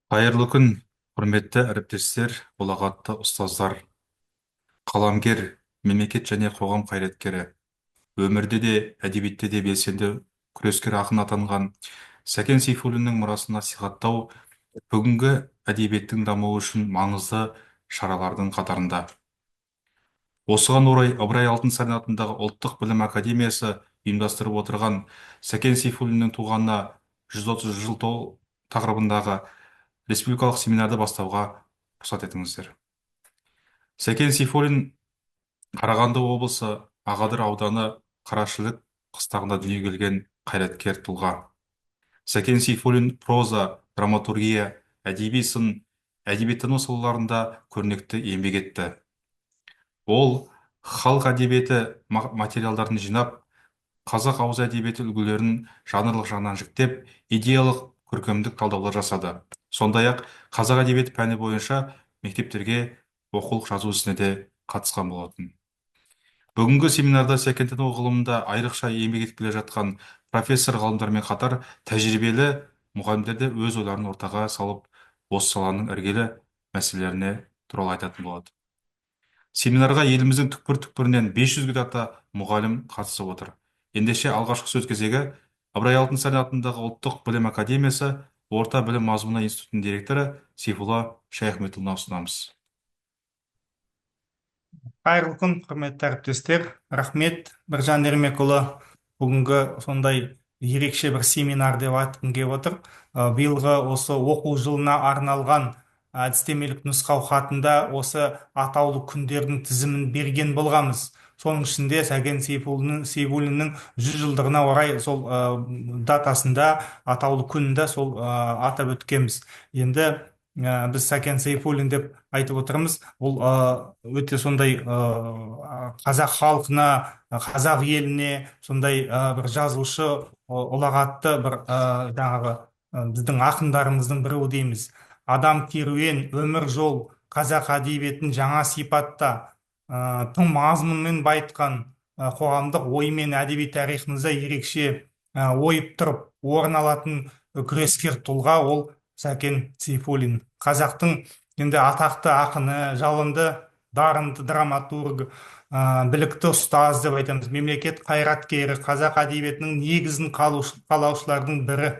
Қайырлы күн, құрметті әріптестер, ұлағатты ұстаздар, қаламгер, мемлекет және қоғам қайраткері, өмірде де, әдебиетте де белсенді күрескер ақын атанған Сәкен Сейфуллиннің мұрасын насихаттау бүгінгі әдебиеттің дамуы үшін маңызды шаралардың қатарында. Осыған орай Ыбырай Алтынсарин атындағы Ұлттық білім академиясы ұйымдастырып отырған Сәкен Сейфуллиннің туғанына 130 жыл тақырыбындағы республикалық семинарды бастауға рұқсат етіңіздер. Сәкен Сейфуллин Қарағанды облысы Ағадыр ауданы Қарашілік қыстағында дүниеге келген қайраткер тұлға. Сәкен Сейфуллин проза, драматургия, әдеби сын, әдебиеттану салаларында көрнекті еңбек етті. Ол халық әдебиеті материалдарын жинап, қазақ ауыз әдебиеті үлгілерін жанрлық жағынан жіктеп, идеялық көркемдік талдаулар жасады. Сондай-ақ қазақ әдебиеті пәні бойынша мектептерге оқулық жазу ісіне де қатысқан болатын. Бүгінгі семинарда сәкентану ғылымында айрықша еңбек етіп келе жатқан профессор ғалымдармен қатар тәжірибелі мұғалімдер де өз ойларын ортаға салып, осы саланың іргелі мәселелеріне туралы айтатын болады. Семинарға еліміздің түкпір-түкпірінен 500-ге тарта мұғалім қатысып отыр. Ендеше алғашқы сөз кезегі Ыбырай Алтынсарин атындағы Ұлттық білім академиясы Орта білім мазмұны институтының директоры Сейфулла Шаяхметұлына ұсынамыз. Қайырлы күн, құрметті әріптестер. Рахмет, Біржан Ермекұлы. Бүгінгі сондай ерекше бір семинар деп айтқым келіп отыр. Биылғы осы оқу жылына арналған әдістемелік нұсқау хатында осы атаулы күндердің тізімін берген болғамыз. Соның ішінде Сәкен Сейфуллиннің 100 жылдығына орай сол датасында, атаулы күнінде сол атап өткенбіз. Енді біз Сәкен Сейфуллин деп айтып отырмыз. Ол өте сондай қазақ халқына, қазақ еліне сондай бір жазушы, ұлағатты бір жаңағы біздің ақындарымыздың бірі дейміз. Адам керуен, өмір жол, қазақ әдебиетін жаңа сипатта, тың мазмұнмен байытқан, қоғамдық ой мен әдеби тарихымызда ерекше ойып тұрып орын алатын күрескер тұлға ол Сәкен Сейфуллин. Қазақтың енді атақты ақыны, жалынды, дарынды драматург, білікті ұстаз деп айтамыз, мемлекет қайраткері, қазақ әдебиетінің негізін қалаушылардың бірі.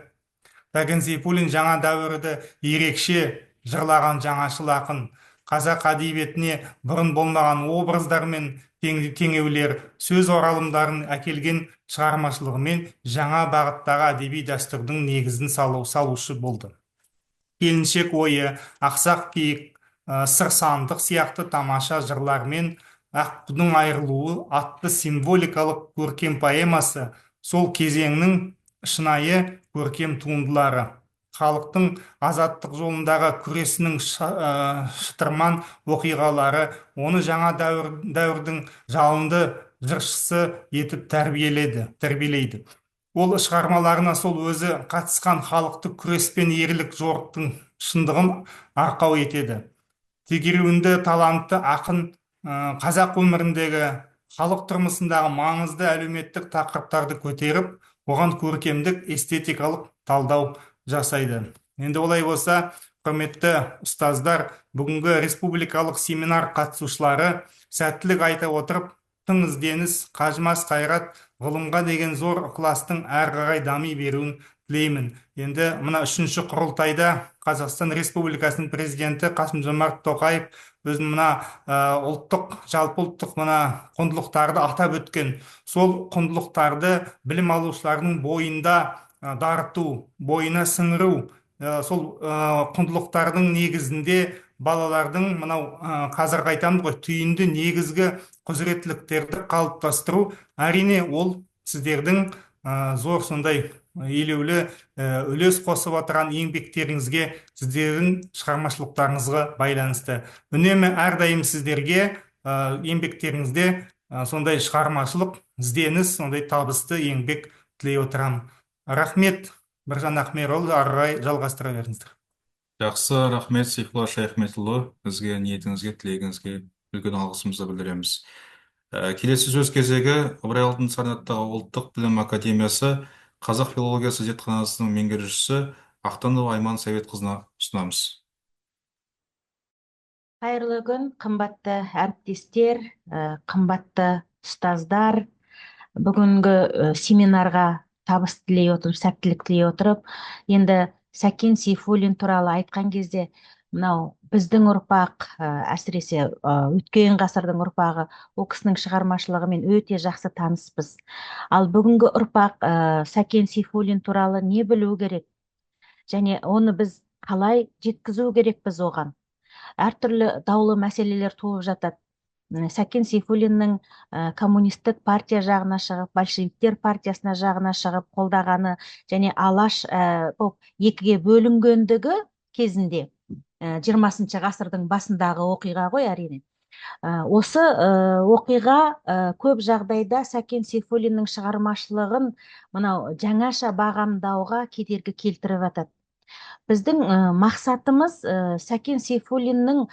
Сәкен Сейфуллин жаңа дәуірді ерекше жырлаған жаңашыл ақын. Қазақ әдебиетіне бұрын болмаған образдар мен теңеулер, сөз оралымдарын әкелген шығармашылығымен жаңа бағыттағы әдеби дәстүрдің негізін салушы болды. Келіншек ойы, ақсақ киік, сыр сандық сияқты тамаша жырлармен Аққудың айырылуы атты символикалық көркем поэмасы сол кезеңнің шынайы көркем туындылары. Халықтың азаттық жолындағы күресінің шытырман оқиғалары оны жаңа дәуірдің жалынды жыршысы етіп тәрбиелейді. Ол шығармаларына сол өзі қатысқан халықты күрес пен ерлік жорықтың шындығын арқау етеді. Тегеруінді талантты ақын қазақ өміріндегі, халық тұрмысындағы маңызды әлеуметтік тақырыптарды көтеріп, оған көркемдік эстетикалық талдау жасайды. Енді олай болса, құрметті ұстаздар, бүгінгі республикалық семинар қатысушылары сәттілік айта отырып, тың ізденіс, қажымас қайрат, ғылымға деген зор ықыластың әрі қарай дами беруін тілеймін. Енді мына 3-ші құрылтайда Қазақстан Республикасының президенті Қасым-Жомарт Тоқаев өзінің мына жалпы ұлттық мына құндылықтарды атап өткен. Сол құндылықтарды білім алушылардың бойында дарыту, бойына сіңіру, сол құндылықтардың негізінде балалардың мынау қазіргі айтамыз ғой, түйінді негізгі құзыреттіліктерді қалыптастыру, әрине ол сіздердің зор сондай елеулі үлес қосып отырған еңбектеріңізге, сіздердің шығармашылықтарыңызға байланысты. Үнемі әрдайым сіздерге еңбектеріңізде сондай шығармашылық, ізденіс, сондай табысты еңбек тілей отырамын. Рахмет, Біржан Ахмерұлы, ары қарай жалғастыра беріңіздер. Жақсы, рахмет Сейфулла Шаяхметұлы. Бізге ниетіңізге, тілегіңізге үлкен алғысымызды білдіреміз. Келесі сөз кезегі Ыбырай Алтынсарин атындағы Ұлттық білім академиясы Қазақ филологиясы зертханасының меңгерушісі Ақтанова Айман Советқызына ұсынамыз. Қайырлы күн, қымбатты әріптестер, қымбатты ұстаздар. Бүгінгі семинарға табыс тілей отырып, сәттілік тілей отырып, енді Сәкен Сейфуллин туралы айтқан кезде, мынау біздің ұрпақ, әсіресе өткен ғасырдың ұрпағы, ол кісінің шығармашылығымен өте жақсы таныспыз. Ал бүгінгі ұрпақ Сәкен Сейфуллин туралы не білу керек? Және оны біз қалай жеткізу керекпіз оған? Әртүрлі даулы мәселелер туып жатады. Сәкен Сейфуллиннің коммунистік партия жағына шығып, большевиктер партиясына жағына шығып қолдағаны және алаш болып екіге бөлінгендігі кезінде 20 ғасырдың басындағы оқиға ғой әрине. Осы оқиға көп жағдайда Сәкен Сейфуллиннің шығармашылығын мынау жаңаша бағамдауға кедергі келтіріп жатады. Біздің мақсатымыз Сәкен Сейфуллиннің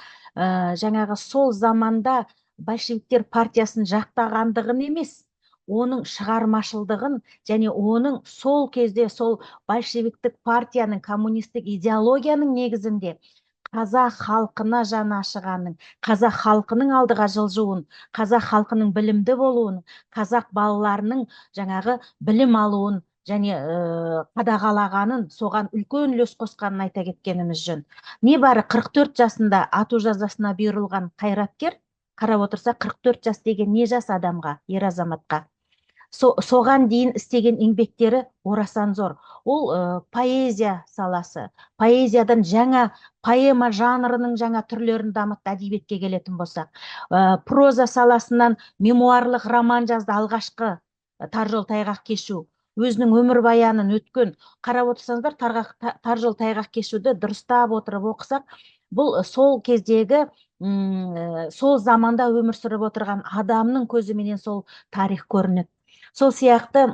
жаңағы сол заманда большевиктер партиясын жақтағандығын емес, оның шығармашылдығын және оның сол кезде сол большевиктік партияның коммунистік идеологияның негізінде қазақ халқына жаны ашығанын, қазақ халқының алдыға жылжуын, қазақ халқының білімді болуын, қазақ балаларының жаңағы білім алуын және қадағалағанын, соған үлкен үлес қосқанын айта кеткеніміз жөн. Небәрі 44 жасында ату жазасына бұйырылған қайраткер, қарап отырса 44 жас деген не жас адамға, ер азаматқа. Соған дейін істеген еңбектері орасан зор. Ол поэзия саласы, поэзиядан жаңа поэма жанрының жаңа түрлерін дамытты әдебиетке келетін болсақ. Проза саласынан мемуарлық роман жазды, алғашқы тар жол тайғақ кешу. Өзінің өмір баянын өткен, қарап отырсаңыздар, тар жол тайғақ кешуді дұрыстап отырып оқысақ, бұл сол кездегі сол заманда өмір сүріп отырған адамның көзіменен сол тарих көрінеді. Сол сияқты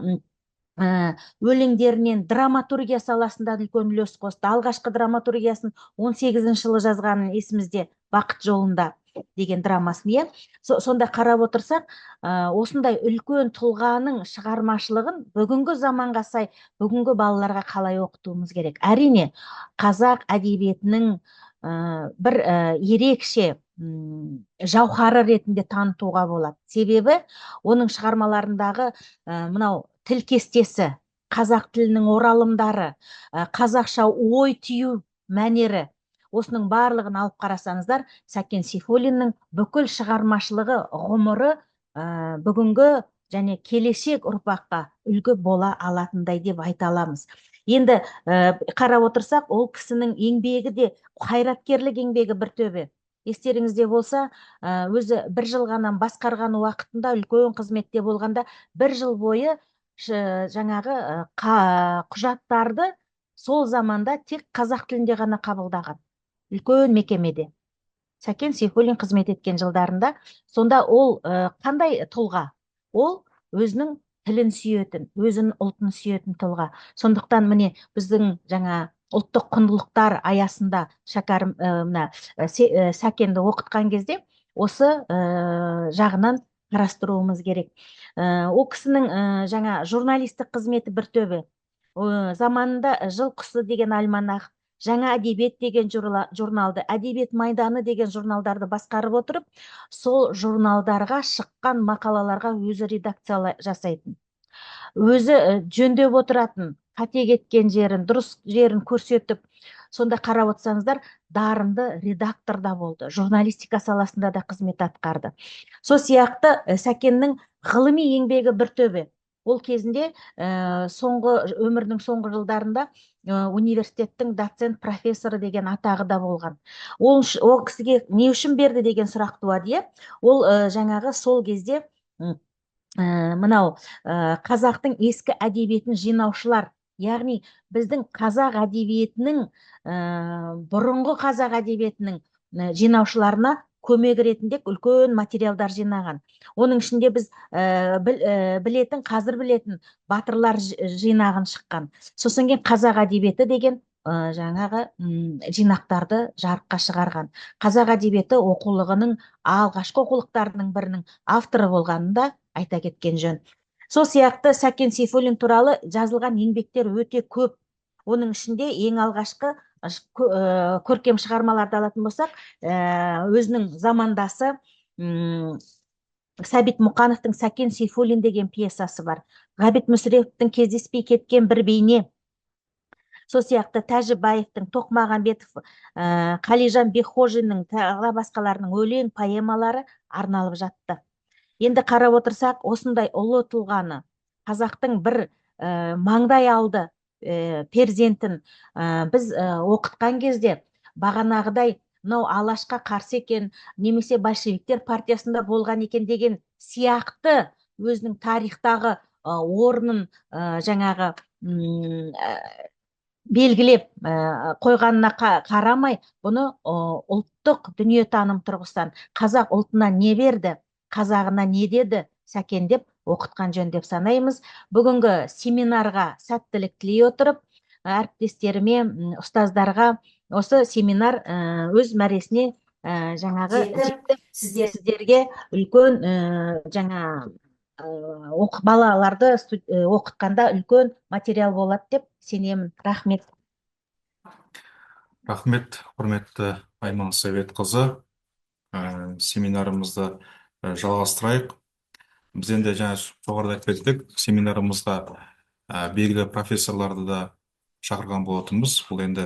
өлеңдерінен драматургия саласында үлкен үлес қосты. Алғашқы драматургиясын 18 жылы жазғанын есімізде, Бақыт жолында деген драмасын. Сонда қарап отырсақ, осындай үлкен тұлғаның шығармашылығын бүгінгі заманға сай, бүгінгі балаларға қалай оқытуымыз керек. Әрине, қазақ әдебиетінің бір ерекше жауһары ретінде танытуға болады. Себебі оның шығармаларындағы мынау тіл кестесі, қазақ тілінің оралымдары, қазақша ой түю мәнері, осының барлығын алып қарасаңыздар, Сәкен Сейфуллиннің бүкіл шығармашылығы, ғұмыры бүгінгі және келешек ұрпаққа үлгі бола алатындай деп айта аламыз. Енді қарап отырсақ, ол кісінің еңбегі де, қайраткерлік еңбегі бір төбе. Естеріңізде болса, өзі бір жыл ғана басқарған уақытында, үлкен қызметте болғанда, бір жыл бойы жаңағы құжаттарды сол заманда тек қазақ тілінде ғана қабылдаған. Үлкен мекемеде. Сәкен Сейфуллин қызмет еткен жылдарында, сонда ол қандай тұлға? Ол өзінің тілін сүйетін, өзінің ұлтын сүйетін тұлға. Сондықтан міне біздің жаңа ұлттық құндылықтар аясында Сәкенді оқытқан кезде осы жағынан қарастыруымыз керек. Ол кісінің жаңа журналистік қызметі бір төбе. Заманында Жыл құсы деген альманах, Жаңа әдебиет деген журналды, Әдебиет майданы деген журналдарды басқарып отырып, сол журналдарға шыққан мақалаларға өзі редакция жасайтын. Өзі жөндеп отыратын, қате кеткен жерін, дұрыс жерін көрсетіп, сонда қарап отырсаңыздар, дарынды редактор да болды, журналистика саласында да қызмет атқарды. Сол сияқты Сәкеннің ғылыми еңбегі бір төбе. Ол кезінде өмірдің соңғы жылдарында университеттің доцент профессоры деген атағы да болған. Ол кісіге не үшін берді деген сұрақ туады. Ол жаңағы сол кезде мынау қазақтың ескі әдебиетін жинаушылар, яғни біздің қазақ әдебиетінің, бұрынғы қазақ әдебиетінің жинаушыларына көмек ретінде үлкен материалдар жинаған. Оның ішінде біз қазір білетін батырлар жинағын шыққан. Сосын кейін қазақ әдебиеті деген жаңағы жинақтарды жарыққа шығарған. Қазақ әдебиеті оқулығының, алғашқы оқулықтарының бірінің авторы болғанын да айта кеткен жөн. Сол сияқты Сәкен Сейфуллин туралы жазылған еңбектер өте көп. Оның ішінде ең алғашқы көркем шығармаларды алатын болсақ, өзінің замандасы Сәбит Мұқановтың Сәкен Сейфуллин деген пьесасы бар. Ғабит Мүсіреповтің Кездеспей кеткен бір бейне. Сол сияқты Тәжібаевтың, Тоқмағамбетов, Қалижан Бекхожиннің тағы басқаларының өлең поэмалары арналып жатты. Енді қарап отырсақ, осындай ұлы тұлғаны, қазақтың бір маңдай алды перзентін біз оқытқан кезде бағанағыдай мынау алашқа қарсы екен, немесе большевиктер партиясында болған екен деген сияқты өзінің тарихтағы орнын жаңағы белгілеп қойғанына қарамай, бұны ұлттық дүниетаным тұрғысынан қазақ ұлтына не берді, қазағына не деді Сәкен деп оқытқан жөн деп санаймыз. Бүгінгі семинарға сәттілік тілей отырып, әріптестеріме, ұстаздарға осы семинар өз мәресіне жаңағы сіздерге үлкен жаңа балаларды оқытқанда үлкен материал болады деп сенемін. Рахмет. Рахмет, құрметті Айман Советқызы. Семинарымызды жалғастырайық. Біз енді жаңа жоғарыда айтып кеттік, семинарымызға белгілі профессорларды да шақырған болатынбыз. Бұл енді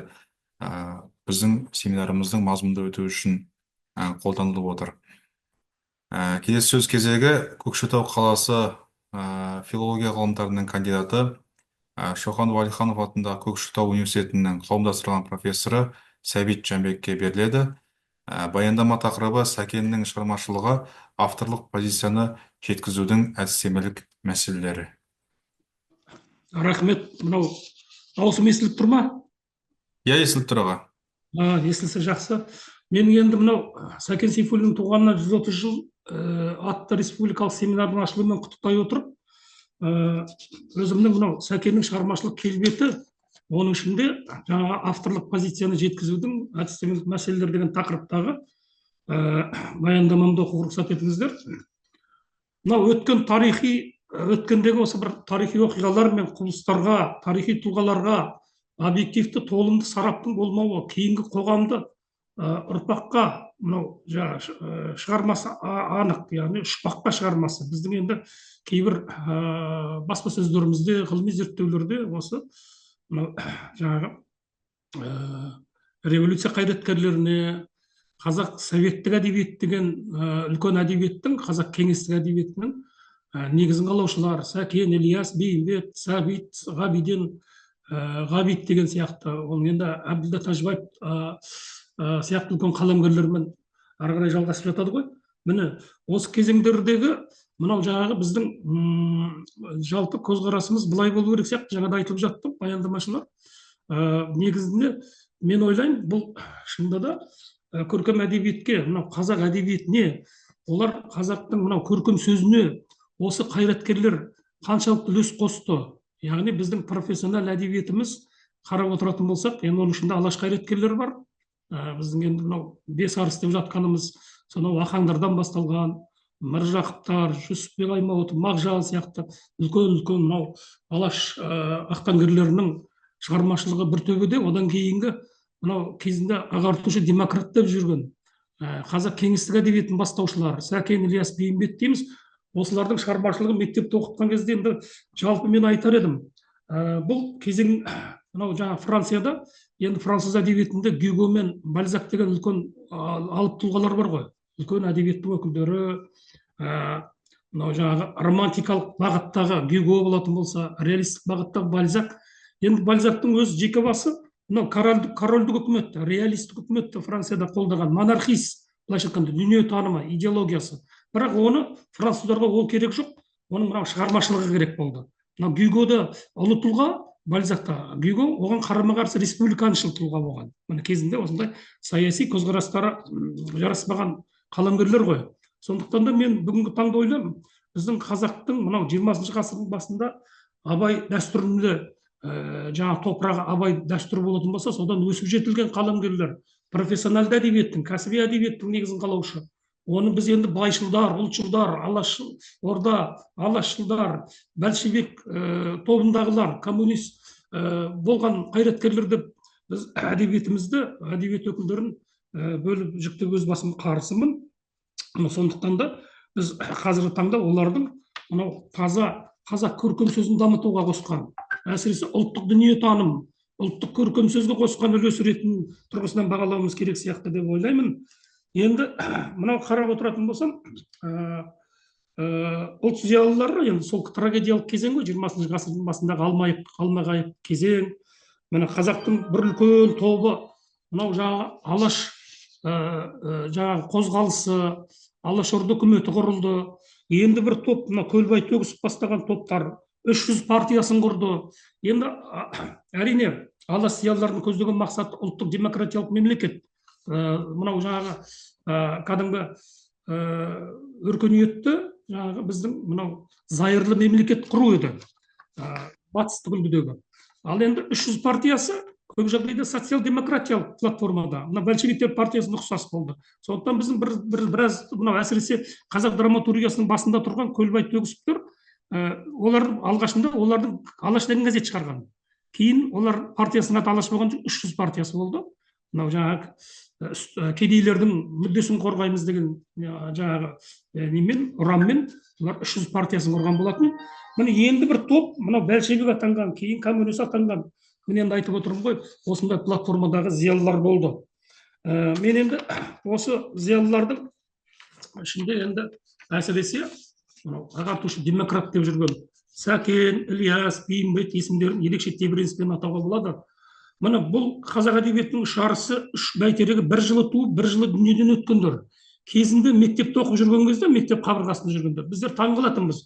біздің семинарымыздың мазмұнды өту үшін қолданылып отыр. Келесі сөз кезегі Көкшетау қаласы филология ғылымдарының кандидаты Шоқан Уәлиханов атындағы Көкшетау университетінің қауымдастырған профессоры Сәбит Жәнбекке беріледі. Баяндама тақырыбы Сәкеннің шығармашылығы авторлық позицияны жеткізудің әдістемелік мәселелері. Рахмет. Мынау дауысым естіліп тұр ма? Иә, естіліп тұр аға. Естілсе жақсы. Мен енді мынау Сәкен Сейфуллиннің туғанына 130 жыл атты республикалық семинардың ашылуымен құттықтай отырып, өзімнің мынау Сәкеннің шығармашылық келбеті, оның ішінде жаңа авторлық позицияны жеткізудің әдістемелік мәселелер деген тақырыптағы баяндамамды оқуға рұқсат етіңіздер. Мынау өткендегі осы бір тарихи оқиғалар мен құбылыстарға, тарихи тұлғаларға объективті толымды сараптың болмауы, кейінгі қоғамды ұрпаққа мынау шығармасы анық, яғни ұшпаққа шығармасы. Біздің енді кейбір баспасөздерімізде, ғылыми зерттеулерде осы жаңағы революция қайраткерлеріне, қазақ советтік әдебиет деген үлкен әдебиеттің, қазақ кеңестік әдебиетінің негізін қалаушылар Сәкен, Ілияс, Бейімбет, Сәбит, Ғабиден, Ғабит деген сияқты, ол енді Әбділда Тәжібаев сияқты үлкен қаламгерлермен ары қарай жалғасып жатады ғой. Міне осы кезеңдердегі мынау жаңағы біздің жалпы көзқарасымыз былай болу керек сияқты, жаңада айтылып жатты баяндамашылар. Негізінде мен ойлаймын, бұл шынында да көркем әдебиетке, мынау қазақ әдебиетіне, олар қазақтың мынау көркем сөзіне осы қайраткерлер қаншалықты үлес қосты. Яғни біздің профессионал әдебиетіміз қарап отыратын болсақ, енді оның ішінде алаш қайраткерлер бар. Біздің енді мынау бес арыс деп жатқанымыз сонау ахаңдардан басталған, Міржақыптар, Жүсіпбек Аймауытов, Мағжан сияқты үлкен мынау алаш ақтаңгерлерінің шығармашылығы бір төбеде, одан кейінгі мынау кезінде ағартушы демократ деп жүрген қазақ кеңестік әдебиетінің бастаушылары Сәкен, Ілияс, Бейімбет дейміз. Осылардың шығармашылығын мектепте оқытқан кезде енді жалпы мен айтар едім, бұл кезең мынау жаңа Францияда, енді француз әдебиетінде Гюго мен Бальзак деген үлкен алып тұлғалар бар ғой, үлкен әдебиеттің өкілдері. Мынау жаңағы романтикалық бағыттағы Гюго болатын болса, реалистік бағыттағы Бальзак. Енді Бальзактың өз жеке басы мынау корольдік үкімет, реалистік үкіметті Францияда қолдаған монархист, былайша айтқанда дүниетанымы, идеологиясы. Бірақ оны француздарға ол керек жоқ, оның мынау шығармашылығы керек болды. Мынау Гюгода ұлы тұлға, Бальзакта Гюго оған қарама-қарсы республиканшыл тұлға болған. Міне кезінде осындай саяси көзқарастары жараспаған қаламгерлер ғой. Сондықтан да мен бүгінгі таңда ойлаймын, біздің қазақтың мынау 20 ғасырдың басында абай дәстүрінде жаңа топырағы абай дәстүрі болатын болса, содан өсіп жетілген қаламгерлер, профессионалды әдебиеттің, кәсіби әдебиеттің негізін қалаушы. Оны біз енді байшылдар, ұлтшылдар, алашшылдар, большевик тобындағылар, коммунист болған қайраткерлерді біз әдебиетімізді, әдебиет өкілдерін бөліп жіктеп өз басым қарсымын. Сондықтан да біз қазіргі таңда олардың мынау таза қазақ көркем сөзін дамытуға қосқан, әсіресе ұлттық дүниетаным, ұлттық көркем сөзге қосқан үлес ретінің тұрғысынан бағалауымыз керек сияқты деп ойлаймын. Енді мынау қарап отыратын болсам, ұлт зиялылары енді сол трагедиялық кезең ғой, 20 ғасырдың басындағы алмағайып кезең. Міне қазақтың бір үлкен тобы мынау жаңағы алаш жаңағы қозғалысы, алашорда үкіметі құрылды. Енді бір топ, мына Көлбай төгісіп бастаған топтар 300 партиясын құрды. Енді әрине алаш зиялыларының көздеген мақсаты ұлттық демократиялық мемлекет. Мынау жаңағы кәдімгі өркениетті жаңағы біздің мынау зайырлы мемлекет құру еді батыстық үлгідегі. Ал енді 300 партиясы көп жағдайда социал-демократиялық платформада, мына большевиктер партиясына ұқсас болды. Сондықтан біздің біраз мынау әсіресе қазақ драматургиясының басында тұрған Көлбай төгісовтер, олар алғашында олардың Алаш деген газет шығарған. Кейін олар партиясының аты Алаш болған жоқ, 300 партиясы болды. Мынау жаңағы кедейлердің мүддесін қорғаймыз деген жаңағы немен, ұранмен олар 300 партиясын құрған болатын. Міне енді бір топ, мынау большевик атанған, кейін коммунист атанған, мен енді айтып отырмын ғой, осындай платформадағы зиялылар болды. Мен енді осы зиялылардың ішінде енді әсіресе ағартушы демократ деп жүрген Сәкен, Ілияс, Бейімбет есімдерін ерекше тебіреніспен атауға болады. Міне бұл қазақ әдебиетінің үш арысы, үш бәйтерегі бір жылы туып, бір жылы дүниеден өткендер. Кезінде мектепте оқып жүрген кезде, мектеп қабырғасында жүргендер. Біздер таңғалатынбыз.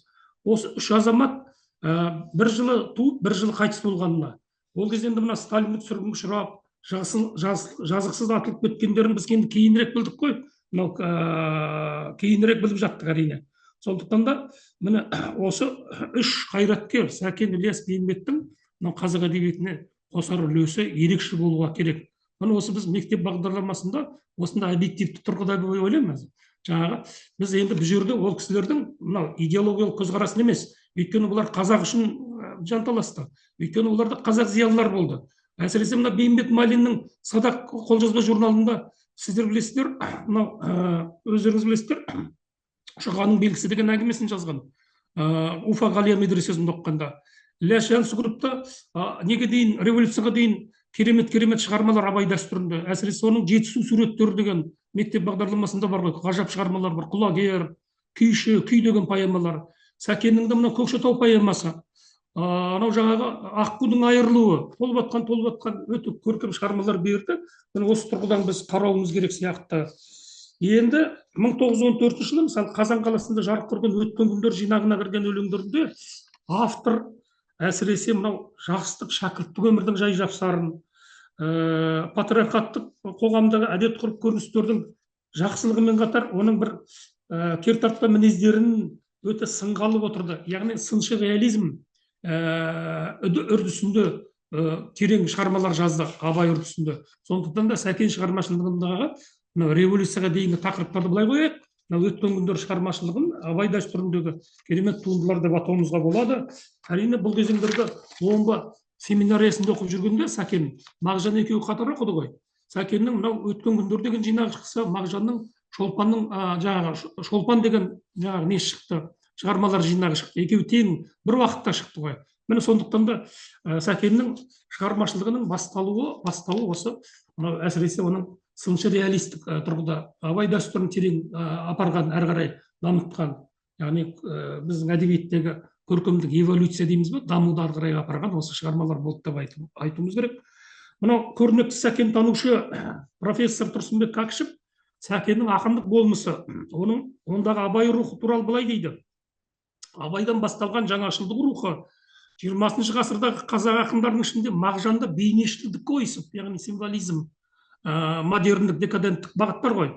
Осы үш азамат бір жылы туып, бір жылы қайтыс болғанына. Ол кезде енді мына Сталиндік сүргінге ұшырап, жазықсыз атылып кеткендерін біз енді кейінірек білдік қой. Мынау кейінірек біліп жаттық әрине. Сондықтан да міне осы үш қайраткер Сәкен, Ілияс, Бейімбеттің мынау қазақ әдебиетіне қосар үлесі ерекше болуға керек. Міне осы біз мектеп бағдарламасында осындай объективті тұрғыда деп ойлаймын. Жаңағы біз енді бұл жерде ол кісілердің мынау идеологиялық көзқарасын емес, өйткені бұлар қазақ үшін жанталасты. Өйткені оларда қазақ зиялылар болды. Әсіресе мына Бейімбет Майлиннің Садақ қолжазба журналында сіздер білесіздер, мынау өздеріңіз білесіздер, Шұғаның белгісі деген әңгімесін жазған. Уфа Ғалия медресесінде оқығанда. Ілияс Жансүгіровта неге дейін, революцияға дейін керемет шығармалар абай дәстүрінде. Әсіресе оның жетісу суреттері деген мектеп бағдарламасында бар ғой, ғажап шығармалар бар. Құлагер, Күйші, Күй деген поэмалар. Сәкеннің де мына Көкшетау поэмасы. Анау жаңағы Аққудың айырылуы, толып атқан өте көркем шығармалар берді. Осы тұрғыдан біз қарауымыз керек сияқты. Енді 1914 жылы мысалы Қазан қаласында жарық көрген өткен күндер жинағына кірген өлеңдерінде автор әсіресе мынау жақсылық, шәкірттік өмірдің жай жапсарын, патриархаттық қоғамдағы әдет ғұрып көріністердің жақсылығымен қатар оның бір кертартпа мінездерін өте сынға алып отырды. Яғни сыншы реализм үрдісінде терең шығармалар жазды, абай үрдісінде. Сондықтан да Сәкен шығармашылығындағы революцияға дейінгі тақырыптарды былай қояйық, өткен күндер шығармашылығын абай дәстүріндегі керемет туындылар деп атауымызға болады. Әрине бұл кезеңдерде омбы семинариясында оқып жүргенде Сәкен, Мағжан екеуі қатар оқыды ғой. Сәкеннің мынау өткен күндер деген жинағы шықса, Мағжанның Шолпан деген жаңағы не шықты, шығармалар жинағы шықты. Екеуі тең бір уақытта шықты ғой. Міне сондықтан да Сәкеннің шығармашылығының бастауы осы әсіресе оның сыншы реалистік тұрғыда абай дәстүрін терең апарған, әрі қарай дамытқан, яғни біздің әдебиеттегі көркемдік эволюция дейміз бе, дамуды әрі қарай апарған осы шығармалар болды деп айтуымыз керек. Мынау көрнекті Сәкен танушы профессор Тұрсынбек Кәкішев Сәкеннің ақындық болмысы, ондағы абай рухы туралы былай дейді. Абайдан басталған жаңашылдық рухы 20 ғасырдағы қазақ ақындарының ішінде Мағжанда бейнештілдікке ойысып, яғни символизм, модерндік, декаденттік бағыттар ғой.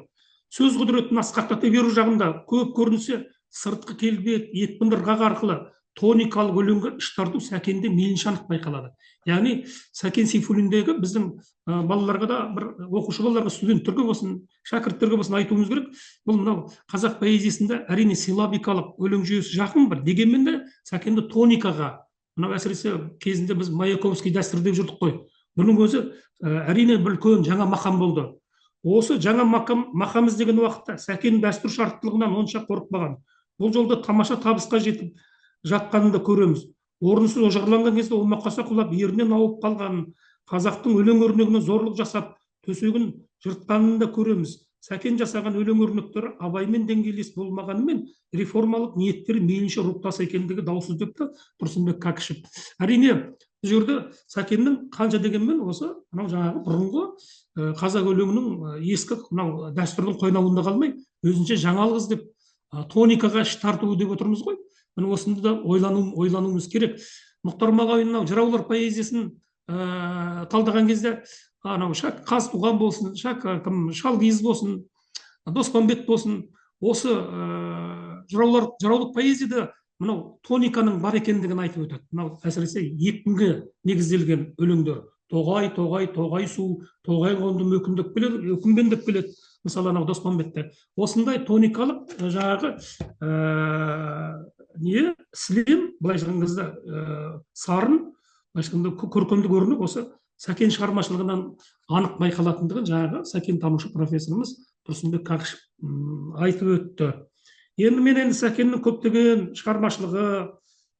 Сөз құдіретін асқақтата беру жағында көп көрінсе, сыртқы келбет, екпінді ырғақ арқылы тоникалық өлеңге іш тарту Сәкенде мейлінше анық байқалады. Яғни Сәкен Сейфуллиндегі біздің балаларға да, бір оқушы балаларға, студенттерге болсын, шәкірттерге болсын айтуымыз керек. Бұл мынау қазақ поэзиясында әрине силлабикалық өлең жүйесі жақын бір, дегенмен де Сәкенді тоникаға, мынау әсіресе кезінде біз Маяковский дәстүрі деп жүрдік қой. Бұның өзі әрине бір үлкен жаңа мақам болды. Осы жаңа мақам іздеген уақытта Сәкен дәстүр шарттылығынан онша қорықпаған. Бұл жолда тамаша табысқа жетіп жатқанын да көреміз. Орынсыз ожарланған кезде омақаса құлап ерінен ауып қалғанын, қазақтың өлең өрнегіне зорлық жасап төсегін жыртқанын да көреміз. Сәкен жасаған өлең өрнектері абаймен деңгейлес болмағанымен реформалық ниеттері мейлінше рухтас екендігі даусыз депті Тұрсынбек Кәкішев. Әрине бұл жерде Сәкеннің қанша дегенмен осы мынау жаңағы бұрынғы қазақ өлеңінің ескі мынау дәстүрдің қойнауында қалмай өзінше жаңалық іздеп тоникаға тарту деп отырмыз ғой. Міне осында да ойлануымыз керек. Мұхтар Мағауин мынау жыраулар поэзиясын талдаған кезде анау Қазтуған болсын, Шалғиыз болсын, Доспамбет болсын, осы жыраулық поэзияда мынау тониканың бар екендігін айтып өтеді. Мынау әсіресе екпінге негізделген өлеңдер. Тоғай, тоғай, тоғай су, тоғай қонды өкінбендеп келеді. Мысалы, анау Доспамбетте. Осындай тоникалық жаңағы сілем, былайша айтқан кезде сарын, былайша айтқанда көркемдік өрнек осы Сәкен шығармашылығынан анық байқалатындығын жаңағы Сәкен танушы профессорымыз Тұрсынбек Кәкішев айтып өтті. Енді Сәкеннің көптеген шығармашылығы,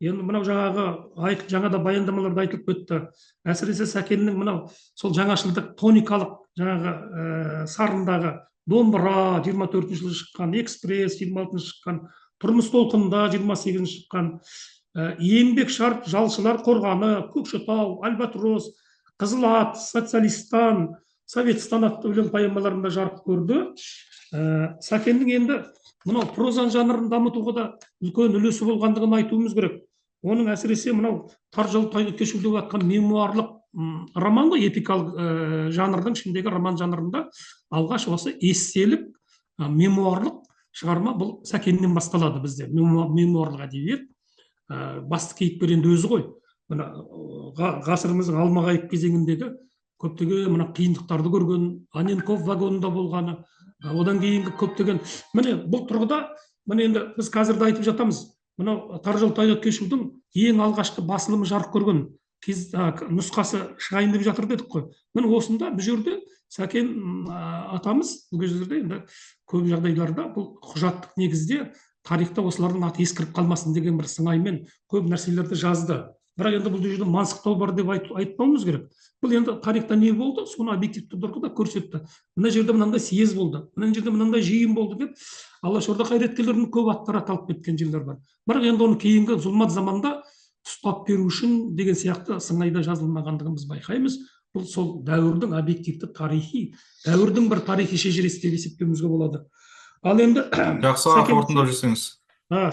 енді мынау жаңа да баяндамаларда айтылып өтті. Әсіресе Сәкеннің мынау сол жаңашылдық тоникалық жаңағы сарындағы домбыра 24 жылы шыққан, экспресс 26 шыққан, тұрмыс толқында 28 шыққан, еңбек шарт, жалшылар қорғаны, Көкшетау, Альбатрос, Қызыл ат, Социалистан, Советстан атты өлең поэмаларында жарық көрді. Сәкеннің енді мынау прозан жанрын дамытуға да үлкен үлесі болғандығын айтуымыз керек. Оның әсіресе мынау тар жол тайды кешу деп атқан мемуарлық роман ғой, эпикалық жанрдың ішіндегі роман жанрында алғаш осы эсселік мемуарлық шығарма бұл Сәкеннен басталады бізде. Мемуарлық әдебиет басты кейіпкер енді өзі ғой. Ғасырымыздың алмағайып кезеңіндегі көптеген мына қиындықтарды көрген, Анненков вагонында болғаны, одан кейінгі көптеген міне бұл тұрғыда міне енді біз қазірде айтып жатамыз. Мынау тар жол тайғақ кешудің ең алғашқы басылымы жарық көрген нұсқасы шығайын деп жатыр дедік қой. Міне осында бұл жерде Сәкен атамыз бұл кездерде енді көп жағдайларда бұл құжаттық негізде тарихта осылардың аты ескіріп қалмасын деген бір сыңаймен көп нәрселерді жазды. Бірақ енді бұл жерде мансықтау бар деп айтпауымыз керек. Бұл енді тарихта не болды, соны объективті тұрғыда көрсетті. Мына жерде мынандай съезд болды, мына жерде мынандай жиын болды деп Алашорда қайраткерлерінің көп аттары аталып кеткен жерлер бар. Бірақ енді оны кейінгі зұлмат заманда ұстап беру үшін деген сияқты сыңайда жазылмағандығын біз байқаймыз. Бұл сол дәуірдің объективті тарихи, дәуірдің бір тарихи шежіресі деп есептеуімізге болады. Ал енді жақсы қорытындылап жүрсеңіз.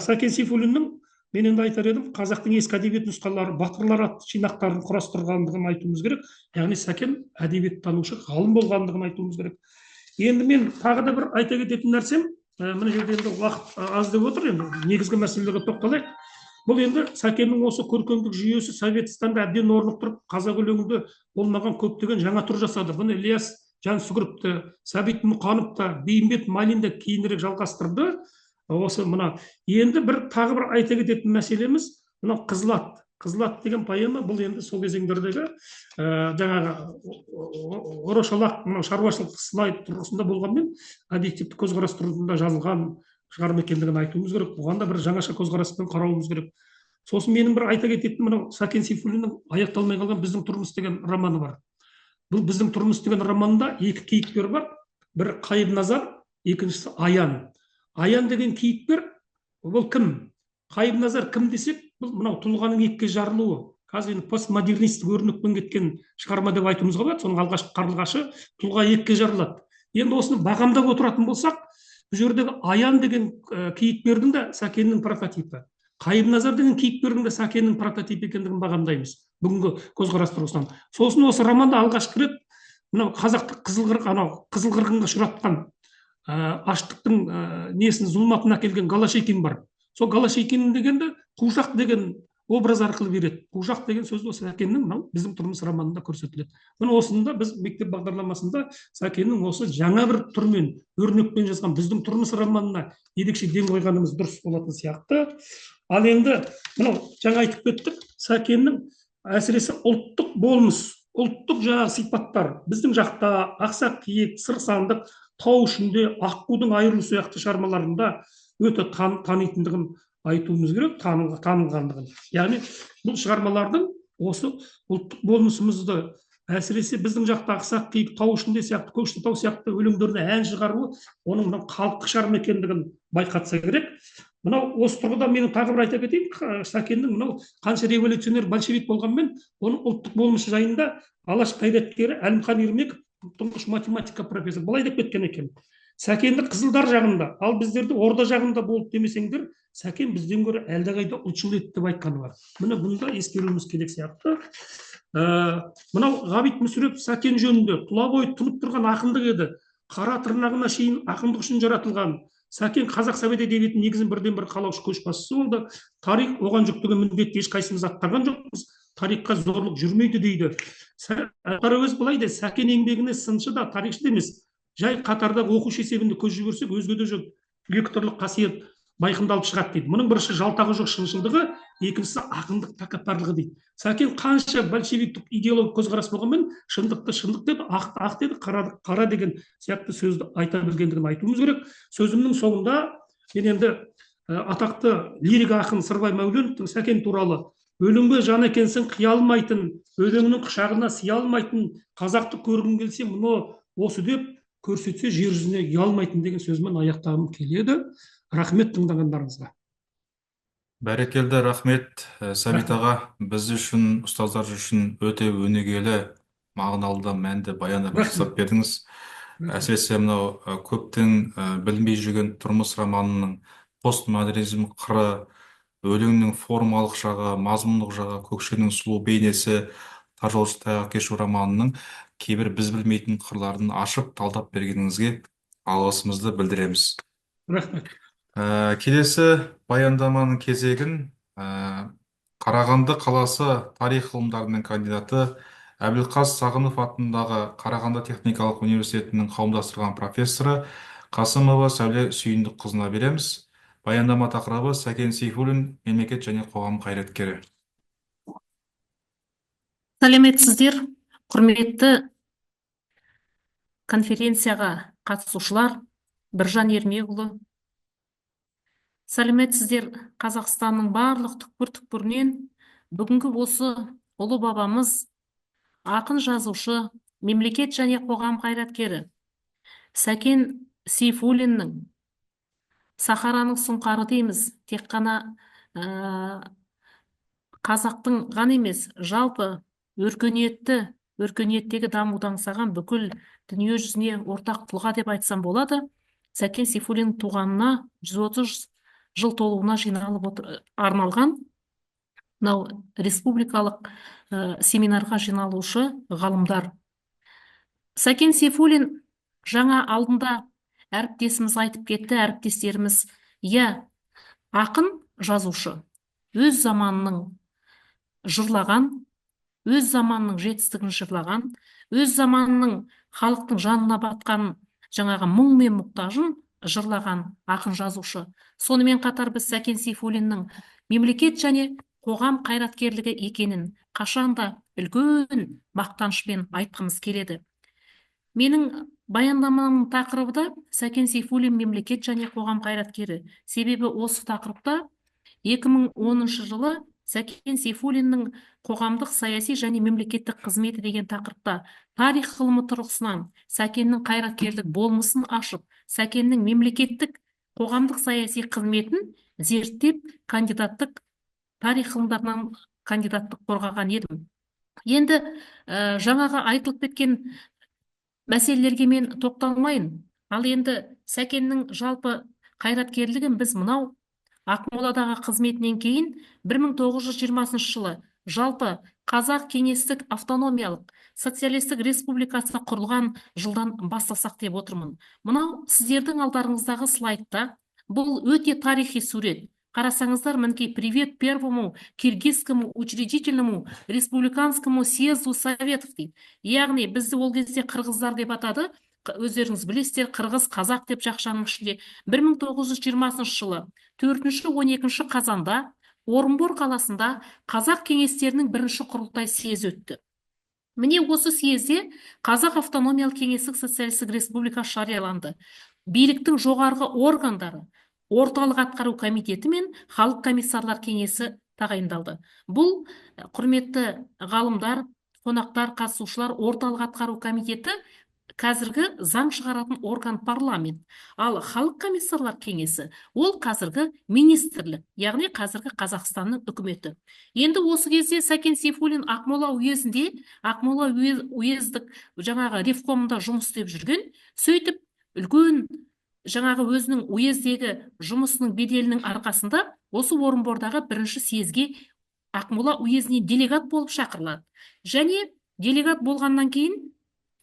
Сәкен Сейфуллиннің мен енді айтар едім, қазақтың ескі әдебиет нұсқалары, батырлар атты жинақтарын құрастырғандығын айтуымыз керек. Яғни Сәкен әдебиеттанушы ғалым болғандығын айтуымыз керек. Енді мен тағы да бір айта кететін нәрсем, мына жерде енді уақыт аз деп отыр, енді негізгі мәселелерге тоқталайық. Бұл енді Сәкеннің осы көркемдік жүйесі Советстанда әбден орнықтырып, қазақ өлеңінде болмаған көптеген жаңа түр жасады. Бұны Ілияс Жансүгіровті, Сәбит Мұқановты, Бейімбет Майлинді кейінірек жалғастырды. Осы мына енді тағы бір айта кететін мәселеміз мынау Қызыл ат. Қызыл ат деген поэма бұл енді сол кезеңдердегі жаңағы орошалақ мынау шаруашылық сылай тұрғысында болғанмен объективті көзқарас тұрғысында жазылған шығарма екендігін айтуымыз керек. Бұған да бір жаңаша көзқараспен қарауымыз керек. Сосын менің бір айта кететін мынау Сәкен Сейфуллиннің аяқталмай қалған Біздің тұрмыс деген романы бар. Бұл Біздің тұрмыс деген романда екі кейіпкер бар. Бірі Қайым-Назар, екіншісі Аян. Аян деген кейіпкер, бұл кім? Қайым-Назар кім десек, бұл мынау тұлғаның екіге жарылуы. Қазір енді постмодернистік өрнекпен кеткен шығарма деп айтуымызға болады. Соның алғашқы қарлығашы тұлға екіге жарылады. Енді осыны бағамдап отыратын болсақ, бұл жердегі Аян деген кейіпкердің де Сәкеннің прототипі. Қайым-Назар деген кейіпкердің де Сәкеннің прототипі екендігін бағамдаймыз бүгінгі көзқарас тұрғысынан. Сосын осы романда алғашқы рет мынау қазақты қызыл қырғынға ұшыратқан аштықтың несін зұлматын әкелген Голошекин бар. Сол Голошекин дегенді Қуыршақ деген образ арқылы береді. Қуыршақ деген сөз осы Сәкеннің мынау Біздің тұрмыс романында көрсетіледі. Міне осында біз мектеп бағдарламасында Сәкеннің осы жаңа бір түрмен, өрнекпен жазған Біздің тұрмыс романына ерекше ден қойғанымыз дұрыс болатын сияқты. Ал енді мынау жаңа айтып кеттік, Сәкеннің әсіресе ұлттық болмыс, ұлттық жаңағы сипаттар біздің жақта Ақсақ киік, Сыр сандық, Тау ішінде, Аққудың айырылу сияқты шығармаларында өте танитындығын айтуымыз керек, танылғандығын. Яғни бұл шығармалардың осы ұлттық болмысымызды, әсіресе біздің жақта Ақсақ киік, Тау ішінде сияқты, Көкшетау сияқты өлеңдеріне ән шығаруы оның мынау халықтық шығарма екендігін байқатса керек. Мынау осы тұрғыда менің тағы бір айта кетейін, Сәкеннің мынау қанша революционер большевик болғанмен, оның ұлттық болмысы жайында алаш қайраткері Әлімхан Ермеков, тұңғыш математика профессор, былай деп кеткен екен: Сәкенді Қызылдар жағында, ал біздерді Орда жағында болды демесеңдер, Сәкен бізден гөрі әлдеқайда ұлтшыл еді деп айтқаны бар. Міне бұны ескеруіміз керек сияқты. Мынау Ғабит Мүсірепов Сәкен жөнінде тұла бойы тұнып тұрған ақындық еді, қара тырнағына шейін ақындық үшін жаратылған. Сәкен қазақ совет әдебиетінің негізін бірден бір қалаушы көшбасшысы болды. Тарих оған жүктеген міндетті ешқайсымыз атқарған жоқпыз. Тарихқа зорлық жүрмейді дейді. Қараөз былай дейді: Сәкен еңбегіне сыншы да, тарихшы да емес, жай қатардағы оқушы есебінде көз жүгірсек, өзге де жоқ екі түрлі қасиет байқындалып шығады дейді. Мұның бірінші жалтағы жоқ шыншылдығы, екіншісі ақындық тәкаппарлығы дейді. Сәкен қанша большевиктік идеологиялық көзқарас болғанмен, шындықты шындық деді, ақ деді, қара деген сияқты сөзді айта білгендігін айтуымыз керек. Сөзімнің соңында мен енді атақты лирик ақын Сырбай Мәуленовтың Сәкен туралы: өлеңге жан екенсің қиялмайтын, өлеңнің құшағына сыя алмайтын, қазақты көргің келсе мұны осы деп көрсетсе жер жүзіне ұялмайтын деген сөзімен аяқтағым келеді. Рахмет тыңдағандарыңызға. Бәрекелді, рахмет Сәбит аға. Біз үшін, ұстаздар үшін өте өнегелі, мағыналы да мәнді баяндама жасап бердіңіз. Әсіресе мынау көптің білмей жүрген тұрмыс романының постмодернизм қыры, өлеңнің формалық жағы, мазмұндық жағы, көкшенің сұлу бейнесі, тар жолшы тайғақ кешу романының кейбір біз білмейтін қырларын ашып талдап бергеніңізге алғысымызды білдіреміз. Рахмет. Келесі баяндаманың кезегін Қарағанды қаласы тарих ғылымдарының кандидаты Әбілқас Сағынов атындағы Қарағанды техникалық университетінің қауымдастырған профессоры Қасымова Сәуле Сүйіндікқызына береміз. Баяндама тақырыбы: Сәкен Сейфуллин, мемлекет және қоғам қайраткері. Сәлеметсіздер, құрметті конференцияға қатысушылар, Біржан Ермекұлы. Сәлеметсіздер, Қазақстанның барлық түкпір-түкпірінен бүгінгі осы ұлы бабамыз, ақын жазушы, мемлекет және қоғам қайраткері Сәкен Сейфуллиннің Сахараның сұңқары дейміз, тек қана қазақтың ғана емес, жалпы өркениеттегі дамуды аңсаған бүкіл дүние жүзіне ортақ тұлға деп айтсам болады. Сәкен Сейфуллин туғанына 130 жыл толуына арналған мынау республикалық семинарға жиналушы ғалымдар. Сәкен Сейфуллин жаңа алдында әріптесіміз айтып кетті, әріптестеріміз. Ақын жазушы, өз заманының жырлаған, өз заманының жетістігін жырлаған, өз заманының халықтың жанына батқан жаңағы мұң мен мұқтажын жырлаған ақын жазушы. Сонымен қатар біз Сәкен Сейфуллиннің мемлекет және қоғам қайраткерлігі екенін қашанда үлкен мақтанышпен айтқымыз келеді. Менің баяндамамның тақырыбы да Сәкен Сейфуллин, мемлекет және қоғам қайраткері. Себебі осы тақырыпта 2010 жылы Сәкен Сейфуллиннің қоғамдық, саяси және мемлекеттік қызметі деген тақырыпта тарих ғылымы тұрғысынан Сәкеннің қайраткерлік болмысын ашып, Сәкеннің мемлекеттік, қоғамдық, саяси қызметін зерттеп, кандидаттық тарих ғылымдарынан кандидаттық қорғаған едім. Енді жаңағы айтылып кеткен мәселелерге мен тоқталмайын. Ал енді Сәкеннің жалпы қайраткерлігін біз мынау Ақмоладағы қызметінен кейін 1920 жылы жалпы Қазақ кеңестік автономиялық социалистік республикасы құрылған жылдан бастасақ деп отырмын. Мынау сіздердің алдарыңыздағы слайдта бұл өте тарихи сурет. Қарасаңыздар, мінекей: привет первому киргизскому учредительному республиканскому съезду советов дейді. Яғни бізді ол кезде қырғыздар деп атады. Өздеріңіз білесіздер, қырғыз, қазақ деп жақшаның ішінде 1920 жылы 4-12 қазанда Орынбор қаласында қазақ кеңестерінің бірінші құрылтай съезі өтті. Міне осы съезде Қазақ автономиялық кеңестік социалистік республикасы жарияланды. Биліктің жоғарғы органдары, орталық атқару комитеті мен халық комиссарлар кеңесі тағайындалды. Бұл құрметті ғалымдар, қонақтар, қатысушылар, орталық атқару комитеті қазіргі заң шығаратын орган парламент, ал халық комиссарлар кеңесі ол қазіргі министрлік, яғни қазіргі Қазақстанның үкіметі. Енді осы кезде Сәкен Сейфуллин Ақмола уезінде, Ақмола уездік жаңағы ревкомында жұмыс істеп жүрген, сөйтіп үлкен жаңағы өзінің уездегі жұмысының беделінің арқасында осы Орынбордағы бірінші съезге Ақмола уезіне делегат болып шақырылады. Және делегат болғаннан кейін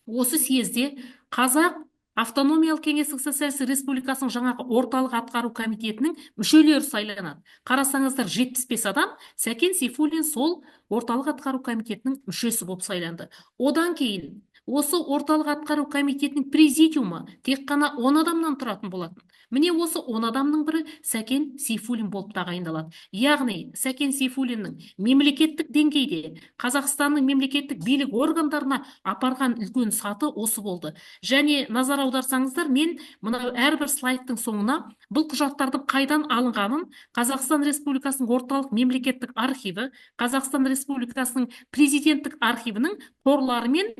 осы съезде Қазақ автономиялық кеңестік социалистік республикасының жаңағы орталық атқару комитетінің мүшелері сайланады. Қарасаңыздар 75 адам Сәкен Сейфуллин сол орталық атқару комитетінің мүшесі болып сайланды. Одан кейін осы орталық атқару комитетінің президиумы тек қана 10 адамнан тұратын болатын. Міне осы 10 адамның бірі Сәкен Сейфуллин болып тағайындалады. Яғни Сәкен Сейфуллиннің мемлекеттік деңгейде Қазақстанның мемлекеттік билік органдарына апарған үлкен саты осы болды. Және назар аударсаңыздар, мен мынау әрбір слайдтың соңына бұл құжаттардың қайдан алынғанын Қазақстан Республикасының орталық мемлекеттік архиві, Қазақстан Республикасының президенттік архивінің қорлары мен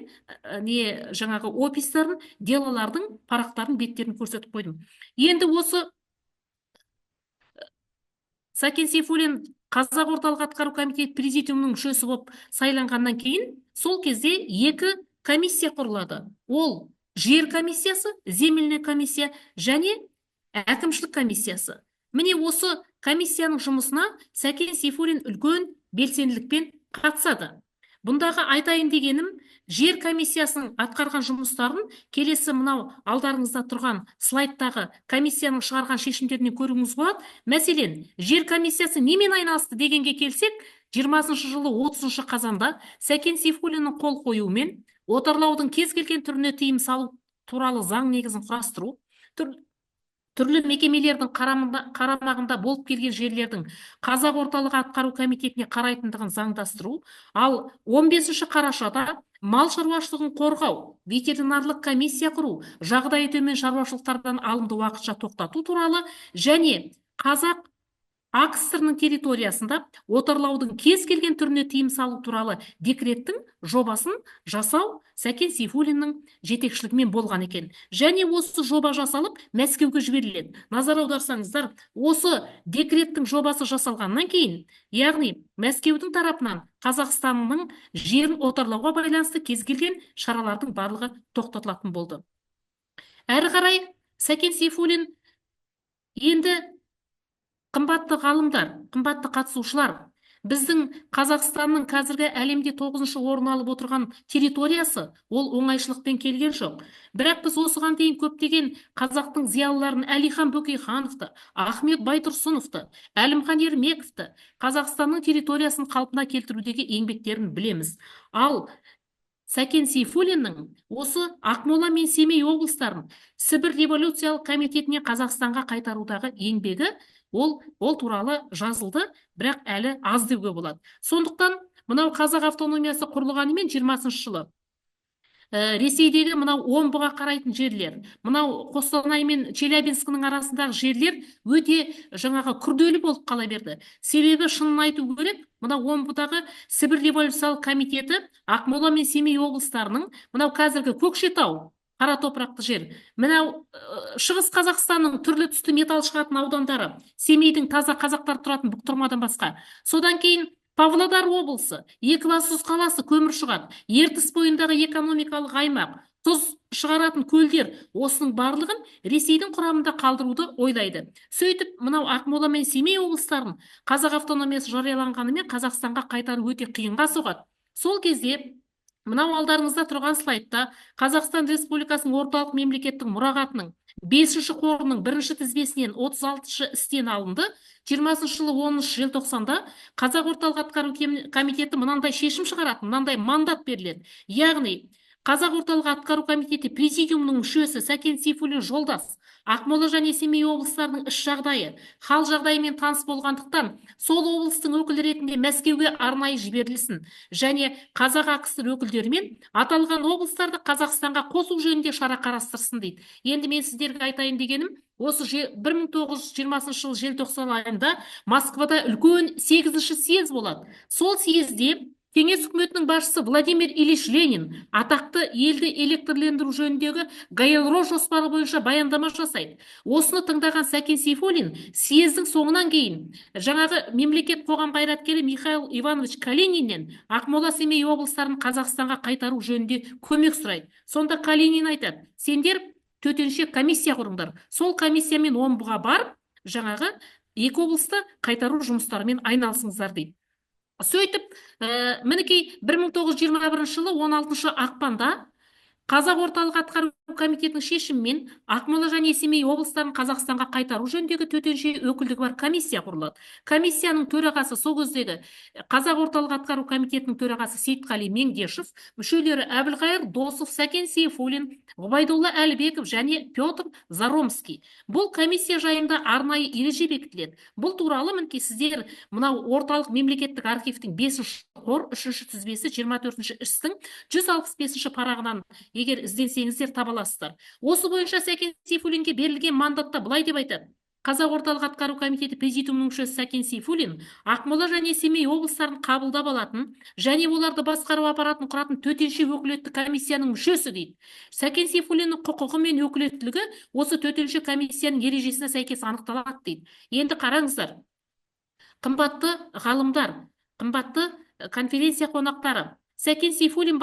жаңағы опистарын, делолардың парақтарын, беттерін көрсетіп қойдым. Енді осы Сәкен Сейфуллин Қазақ орталық атқару комитеті президиумының мүшесі болып сайланғаннан кейін, сол кезде екі комиссия құрылады. Ол жер комиссиясы, земельная комиссия және әкімшілік комиссиясы. Міне осы комиссияның жұмысына Сәкен Сейфуллин үлкен белсенділікпен қатысады. Бұндағы айтайын дегенім, жер комиссиясының атқарған жұмыстарын келесі мынау алдарыңызда тұрған слайдтағы комиссияның шығарған шешімдерінен көруіңіз болады. Мәселен, жер комиссиясы немен айналысты дегенге келсек, 20-шы жылы 30 қазанда Сәкен Сейфуллиннің қол қоюымен отарлаудың кез келген түріне тыйым салу туралы заң негізін құрастыру, түрлі мекемелердің қарамағында болып келген жерлердің Қазақ орталық атқару комитетіне қарайтындығын заңдастыру, ал 15 қарашада мал шаруашылығын қорғау, ветеринарлық комиссия құру, жағдайы төмен шаруашылықтардан алымды уақытша тоқтату туралы және Қазақ АКСР-ның территориясында отарлаудың кез келген түріне тыйым салу туралы декреттің жобасын жасау Сәкен Сейфуллиннің жетекшілігімен болған екен. Және осы жоба жасалып Мәскеуге жіберіледі. Назар аударсаңыздар, осы декреттің жобасы жасалғаннан кейін, яғни Мәскеудің тарапынан Қазақстанның жерін отарлауға байланысты кез келген шаралардың барлығы тоқтатылатын болды. Әрі қарай Сәкен Сейфуллин енді қымбатты ғалымдар, қымбатты қатысушылар, біздің Қазақстанның қазіргі әлемде 9-шы орын алып отырған территориясы ол оңайшылықпен келген жоқ. Бірақ біз осыған дейін көптеген қазақтың зиялыларын Әлихан Бөкейхановты, Ахмет Байтұрсыновты, Әлімхан Ермековті Қазақстанның территориясын қалпына келтірудегі еңбектерін білеміз. Ал Сәкен Сейфуллиннің осы Ақмола мен Семей облыстарын Сібір революциялық комитетіне Қазақстанға қайтарудағы еңбегі ол туралы жазылды, бірақ әлі аз деуге болады. Сондықтан мынау Қазақ автономиясы құрылғанымен 20-шы жылы Ресейдегі мынау Омбыға қарайтын жерлер, мынау Қостанай мен Челябинскінің арасындағы жерлер өте жаңағы күрделі болып қала берді. Себебі шынын айту керек, мынау Омбыдағы Сібір революциялық комитеті Ақмола мен Семей облыстарының, мынау қазіргі Көкшетау, қара топырақты жер, мынау Шығыс Қазақстанның түрлі түсті металл шығатын аудандары, Семейдің таза қазақтар тұратын Бұқтырмадан басқа. Содан кейін Павлодар облысы, Екібастұз қаласы көмір шығады, Ертіс бойындағы экономикалық аймақ, тұз шығаратын көлдер, осының барлығын Ресейдің құрамында қалдыруды ойлайды. Сөйтіп, мынау Ақмола мен Семей облыстарын Қазақ автономиясы жарияланғанымен Қазақстанға қайтару өте қиынға соғады. Сол кезде мынау алдарыңызда тұрған слайдта Қазақстан Республикасының орталық мемлекеттік мұрағатының 5-ші қорының 1-ші тізбесінен 36-шы істен алынды. 20-шы жылы 10-шы желтоқсанда Қазақ орталық атқару комитеті мынандай шешім шығарады, мынандай мандат беріледі. Яғни Қазақ орталық атқару комитеті президиумның мүшесі Сәкен Сейфуллин Жолдас Ақмола және Семей облыстарының іс жағдайы, хал жағдайымен таныс болғандықтан, сол облыстың өкілі ретінде Мәскеуге арнайы жіберілсін және қазақ АКСР өкілдерімен аталған облыстарды Қазақстанға қосу жөнінде шара қарастырсын дейді. Енді мен сіздерге айтайын дегенім, осы 1920 жыл желтоқсан айында Москвада үлкен 8-ші съезд болады. Сол съезде Кеңес үкіметінің басшысы Владимир Ильич Ленин атақты елді электрлендіру жөніндегі Гайелро жоспары бойынша баяндама жасайды. Осыны тыңдаған Сәкен Сейфуллин съездің соңынан кейін жаңағы мемлекет қоғам қайраткері Михаил Иванович Калининнен Ақмола Семей облыстарын Қазақстанға қайтару жөнінде көмек сұрайды. Сонда Калинин айтады: сендер төтенше комиссия құрыңдар. Сол комиссиямен омбыға барып, жаңағы екі облысты қайтару жұмыстарымен айналысыңыздар дейді. Сөйтіп, мінекей 1921 жылы 16 ақпанда Қазақ орталық атқару комитетінің шешімімен Ақмола және Семей облыстарын Қазақстанға қайтару жөніндегі төтенше өкілдігі бар комиссия құрылады. Комиссияның төрағасы сол кездегі Қазақ орталық атқару комитетінің төрағасы Сейтқали Меңдешев, мүшелері Әбілқайыр Досов, Сәкен Сейфуллин, Ғұбайдолла Әлібеков және Петр Заромский. Бұл комиссия жайында арнайы ереже бекітіледі. Бұл туралы мінекей сіздер мынау орталық мемлекеттік архивтің 5-ші қор 3-ші тізбесі 24-ші істің 165-ші парағынан егер ізденсеңіздер таба аласыздар. Осы бойынша Сәкен Сейфуллинге берілген мандатта былай деп айтады: Қазақ орталық атқару комитеті президиумының мүшесі Сәкен Сейфуллин Ақмола және Семей облыстарын қабылдап алатын және оларды басқару аппаратын құратын төтенше өкілетті комиссияның мүшесі дейді. Сәкен Сейфуллиннің құқығы мен өкілеттілігі осы төтенше комиссияның ережесіне сәйкес анықталады дейді. Енді қараңыздар, қымбатты ғалымдар, қымбатты конференция қонақтары, Сәкен Сейфуллин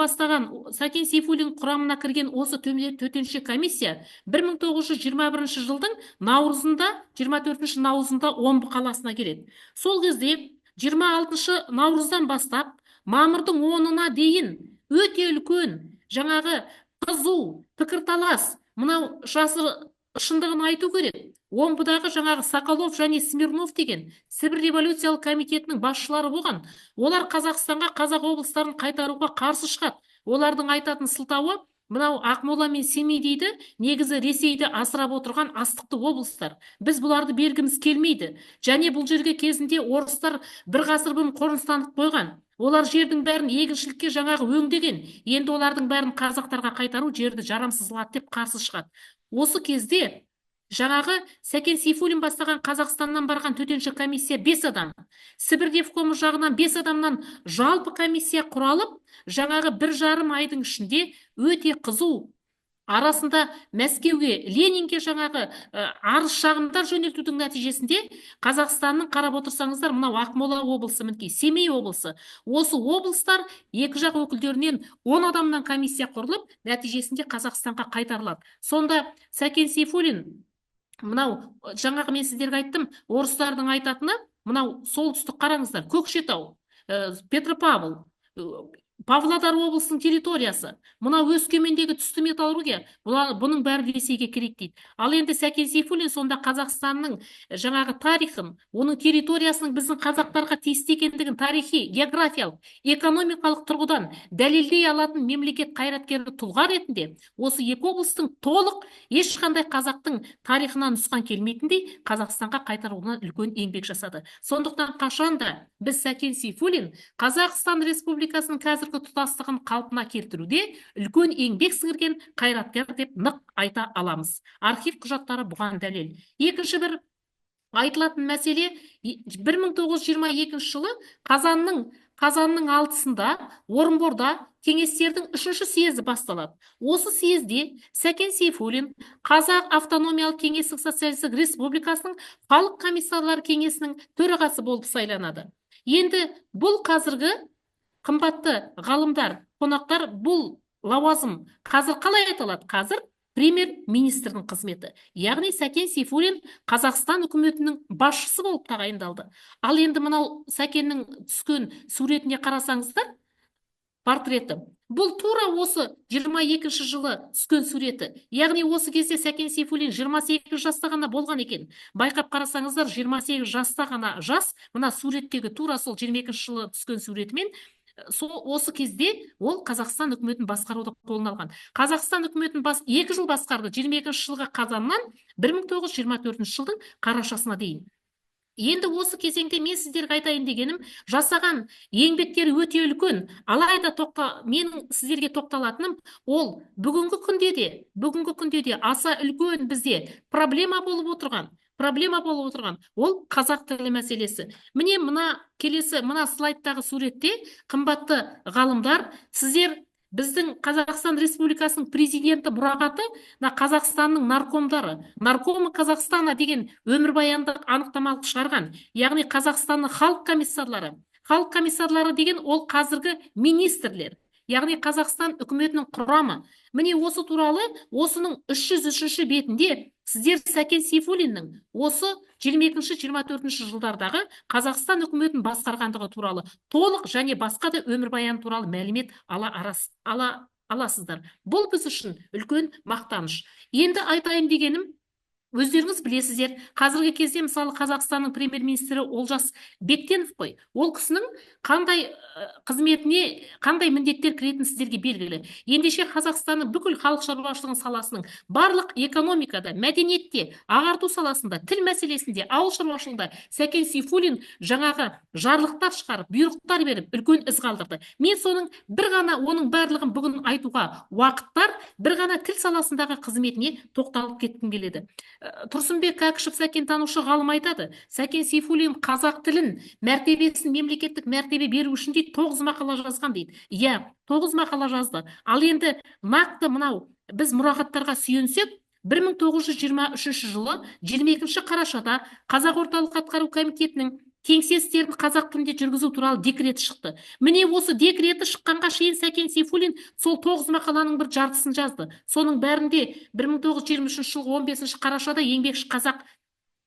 құрамына кірген осы төтенше комиссия 1921 жылдың наурызында, 24 наурызында Омбы қаласына келеді. Сол кезде 26 наурыздан бастап мамырдың 10-на дейін өте үлкен жаңағы қызу пікірталас, мынау жасыр шындығын айту керек. Омбыдағы жаңағы Соколов және Смирнов деген Сібір революциялық комитетінің басшылары болған. Олар Қазақстанға қазақ облыстарын қайтаруға қарсы шығады. Олардың айтатын сылтауы, мынау Ақмола мен Семей дейді, негізі Ресейді асырап отырған астықты облыстар. Біз бұларды бергіміз келмейді. Және бұл жерге кезінде орыстар бір ғасыр бұрын қоныстанып қойған. Олар жердің бәрін егіншілікке жаңағы өңдеген. Енді олардың бәрін қазақтарға қайтару жерді жарамсызлады деп қарсы шығады. Осы кезде жаңағы Сәкен Сейфуллин бастаған Қазақстаннан барған төтенше комиссия 5 адам, Сібір Девкомы жағынан 5 адамнан жалпы комиссия құралып, жаңағы 1,5 айдың ішінде өте қызу арасында Мәскеуге, Ленинге жаңағы арыз шағымдар жөнелтудің нәтижесінде Қазақстанның, қарап отырсаңыздар, мынау Ақмола облысы, мінекей Семей облысы, осы облыстар екі жақ өкілдерінен 10 адамнан комиссия құрылып, нәтижесінде Қазақстанға қайтарылады. Сонда Сәкен Сейфуллин, мынау жаңағы мен сіздерге айттым, орыстардың айтатыны, мынау солтүстік қараңыздар, Көкшетау, Петропавл, Павлодар облысының территориясы, мынау Өскемендегі түсті металлургия, бұның бәрі Ресейге керек дейді. Ал енді Сәкен Сейфуллин сонда Қазақстанның жаңағы тарихын, оның территориясының біздің қазақтарға тиісті екендігін тарихи, географиялық, экономикалық тұрғыдан дәлелдей алатын мемлекет қайраткері тұлға ретінде осы екі облыстың толық ешқандай қазақтың тарихынан нұсқан келмейтіндей Қазақстанға қайтаруына үлкен еңбек жасады. Сондықтан қашанда біз Сәкен Сейфуллин Қазақстан Республикасының қазіргі тұтастығын қалпына келтіруде үлкен еңбек сіңірген қайраткер деп нық айта аламыз. Архив құжаттары бұған дәлел. Екінші бір айтылатын мәселе, 1922 жылы қазанның 6-сында Орынборда кеңестердің 3-ші съезі басталады. Осы съезде Сәкен Сейфуллин Қазақ автономиялық кеңестік социалистік республикасының халық комиссарлары кеңесінің төрағасы болып сайланады. Енді бұл қазіргі қымбатты ғалымдар, қонақтар, бұл лауазым қазір қалай аталады? Қазір премьер-министрдің қызметі. Яғни Сәкен Сейфуллин Қазақстан үкіметінің басшысы болып тағайындалды. Ал енді мынау Сәкеннің түскен суретіне қарасаңыздар, портреті. Бұл тура осы 22-ші жылы түскен суреті. Яғни осы кезде Сәкен Сейфуллин 28 жаста ғана болған екен. Байқап қарасаңыздар, 28 жаста ғана жас, мына суреттегі тура сол 22-ші жылы түскен суретімен осы кезде ол Қазақстан үкіметін басқаруды қолына алған. Қазақстан үкіметін 2 жыл басқарды, 22 жылғы қазаннан 1924 жылдың қарашасына дейін. Енді осы кезеңде мен сіздерге айтайын дегенім, жасаған еңбектері өте үлкен. Алайда менің сіздерге тоқталатыным, ол бүгінгі күнде де аса үлкен бізде проблема болып отырған, ол қазақ тілі мәселесі. Міне мына слайдтағы суретте, қымбатты ғалымдар, сіздер біздің Қазақстан Республикасының президенті мұрағаты, Қазақстанның наркомы Қазақстана деген өмірбаяндық анықтамалық шығарған. Яғни Қазақстанның халық комиссарлары деген ол қазіргі министрлер. Яғни Қазақстан үкіметінің құрамы. Міне осы туралы осының 303 бетінде сіздер Сәкен Сейфуллиннің осы 22-24 жылдардағы Қазақстан үкіметін басқарғандығы туралы толық және басқа да өмірбаян туралы мәлімет аласыздар. Бұл біз үшін үлкен мақтаныш. Енді айтайын дегенім, өздеріңіз білесіздер, қазіргі кезде мысалы Қазақстанның премьер-министрі Олжас Бектенов қой. Ол кісінің қандай қызметіне, қандай міндеттер кіретіні сіздерге белгілі. Ендеше Қазақстанның бүкіл халық шаруашылығы саласының барлық экономикада, мәдениетте, ағарту саласында, тіл мәселесінде, ауыл шаруашылығында Сәкен Сейфуллин жаңағы жарлықтар шығарып, бұйрықтар беріп, үлкен із қалдырды. Мен соның оның барлығын бүгін айтуға уақыттар, бір ғана тіл саласындағы қызметіне тоқталып кеткім келеді. Тұрсынбек Кәкішев сәкентанушы ғалым айтады, Сәкен Сейфуллин қазақ тілін мәртебесін мемлекеттік мәртебе беру үшін дейді 9 мақала жазған дейді. Иә, 9 мақала жазды. Ал енді нақты біз мұрағаттарға сүйенсек, 1923 жылы 22 қарашада Қазақ орталық атқару комитетінің кеңсе-істерін қазақ тілінде жүргізу туралы декрет шықты. Міне осы декреті шыққанға шейін Сәкен Сейфуллин сол 9 мақаланың бір жартысын жазды. Соның бәрінде 1923 жылғы 15 қарашада Еңбекші қазақ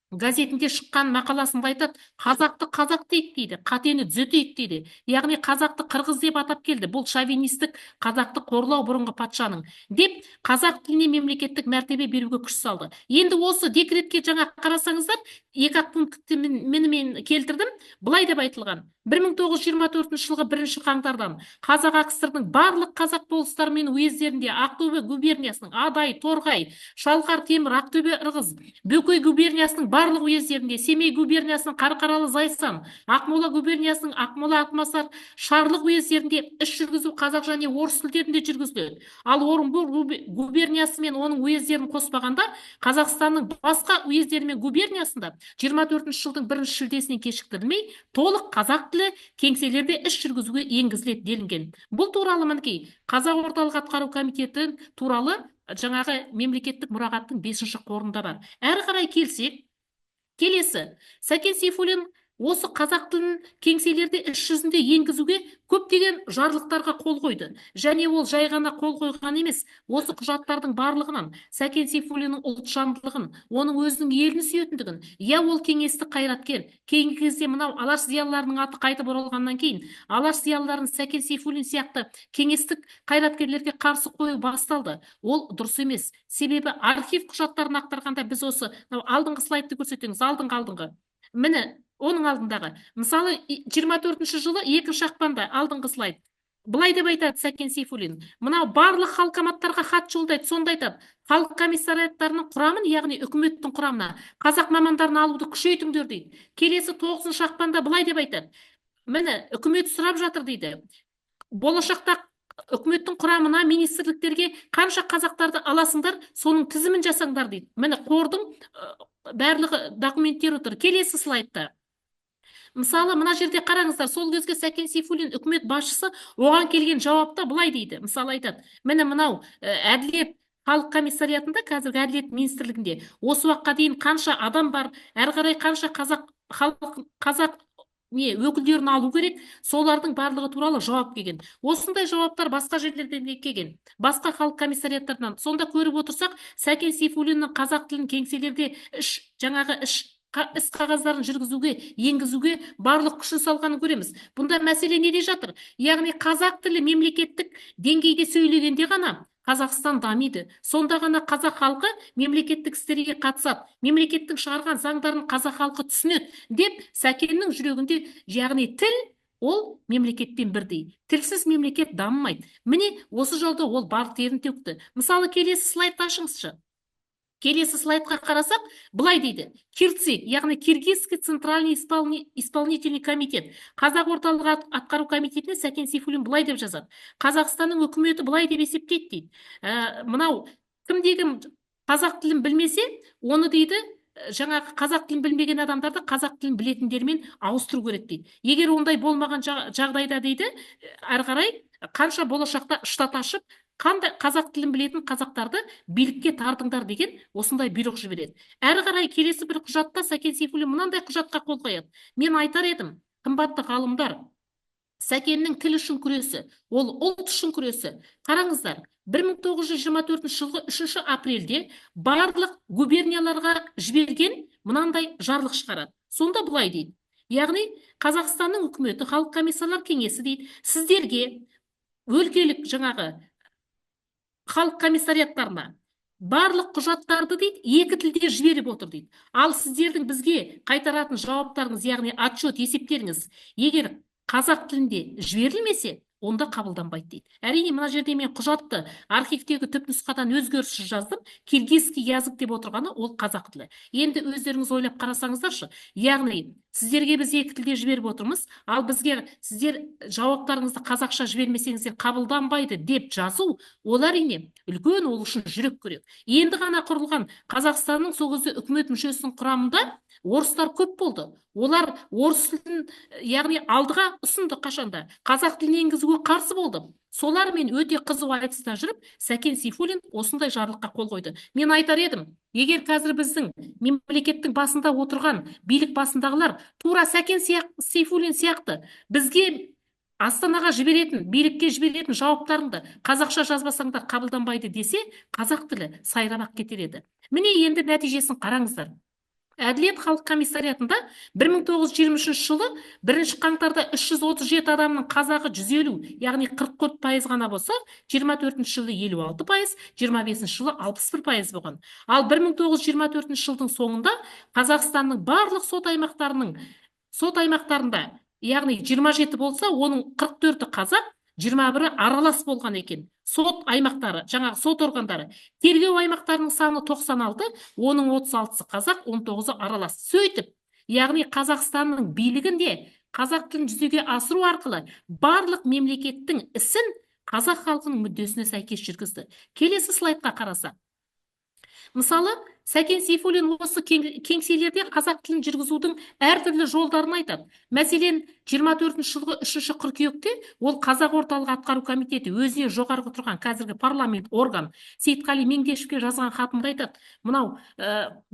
газетінде шыққан мақаласында айтады, қазақты қазақ дейді, қатені түзетейік дейді. Яғни қазақты қырғыз деп атап келді. Бұл шовинистік қазақты қорлау бұрынғы патшаның деп қазақ тіліне мемлекеттік мәртебе беруге күш салды. Енді осы декретке жаңа қарасаңыздар, 2 пунктті мен келтірдім. Былай деп айтылған: 1924 жылғы 1 қаңтардан Қазақ АКСР-ның барлық қазақ болыстары мен уездерінде Ақтөбе губерниясының Адай, Торғай, Шалқар, Темір, Ақтөбе, Ырғыз, Бөкей губерниясының барлық уездерінде, Семей губерниясының Қарқаралы, Зайсан, Ақмола губерниясының Ақмола, Атмасар, Шарлық уездерінде іс жүргізу қазақ және орыс тілдерінде жүргізіледі. Ал Орынбор губерниясы мен оның уездерін қоспағанда Қазақстанның басқа уездері мен губерниясында 24 жылдың 1 шілдесінен кешіктірілмей толық қазақ тілі кеңселерде іс жүргізуге енгізіледі делінген. Бұл туралы мінекей Қазақ орталық атқару комитеті туралы жаңағы мемлекеттік мұрағаттың 5 қорында бар. Әрі қарай келсек, келесі Сәкен Сейфуллин осы қазақ тілін кеңселерде іс жүзінде енгізуге көптеген жарлықтарға қол қойды. Және ол жай ғана қол қойған емес, осы құжаттардың барлығынан Сәкен Сейфуллиннің ұлтжандылығын, оның өзінің елін сүйетіндігін, ол кеңестік қайраткер. Кейінгі кезде Алаш зиялыларының аты қайтып оралғаннан кейін, Алаш зиялыларын Сәкен Сейфуллин сияқты кеңестік қайраткерлерге қарсы қою басталды. Ол дұрыс емес. Себебі архив құжаттарын ақтарғанда біз осы алдыңғы слайдты көрсетіңіз, алдыңғы. Міне оның алдындағы. Мысалы 24 жылы 2 ақпанда алдыңғы слайд. Былай деп айтады Сәкен Сейфуллин: барлық халқаматтарға хат жолдайды, сонда айтады, халық комиссариаттарының құрамын, яғни үкіметтің құрамына қазақ мамандарын алуды күшейтіңдер дейді. Келесі 9 ақпанда былай деп айтады: міне үкімет сұрап жатыр дейді, болашақта үкіметтің құрамына, министрліктерге қанша қазақтарды аласыңдар, соның тізімін жасаңдар дейді. Міне қордың барлығы документтері тұр. Келесі слайдта мысалы мына жерде қараңыздар, сол кезге Сәкен Сейфуллин үкімет басшысы оған келген жауапта былай дейді. Мысалы айтады: міне әділет халық комиссариатында, қазіргі әділет министрлігінде осы уақытқа дейін қанша адам бар, әрі қарай қанша қазақ өкілдерін алу керек, солардың барлығы туралы жауап келген. Осындай жауаптар басқа жерлерден келген, басқа халық комиссариаттарынан. Сонда көріп отырсақ, Сәкен Сейфуллиннің қазақ тілін кеңселерде іс қағаздарын жүргізуге, енгізуге барлық күшін салғанын көреміз. Бұнда мәселе неде жатыр? Яғни қазақ тілі мемлекеттік деңгейде сөйлегенде ғана Қазақстан дамиды. Сонда ғана қазақ халқы мемлекеттік істерге қатысады, мемлекеттің шығарған заңдарын қазақ халқы түсінеді деп Сәкеннің жүрегінде, яғни тіл ол мемлекетпен бірдей. Тілсіз мемлекет дамымайды. Міне осы жолда ол бар терін төкті. Мысалы, келесі слайдты ашыңызшы. Келесі слайдқа қарасақ, былай дейді. Кирцик, яғни Киргизский центральный исполнительный комитет. Қазақ орталық атқару комитетіне Сәкен Сейфуллин былай деп жазады. Қазақстанның үкіметі былай деп есептейді дейді. Мынау кімдегі қазақ тілін білмесе, оны дейді, жаңағы қазақ тілін білмеген адамдарды қазақ тілін білетіндермен ауыстыру керек дейді. Егер ондай болмаған жағдайда дейді, әрі қарай қанша болашақта штат ашып, қандай қазақ тілін білетін қазақтарды билікке тартыңдар деген осындай бұйрық жібереді. Әрі қарай келесі бір құжатта Сәкен Сейфуллин мынандай құжатқа қол қояды. Мен айтар едім, қымбатты ғалымдар, Сәкеннің тіл үшін күресі, ол ұлт үшін күресі. Қараңыздар, 1924 жылғы 3 апрельде барлық губернияларға жіберген мынандай жарлық шығарады. Сонда бұлай дейді. Яғни Қазақстанның үкіметі, халық комиссарлар кеңесі дейді, сіздерге өлкелік жаңағы халық комиссариаттарына барлық құжаттарды дейді, екі тілде жіберіп отыр дейді. Ал сіздердің бізге қайтаратын жауаптарыңыз, яғни отчет, есептеріңіз, егер қазақ тілінде жіберілмесе, онда қабылданбайды дейді. Әрине, мына жерде мен құжатты архивтегі түпнұсқадан өзгеріссіз жаздым. Киргизский язык деп отырғаны ол қазақ тілі. Енді өздеріңіз ойлап қарасаңыздаршы, яғни сіздерге біз екі тілде жіберіп отырмыз, ал бізге сіздер жауаптарыңызды қазақша жібермесеңіздер қабылданбайды деп жазу, ол әрине үлкен, ол үшін жүрек керек. Енді ғана құрылған Қазақстанның сол кезде үкімет мүшесінің құрамында орыстар көп болды. Олар орыс тілін, яғни алдыға ұсынды қашанда. Қазақ тілін енгізуге қарсы болды. Солармен өте қызу айтыста жүріп, Сәкен Сейфуллин осындай жарлыққа қол қойды. Мен айтар едім, егер қазір біздің мемлекеттің басында отырған билік басындағылар тура Сәкен Сейфуллин сияқты бізге Астанаға жіберетін, билікке жіберетін жауаптарыңды қазақша жазбасаңдар қабылданбайды десе, қазақ тілі сайрап кетер еді. Міне енді нәтижесін қараңыздар. Әділет халық комиссариатында 1923 жылы 1 қаңтарда 337 адамның қазағы 150, яғни 44% ғана болса, 24 жылы 56%, 25 жылы 61% болған. Ал 1924 жылдың соңында Қазақстанның барлық сот аймақтарында, яғни 27 болса, оның 44-і қазақ, 21-і аралас болған екен. Сот аймақтары, жаңағы сот органдары. Тергеу аймақтарының саны 96, оның 36-сы қазақ, 19-і аралас. Сөйтіп, яғни Қазақстанның билігінде қазақ тілін жүзеге асыру арқылы барлық мемлекеттің ісін қазақ халқының мүддесіне сәйкес жүргізді. Келесі слайдқа қараса. Мысалы, Сәкен Сейфуллин осы кеңселерде қазақ тілін жүргізудің әртүрлі жолдарын айтады. Мәселен, 24 жылғы 3 қыркүйекте ол Қазақ орталық атқару комитеті өзіне жоғарғы тұрған қазіргі парламент орган Сейітқали Меңдешевке жазған хатында айтады. Мынау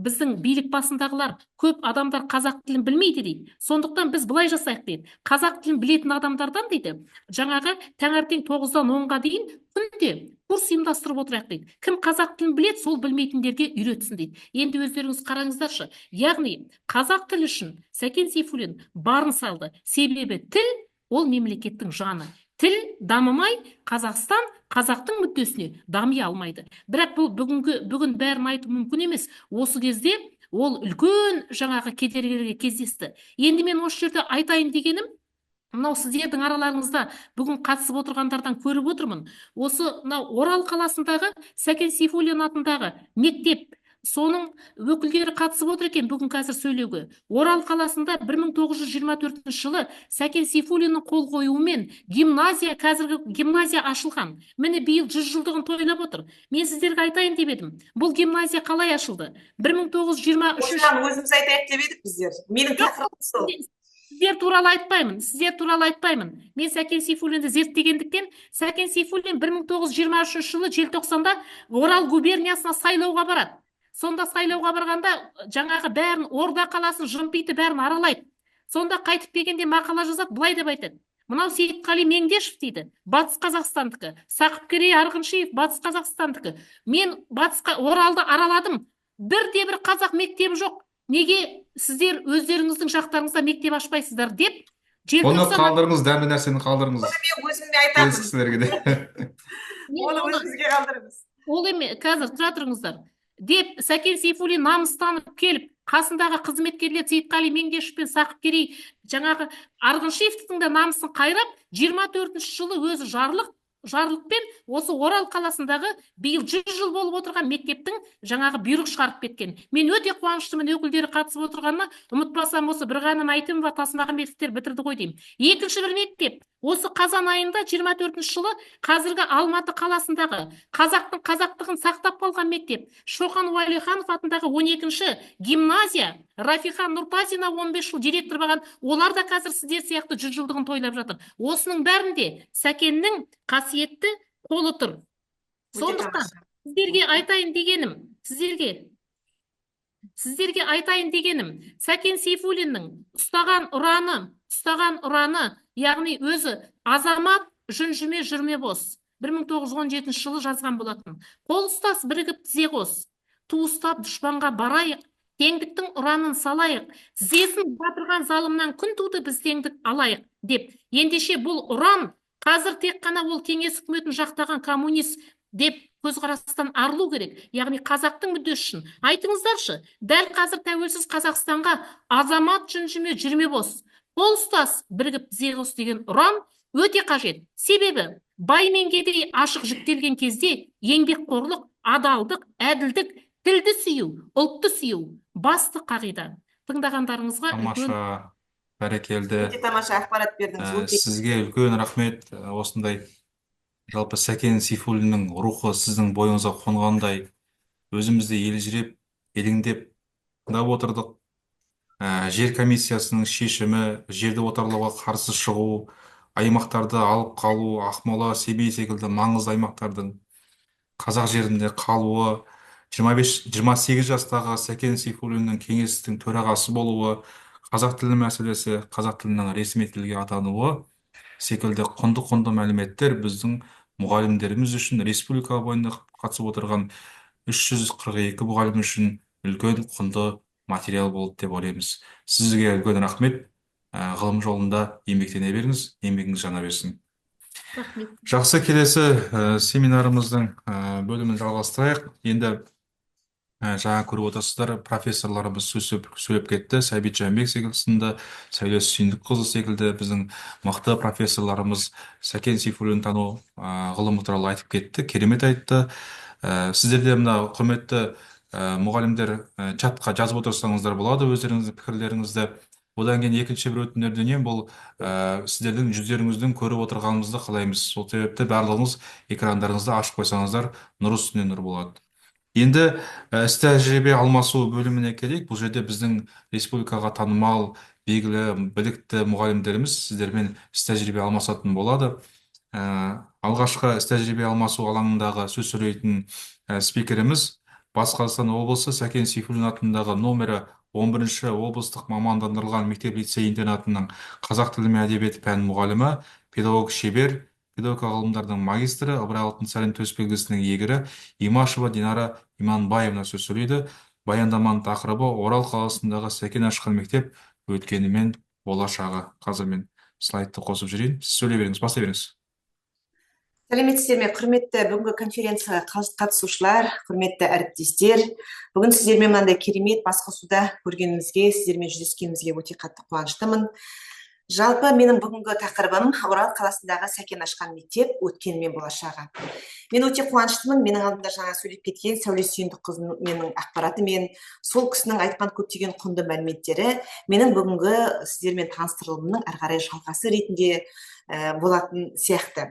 біздің билік басындағылар көп адамдар қазақ тілін білмейді дейді. Сондықтан біз былай жасайық дейді. Қазақ тілін білетін адамдардан дейді, жаңағы таңертең 9-дан 10-ға дейін күнде курс ұйымдастырып отырайық дейді. Кім қазақ тілін біледі, сол білмейтіндерге үйретсін дейді. Енді өздеріңіз қараңыздаршы. Яғни қазақ тілі үшін Сәкен Сейфуллин барын салды. Себебі тіл ол мемлекеттің жаны. Тіл дамымай, Қазақстан қазақтың мүддесіне дами алмайды. Бірақ бұл бүгін бәрін айту мүмкін емес. Осы кезде ол үлкен жаңағы кедергілерге кездесті. Енді мен осы жерде айтайын дегенім, мынау сіздердің араларыңызда бүгін қатысып отырғандардан көріп отырмын. Осы Орал қаласындағы Сәкен Сейфуллин атындағы мектеп, соның өкілдері қатысып отыр екен бүгін қазір сөйлеуге. Орал қаласында 1924 жылы Сәкен Сейфуллиннің қол қоюымен қазіргі гимназия ашылған. Міне биыл 100 жылдығын тойлап отыр. Мен сіздерге айтайын деп едім. Бұл гимназия қалай ашылды? 1923 өзіміз айтайық деп едік біздер. Менің тақырыбым сол. Сіздер туралы айтпаймын. Мен Сәкен Сейфуллинді зерттегендіктен, Сәкен Сейфуллин 1923 жылы желтоқсанда Орал губерниясына сайлауға барады. Сонда сайлауға барғанда жаңағы бәрін, Орда қаласын, Жымпиты бәрін аралайды. Сонда қайтып келгенде мақала жазады, былай деп айтады. Мынау Сейітқали Меңдешев дейді, Батыс Қазақстандікі. Сақыпкерей Арғыншиев, Батыс Қазақстандікі. Мен Оралды араладым. Бірде-бір қазақ мектебі жоқ. Неге сіздер өздеріңіздің жақтарыңызда мектеп ашпайсыздар деп? Оны қалдырыңыз, дәмді нәрсені қалдырыңыз. Оны мен өзіме айтамын. Кісілерге де. Оны өзімізге қалдырыңыз. Ол емес, қазір тұра тұрыңыздар. Деп Сәкен Сейфуллин намыстанып келіп, қасындағы қызметкерлер Сейітқали Меңдешев пен Сақыпкерей жаңағы Арғыншиевтің де намысын қайрап, 24-ші жылы өзі жарлықпен осы Орал қаласындағы биыл 100 жыл болып отырған мектептің жаңағы бұйрық шығарып кеткен. Мен өте қуаныштымын өкілдері қатысып отырғанына. Ұмытпасам, осы Бірғаным Әйтімова Тасмағамбетовтер бітірді ғой деймін. Екінші бір мектеп осы қазан айында 24-ші жылы қазіргі Алматы қаласындағы қазақтығын сақтап қалған мектеп, Шоқан Уәлиханов атындағы 12-ші гимназия, Рафиха Нұртазина 15 жыл директор болған, олар да қазір сіздер сияқты 100 жылдығын тойлап жатыр. Осының бәрінде Сәкеннің қасиетті қолы тұр. Сондықтан сіздерге айтайын дегенім, Сәкен Сейфуллиннің ұстаған ұраны, яғни өзі азамат жүнжіме жүрме бос. 1917 жылы жазған болатын. Қол ұстас бірігіп тізе қос. Ту ұстап дұшпанға барайық, теңдіктің ұранын салайық. Тізесін батырған залымнан күн туды, біз теңдік алайық деп. Ендеше бұл ұран қазір тек қана ол кеңес үкіметін жақтаған коммунист деп көзқарастан арылу керек. Яғни қазақтың мүддесі үшін. Айтыңыздаршы, дәл қазір тәуелсіз Қазақстанға азамат жүнжіме жүрме бос. Қол ұстас бірігіп тізе қос деген ұран өте қажет. Себебі бай мен кедей ашық жіктелген кезде еңбекқорлық, адалдық, әділдік, тілді сүю, ұлтты сүю басты қағида. Тыңдағандарыңызға Тамаша, бәрекелді. Өте тамаша ақпарат бердіңіз. Сізге үлкен рахмет. Осындай жалпы Сәкен Сейфуллиннің рухы сіздің бойыңызға қонғандай, өзімізде елжіреп, елеңдеп тыңдап отырдық. Жер комиссиясының шешімі, жерді отарлауға қарсы шығу, аймақтарды алып қалу, Ақмола, Семей секілді маңызды аймақтардың қазақ жерінде қалуы, 28 жастағы Сәкен Сейфуллиннің кеңестің төрағасы болуы, қазақ тілі мәселесі, қазақ тілінің ресми тілге атануы секілді құнды мәліметтер біздің мұғалімдеріміз үшін, республика бойынша қатысып отырған 342 мұғалім үшін үлкен құнды материал болды деп ойлаймыз. Сізге үлкен рахмет. Ғылым жолында еңбектене беріңіз, еңбегіңіз жана берсін. рахмет. Жақсы, келесі семинарымыздың бөлімін жалғастырайық. Енді жаңа көріп отырсыздар, профессорларымыз сөйлеп кетті. Сәбит Жәнбек секілді, Сәуле Сүйіндікқызы секілді біздің мықты профессорларымыз Сәкен Сейфуллин тану ғылымы туралы айтып кетті, керемет айтты. Сіздерде мына құрметті мұғалімдер чатқа жазып отырсаңыздар болады өздеріңіздің пікірлеріңізді. Одан кейін екінші бір өтінер дүнием, бұл сіздердің жүздеріңіздің көріп отырғанымызды қалаймыз. Сол себепті барлығыңыз экрандарыңызды ашып қойсаңыздар, нұр үстіне нұр болады. Енді іс тәжірибе алмасу бөліміне келейік. Бұл жерде біздің республикаға танымал, белгілі, білікті мұғалімдеріміз сіздермен іс тәжірибе алмасатын болады. Алғашқы іс тәжірибе алмасу алаңындағы сөз сөйлейтін спикеріміз Батыс Қазақстан облысы Сәкен Сейфуллин атындағы номері 11-ші облыстық мамандандырылған мектеп-лицей интернатының қазақ тілі мен әдебиеті пән мұғалімі, педагог шебер, педагогика ғылымдардың магистрі, Ыбырай Алтын Сарин төсбелгісінің иегері Имашева Динара Иманбаевна сөз сөйлейді. Баяндаманың тақырыбы Орал қаласындағы Сәкен ашқан мектеп өткені мен болашағы. Қазір мен слайдты қосып жүрейін. Сіз сөйлей беріңіз, бастай беріңіз. Сәлеметсіздер ме, құрметті бүгінгі конференцияға қатысушылар, құрметті әріптестер. Бүгін сіздермен мынандай керемет басқосуда көргенімізге, сіздермен жүздескенімізге өте қатты қуаныштымын. Жалпы менің бүгінгі тақырыбым Орал қаласындағы Сәкен ашқан мектеп өткені мен болашағы. Мен өте қуаныштымын. Менің алдымда жаңа сөйлеп кеткен Сәуле Сүйіндікқызының менің ақпараты мен сол кісінің айтқан көптеген құнды мәліметтері менің бүгінгі сіздермен таныстырылымның әрі қарай жалғасы ретінде болатын сияқты.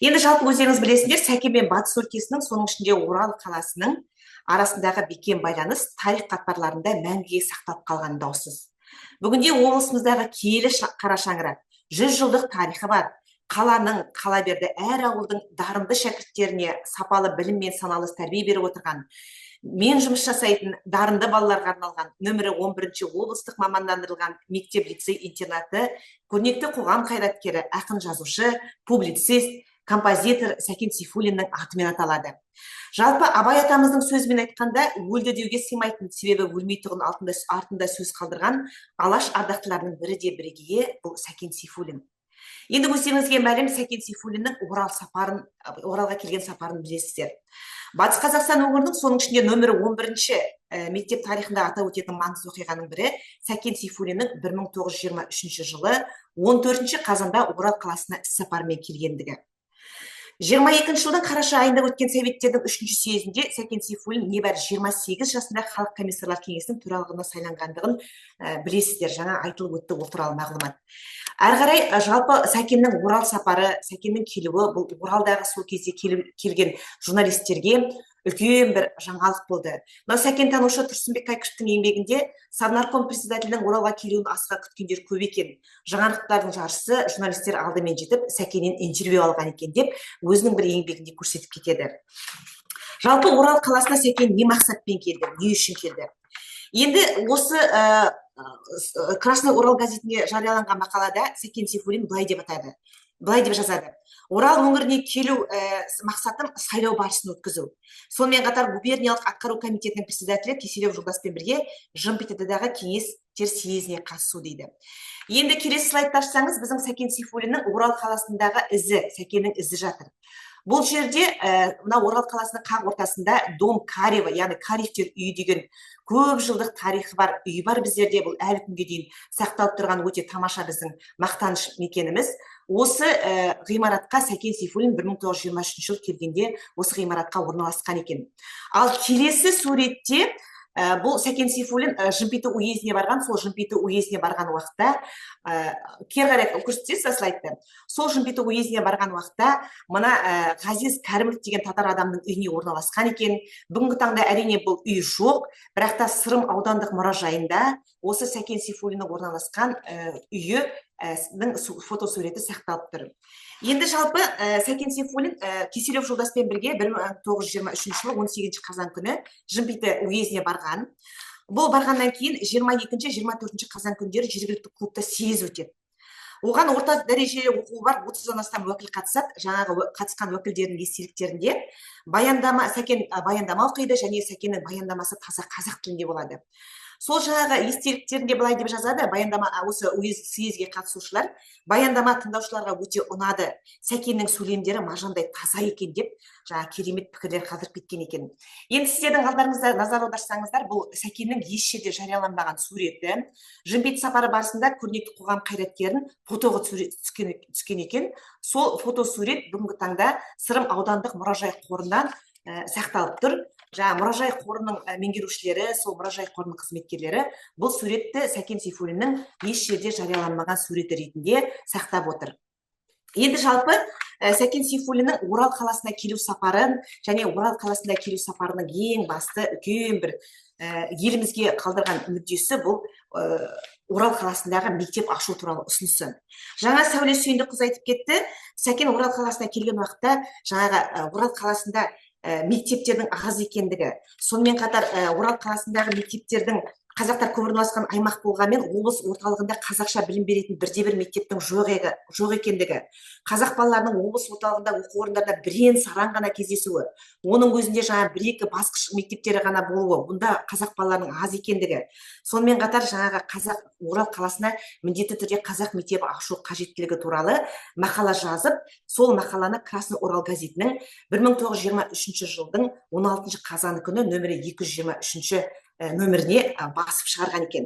Енді жалпы өздеріңіз білесіңдер, Сәкен мен Батыс өлкесінің, соның ішінде Орал қаласының арасындағы бекем байланыс тарих қатпарларында мәңгіге сақталып қалған даусыз. Бүгінде облысымыздағы киелі қара шаңырақ 100 жылдық тарихы бар. Қаланың, қала берді әр ауылдың дарынды шәкірттеріне сапалы білім мен саналы тәрбие беріп отырған, мен жұмыс жасайтын дарынды балаларға арналған нөмірі 11-ші облыстық мамандандырылған мектеп-лицей интернаты көрнекті қоғам қайраткері, ақын жазушы, публицист, композитор Сәкен Сейфуллиннің атымен аталады. Жалпы Абай атамыздың сөзімен айтқанда, өлді деуге сыймайтын, себебі өлмейтұғын артында сөз қалдырған алаш ардақтыларының бірі де бірегейі бұл Сәкен Сейфуллин. Енді өздеріңізге мәлім, Сәкен Сейфуллиннің Оралға келген сапарын білесіздер. Батыс Қазақстан өңірінің соның ішінде нөмірі 11-ші мектеп тарихында атап өтетін маңызды оқиғаның бірі Сәкен Сейфуллиннің 1923 жылы 14 қазанда Орал қаласына іссапармен келгендігі. 22 жылдың қараша айында өткен Советтердің 3-ші съезінде Сәкен Сейфуллин небәрі 28 жасында халық комиссарлар кеңесінің төрағалығына сайланғандығын білесіздер. Жаңа айтылып өтті ол туралы мағлұмат. Әрі қарай жалпы Сәкеннің Орал сапары, Сәкеннің келуі бұл Оралдағы сол кезде келген журналистерге үлкен бір жаңалық болды. Мына Сәкен танушы Тұрсынбек Кәкішевтің еңбегінде Совнарком председателінің Оралға келуін асыға күткендер көп екен. Жаңалықтардың жаршысы журналистер алдымен жетіп Сәкеннен интервью алған екен деп өзінің бір еңбегінде көрсетіп кетеді. Жалпы Орал қаласына Сәкен не мақсатпен келді, не үшін келді? Енді осы Красный Орал газетіне жарияланған мақалада Сәкен Сейфуллин былай деп жазады. Орал өңіріне келу мақсатым сайлау барысын өткізу. Сонымен қатар губерниялық атқару комитетінің председателі Киселев Жолдаспен бірге ЖМПТ-дағы кеңестер съезіне қатысу дейді. Енді келесі слайдты ашсаңыз, біздің Сәкен Сейфуллиннің Орал қаласындағы Сәкеннің ізі жатыр. Бұл жерде мына Орал қаласының қақ ортасында Дом Карева, яғни Каревтер үйі деген көп жылдық тарихы бар үй бар біздерде. Бұл әлі күнге дейін сақталып тұрған өте тамаша біздің мақтаныш мекеніміз. Осы ғимаратқа Сәкен Сейфуллин 1923 жыл келгенде осы ғимаратқа орналасқан екен. Ал келесі суретте бұл Сәкен Сейфуллин ЖМПТ уезіне барған, сол ЖМПТ уезіне барған уақытта, кері қарай көрсетесіз слайдты. Сол ЖМПТ уезіне барған уақытта мына Ғазиз Кәрімов деген татар адамның үйіне орналасқан екен. Бүгінгі таңда әрине бұл үй жоқ, бірақ та Сырым аудандық мұражайында осы Сәкен Сейфуллиннің орналасқан үйі фотосуреті сақталып тұр. Енді жалпы Сәкен Сейфуллин Киселев Жолдаспен бірге 1923 жылы 18 қазан күні ЖМПТ уезіне барған. Бұл барғаннан кейін 22-24 қазан күндері жергілікті клубта съез өтеді. Оған орта дәрежелі оқуы бар 30-дан астам уәкіл қатысады. Жаңағы қатысқан уәкілдердің естеліктерінде Сәкен баяндама оқиды және Сәкеннің баяндамасы таза қазақ тілінде болады. Сол жаңағы естеліктерінде былай деп жазады, осы съезге қатысушылар, баяндама тыңдаушыларға өте ұнады. Сәкеннің сөйлемдері маржандай таза екен деп, жаңа керемет пікірлер қалдырып кеткен екен. Енді сіздердің алдарыңызда назар аударсаңыздар, бұл Сәкеннің еш жерде жарияланбаған суреті, ЖМПТ сапары барысында көрнекті қоғам қайраткерін фотоға түскен екен. Сол фотосурет бүгінгі таңда Сырым аудандық мұражай қорынан сақталып тұр. Жаңа мұражай қорының меңгерушілері, сол мұражай қорының қызметкерлері бұл суретті Сәкен Сейфуллиннің еш жерде жарияланбаған суреті ретінде сақтап отыр. Енді жалпы Сәкен Сейфуллиннің Орал қаласына келу сапарын және Орал қаласына келу сапарының ең басты үлкен бір елімізге қалдырған мүддесі бұл Орал қаласындағы мектеп ашу туралы ұсынысы. Жаңа Сәуле Сүйіндікқызы айтып кетті, Сәкен Орал қаласына келген уақытта жаңағы Орал қаласында мектептердің аз екендігі, сонымен қатар Орал қаласындағы мектептердің қазақтар көп орналасқан аймақ болғанмен облыс орталығында қазақша білім беретін бірде-бір мектептің жоқ екендігі, қазақ балаларының облыс орталығында оқу орындарында бірен-саран ғана кездесуі, оның өзінде жаңа бір-екі басқыш мектептері ғана болуы, бұнда қазақ балаларының аз екендігі, сонымен қатар жаңағы Орал қаласына міндетті түрде қазақ мектебі ашу қажеттілігі туралы мақала жазып, сол мақаланы Красный Орал газетінің 1923 жылдың 16 қазаны күні нөмірі 223 нөміріне басып шығарған екен.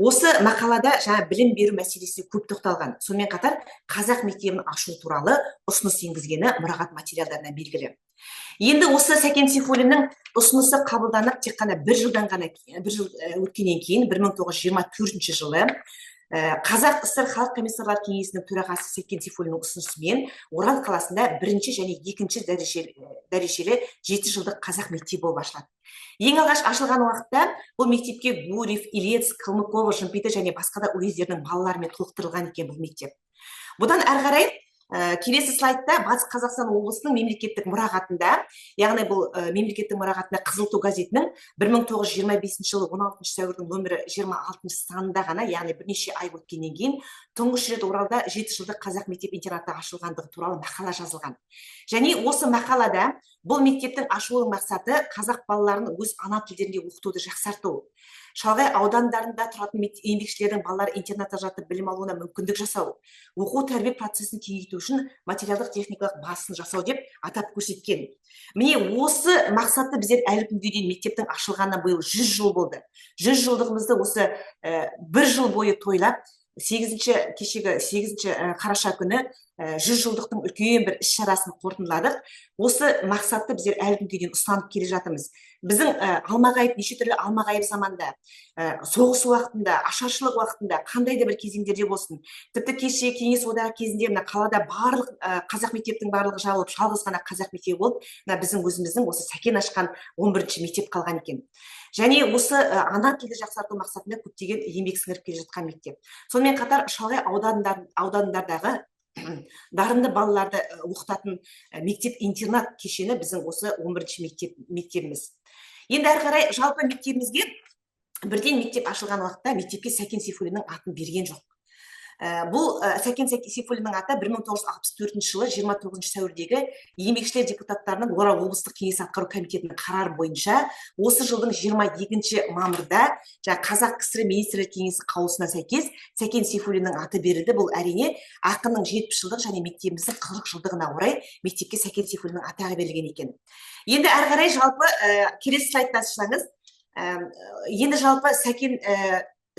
Осы мақалада жаңа білім беру мәселесі көп тоқталған. Сонымен қатар қазақ мектебін ашу туралы ұсыныс енгізгені мұрағат материалдарына белгілі. Енді осы Сәкен Сейфуллиннің ұсынысы қабылданып тек қана бір жыл өткеннен кейін 1924 жылы Қазақ СССР халық комиссарлар кеңесінің төрағасы Сәкен Сейфуллиннің ұсынысымен Орал қаласында 1-ші және 2-ші дәрежелі 7 жылдық қазақ мектебі болып ашылады. Ең алғаш ашылған уақытта бұл мектепке Гурьев, Илец, Калмыкова, ЖМПТ және басқа да уездердің балаларымен толықтырылған екен бұл мектеп. Бұдан әрі қарай Келесі слайдта Батыс Қазақстан облысының мемлекеттік мұрағатында, яғни бұл мемлекеттік мұрағатында Қызыл ту газетінің 1925 жылы 16 сәуірдің нөмірі 26 санында ғана, яғни бірнеше ай өткеннен кейін тұңғыш рет Оралда 7 жылдық қазақ мектеп интернаты ашылғандығы туралы мақала жазылған. Және осы мақалада бұл мектептің ашылуының мақсаты қазақ балаларын өз ана тілдерінде оқытуды жақсарту, шалғай аудандарында тұратын еңбекшілердің балалары интернатта жатып білім алуына мүмкіндік жасау, оқу тәрбие процесін кеңейту үшін материалдық техникалық базасын жасау деп атап көрсеткен. Міне осы мақсатты біздер әлі күнге дейін мектептің ашылғанына биыл 100 жыл болды. 100 жылдығымызды осы бір жыл бойы тойлап, кешегі 8 қараша күні 100 жылдықтың үлкен бір іс-шарасын қорытындыладық. Осы мақсатты біздер әлі күнге дейін ұстанып келе жатырмыз. Біздің алмағайып, неше түрлі алмағайып заманда, соғыс уақытында, ашаршылық уақытында, қандай да бір кезеңдерде болсын, тіпті кеше кеңес одағы кезінде мына қалада барлық қазақ мектептің барлығы жабылып, жалғыз ғана қазақ мектебі болып, мына біздің өзіміздің осы Сәкен ашқан 11-ші мектеп қалған екен. Және осы ана тілді жақсарту мақсатында көптеген еңбек сіңіріп келе жатқан мектеп. Сонымен қатар шалғай аудандардағы дарынды балаларды оқытатын мектеп-интернат кешені біздің осы 11-ші мектебіміз. Енді әрі қарай жалпы мектебімізге бірден мектеп ашылған уақытта мектепке Сәкен Сейфуллиннің атын берген жоқ. Бұл Сәкен Сейфуллиннің аты 1964 жылы 29 сәуірдегі еңбекшілер депутаттарының Орал облыстық кеңес атқару комитетінің қарары бойынша осы жылдың 22 мамырда Қазақ КСР министрлер кеңесі қаулысына сәйкес Сәкен Сейфуллиннің аты берілді. Бұл әрине ақынның 70 жылдық және мектебіміздің 40 жылдығына орай мектепке Сәкен Сейфуллиннің аты берілген екен. Енді әрі қарай жалпы келесі слайдты ашсаңыз, енді жалпы Сәкен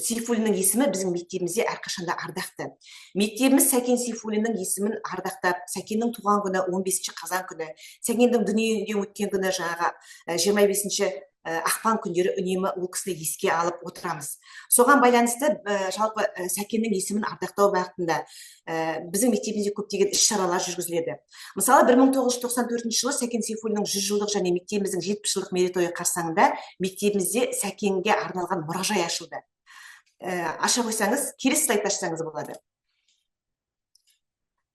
Сейфуллиннің есімі біздің мектебімізде әрқашанда ардақты. Мектебіміз Сәкен Сейфуллиннің есімін ардақтап, Сәкеннің туған күні 15 қазан күні, Сәкеннің дүниеден өткен күні жаңағы 25 ақпан күндері үнемі ол кісіні еске алып отырамыз. Соған байланысты жалпы Сәкеннің есімін ардақтау бағытында біздің мектебімізде көптеген іс-шаралар жүргізіледі. Мысалы 1994 жылы Сәкен Сейфуллиннің 100 жылдық және мектебіміздің 70 жылдық мерейтойы қарсаңында мектебімізде Сәкенге арналған мұражай ашылды. Аша қойсаңыз, келесі слайдты ашсаңыз болады.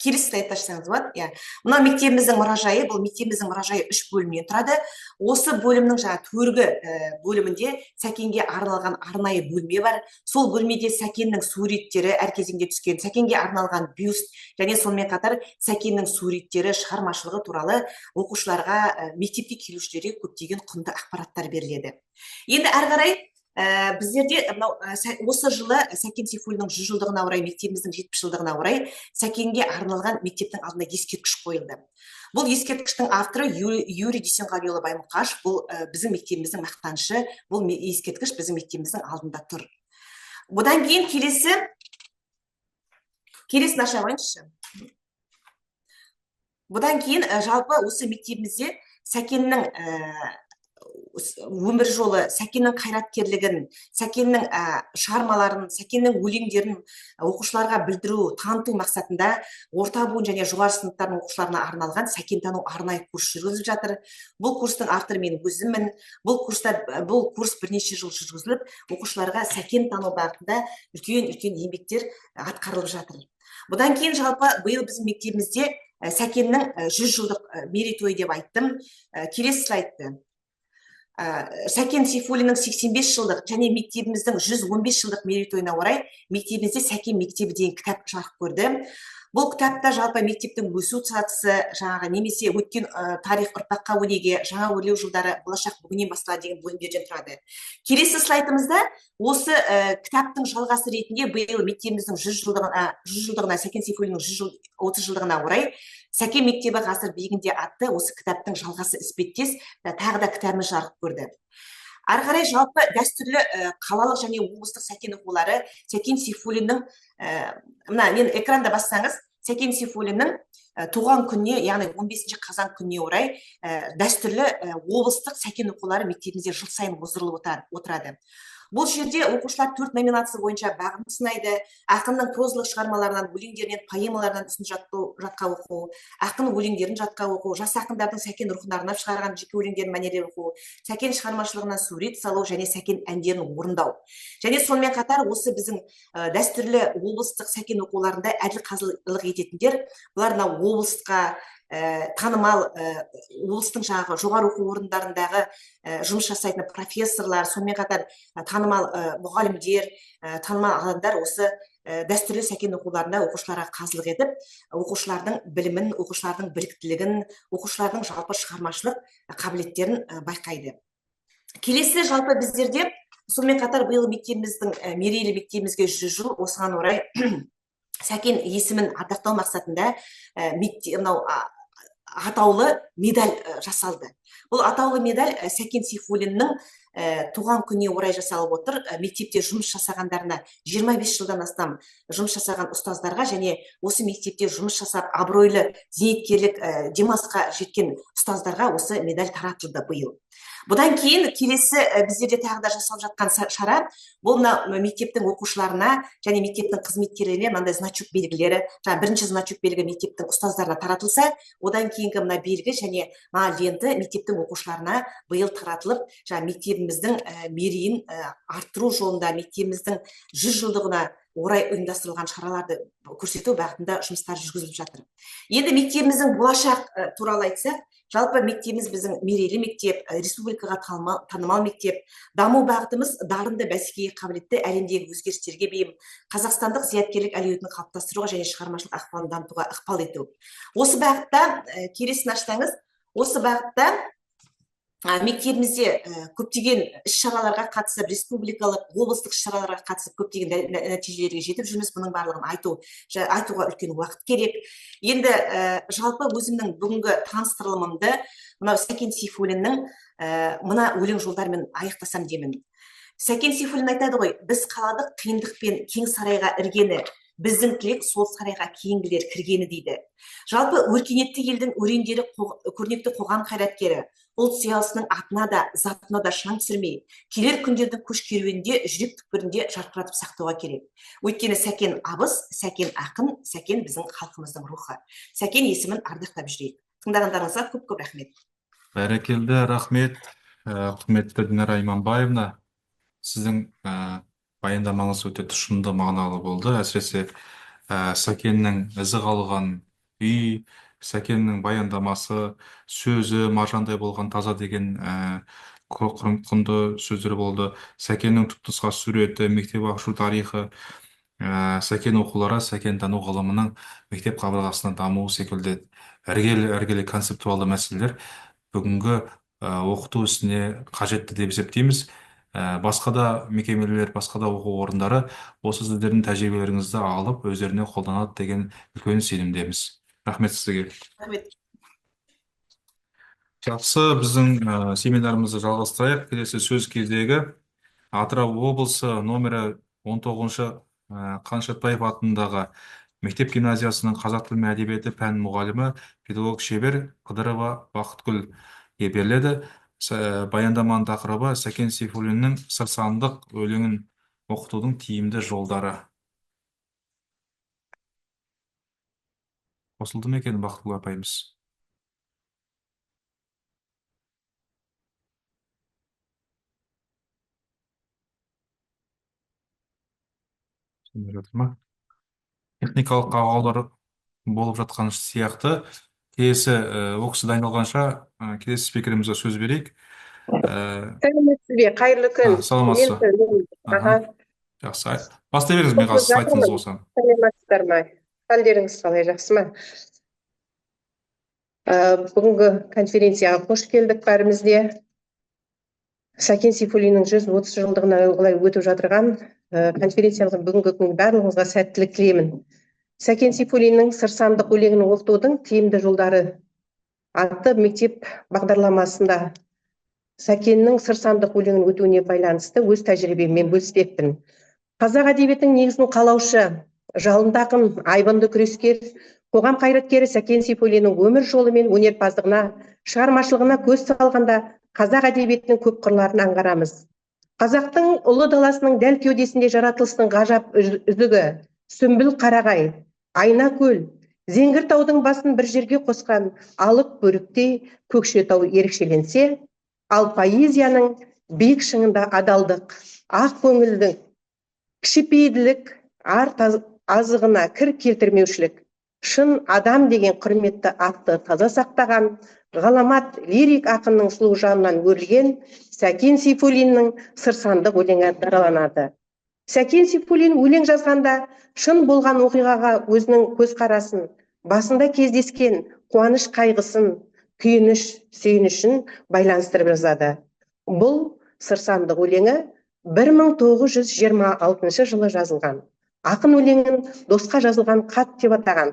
Келесі слайдты ашсаңыз болады. Мына мектебіміздің мұражайы, бұл мектебіміздің мұражайы 3 бөлімнен тұрады. Осы бөлімнің төргі бөлімінде Сәкенге арналған арнайы бөлме бар. Сол бөлмеде Сәкеннің суреттері әр кезеңде түскен, Сәкенге арналған бюст және сонымен қатар Сәкеннің суреттері, шығармашылығы туралы оқушыларға, мектепке келушілерге көптеген құнды ақпараттар беріледі. Енді әрі қарай біздерде осы жылы Сәкен Сейфуллиннің 100 жылдығына орай, мектебіміздің 70 жылдығына орай Сәкенге арналған мектептің алдына ескерткіш қойылды. Бұл ескерткіштің авторы Юрий Дүйсенғалиұлы Баймұқаш. Бұл біздің мектебіміздің мақтанышы. Бұл ескерткіш біздің мектебіміздің алдында тұр. Бұдан кейін келесін аша қойыңызшы. Бұдан кейін жалпы осы мектебімізде Сәкеннің өмір жолы, Сәкеннің қайраткерлігін, Сәкеннің шығармаларын, Сәкеннің өлеңдерін оқушыларға білдіру, таныту мақсатында орта буын және жоғары сыныптардың оқушыларына арналған Сәкентану арнайы курс жүргізіліп жатыр. Бұл курстың авторы мен өзіммін. Бұл курс бірнеше жыл жүргізіліп, оқушыларға Сәкентану бағытында үлкен еңбектер атқарылып жатыр. Бұдан кейін жалпы биыл біздің мектебімізде Сәкеннің 100 жылдық мерейтойы деп айттым. Келесі слайдты. Сәкен Сейфуллиннің 85 жылдық және мектебіміздің 115 жылдық мерейтойына орай мектебімізде Сәкен мектебі деген кітап жарық көрді. Бұл кітапта жалпы мектептің өсу сатысы, немесе өткен тарих ұрпаққа өнеге, жаңа өрлеу жылдары, болашақ бүгіннен басталады деген бөлімдерден тұрады. Келесі слайдымызда осы кітаптың жалғасы ретінде биыл мектебіміздің 100 жылдығына, Сәкен Сейфуллиннің 30 жылдығына орай Сәкен мектебі ғасыр биігінде атты осы кітаптың жалғасы іспеттес тағы да кітабымыз жарық көрді. Әрі қарай жалпы дәстүрлі қалалық және облыстық Сәкен оқулары Сәкен Сейфуллиннің, мына мен экранда бассаңыз, Сәкен Сейфуллиннің туған күніне, яғни 15 қазан күніне орай дәстүрлі облыстық Сәкен оқулары мектебімізде жыл сайын оздырылып отырады. Бұл жерде оқушылар 4 номинация бойынша бағын сынайды. Ақынның прозалық шығармаларынан, өлеңдерінен, поэмаларынан үзінді жатқа оқу, ақын өлеңдерін жатқа оқу, жас ақындардың Сәкен рухын арнап шығарған жеке өлеңдерін мәнерлеп оқу, Сәкен шығармашылығынан сурет салу және Сәкен әндерін орындау. Және сонымен қатар осы біздің дәстүрлі облыстық Сәкен оқуларында әділ қазылық ететіндер, бұлар мына облысқа танымал облыстың жаңағы жоғары оқу орындарындағы жұмыс жасайтын профессорлар, сонымен қатар танымал мұғалімдер, танымал адамдар осы дәстүрлі Сәкен оқуларында оқушыларға қазылық етіп, оқушылардың білімін, оқушылардың біліктілігін, оқушылардың жалпы шығармашылық қабілеттерін байқайды. Келесі жалпы біздерде сонымен қатар биыл мектебіміздің мерейлі мектебімізге 100 жыл, осыған орай Сәкен есімін ардақтау мақсатында мынау атаулы медаль жасалды. Бұл атаулы медаль Сәкен Сейфуллиннің туған күніне орай жасалып отыр. Мектепте жұмыс жасағандарына 25 жылдан астам жұмыс жасаған ұстаздарға және осы мектепте жұмыс жасап абыройлы зейнеткерлік демалысқа жеткен ұстаздарға осы медаль таратылды биыл. Бұдан кейін келесі біздерде тағы да жасалып жатқан шара, бұл мектептің оқушыларына және мектептің қызметкерлеріне мынандай значок белгілері, бірінші значок белгі мектептің ұстаздарына таратылса, одан кейінгі мына белгі және ленті мектептің оқушыларына биыл таратылып, мектебіміздің мерейін арттыру жолында, мектебіміздің 100 жылдығына орай ұйымдастырылған шараларды көрсету бағытында жұмыстар жүргізіліп жатыр. Енді мектебіміздің болашақ туралы айтсақ, жалпы мектебіміз біздің мерейлі мектеп, республикаға танымал мектеп, даму бағытымыз дарынды, бәсекеге қабілетті, әлемдегі өзгерістерге бейім, қазақстандық зияткерлік әлеуетін қалыптастыруға және шығармашылық ықпалын дамытуға ықпал ету. Осы бағытта келесін ашсаңыз, осы бағытта мектебімізде көптеген іс-шараларға қатысып, республикалық, облыстық іс-шараларға қатысып көптеген нәтижелерге жетіп жүрміз. Бұның барлығын айтуға үлкен уақыт керек. Енді жалпы өзімнің бүгінгі таныстырылымымды мынау Сәкен Сейфуллиннің мына өлең жолдарымен аяқтасам деймін. Сәкен Сейфуллин айтады ғой, біз қаладық қиындықпен кең сарайға іргені, біздің тілек сол сарайға кейінгілер кіргені дейді. Жалпы өркениетті елдің өрендері көрнекті қоғам қайраткері, ұлт зиялысының атына да, затына да шаң түсірмей, келер күндердің көш керуенінде жүрек түкпірінде жарқыратып сақтауға керек. Өйткені Сәкен абыз, Сәкен ақын, Сәкен біздің халқымыздың рухы. Сәкен есімін ардақтап жүрейік. Тыңдағандарыңызға көп-көп рахмет. Бәрекелді, рахмет. Құрметті Динара Иманбаевна, сіздің баяндамаңыз өте тұшымды, мағыналы болды. Әсіресе Сәкеннің ізі қалған үй, Сәкеннің баяндамасы, сөзі маржандай болған таза деген құнды сөздер болды. Сәкеннің түпнұсқа суреті, мектеп ашу тарихы, Сәкен оқулары, Сәкен тану ғылымының мектеп қабырғасына дамуы секілді іргелі концептуалды мәселелер бүгінгі оқыту ісіне қажетті деп есептейміз. Басқа да мекемелер, басқа да оқу орындары осы сіздердің тәжірибелеріңізді алып, өздеріне қолданады деген үлкен сенімдеміз. Рахмет сізге. Рахмет. Жақсы, біздің семинарымызды жалғастырайық. Келесі сөз кезегі Атырау облысы номері 19-шы Қаншатбаев атындағы мектеп гимназиясының қазақ тілі мен әдебиеті пән мұғалімі, педагог шебер Қыдырова Бақытгүлге беріледі. Баяндаманың тақырыбы Сәкен Сейфуллиннің сырсандық өлеңін оқытудың тиімді жолдары. Қосылды ма екен Бақытгүл апайымыз? Техникалық қауалдар болып жатқан сияқты. Келесі ол кісі дайындалғанша келесі спикерімізге сөз берейік. Сәлеметсіз бе, қайырлы күн. Саламатсыз. Жақсы. Бастай беріңіз, мен қазір слайдыңыз болса. Сәлеметсіздер ме? Халдеріңіз қалай, жақсы ма? Бүгінгі конференцияға қош келдік бәрімізде. Сәкен Сейфуллиннің 130 жылдығына орай өтіп жатырған конференциямыздың бүгінгі күнгі барлығыңызға сәттілік тілеймін. Сәкен Сейфуллиннің сырсандық өлеңін оқытудың тиімді жолдары атты мектеп бағдарламасында Сәкеннің сырсандық өлеңін өтуіне байланысты өз тәжірибеммен бөліспекпін. Қазақ әдебиетінің негізін қалаушы, жалынды ақын, айбынды күрескер, қоғам қайраткері Сәкен Сейфуллиннің өмір жолы мен өнерпаздығына, шығармашылығына көз салғанда қазақ әдебиетінің көп қырларын аңғарамыз. Қазақтың ұлы даласының дәл кеудесінде жаратылыстың ғажап үзігі, сүмбіл қарағай, айна көл, Зеңгір-таудың басын бір жерге қосқан алып бөріктей Көкшетау ерекшеленсе, ал поэзияның биік шыңында адалдық, ақ көңілдік, кішіпейілділік, ар азығына кір келтірмеушілік, шын адам деген құрметті атты таза сақтаған ғаламат лирик ақынның сұлу жанынан өрілген Сәкен Сейфуллиннің сырсандық өлеңі дараланады. Сәкен Сейфуллин өлең жазғанда шын болған оқиғаға өзінің көзқарасын, басында кездескен қуаныш қайғысын, күйініш сүйінішін байланыстырып жазады. Бұл сырсандық өлеңі 1926 жылы жазылған. Ақын өлеңін досқа жазылған хат деп атаған.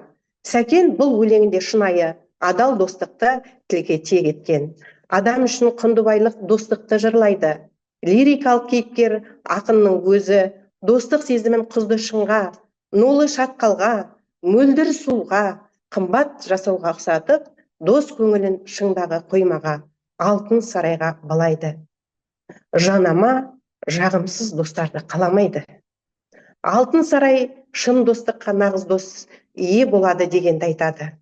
Сәкен бұл өлеңінде шынайы, адал достықты тілге тиек еткен. Адам үшін құнды байлық достықты жырлайды. Лирикалық кейіпкер ақынның өзі достық сезімін құзды шыңға, нулы шатқалға, мөлдір суға, қымбат жасауға ұқсатып, дос көңілін шыңдағы қоймаға, алтын сарайға балайды. Жанама жағымсыз достарды қаламайды. Алтын сарай шын достыққа нағыз дос ие болады дегенді айтады.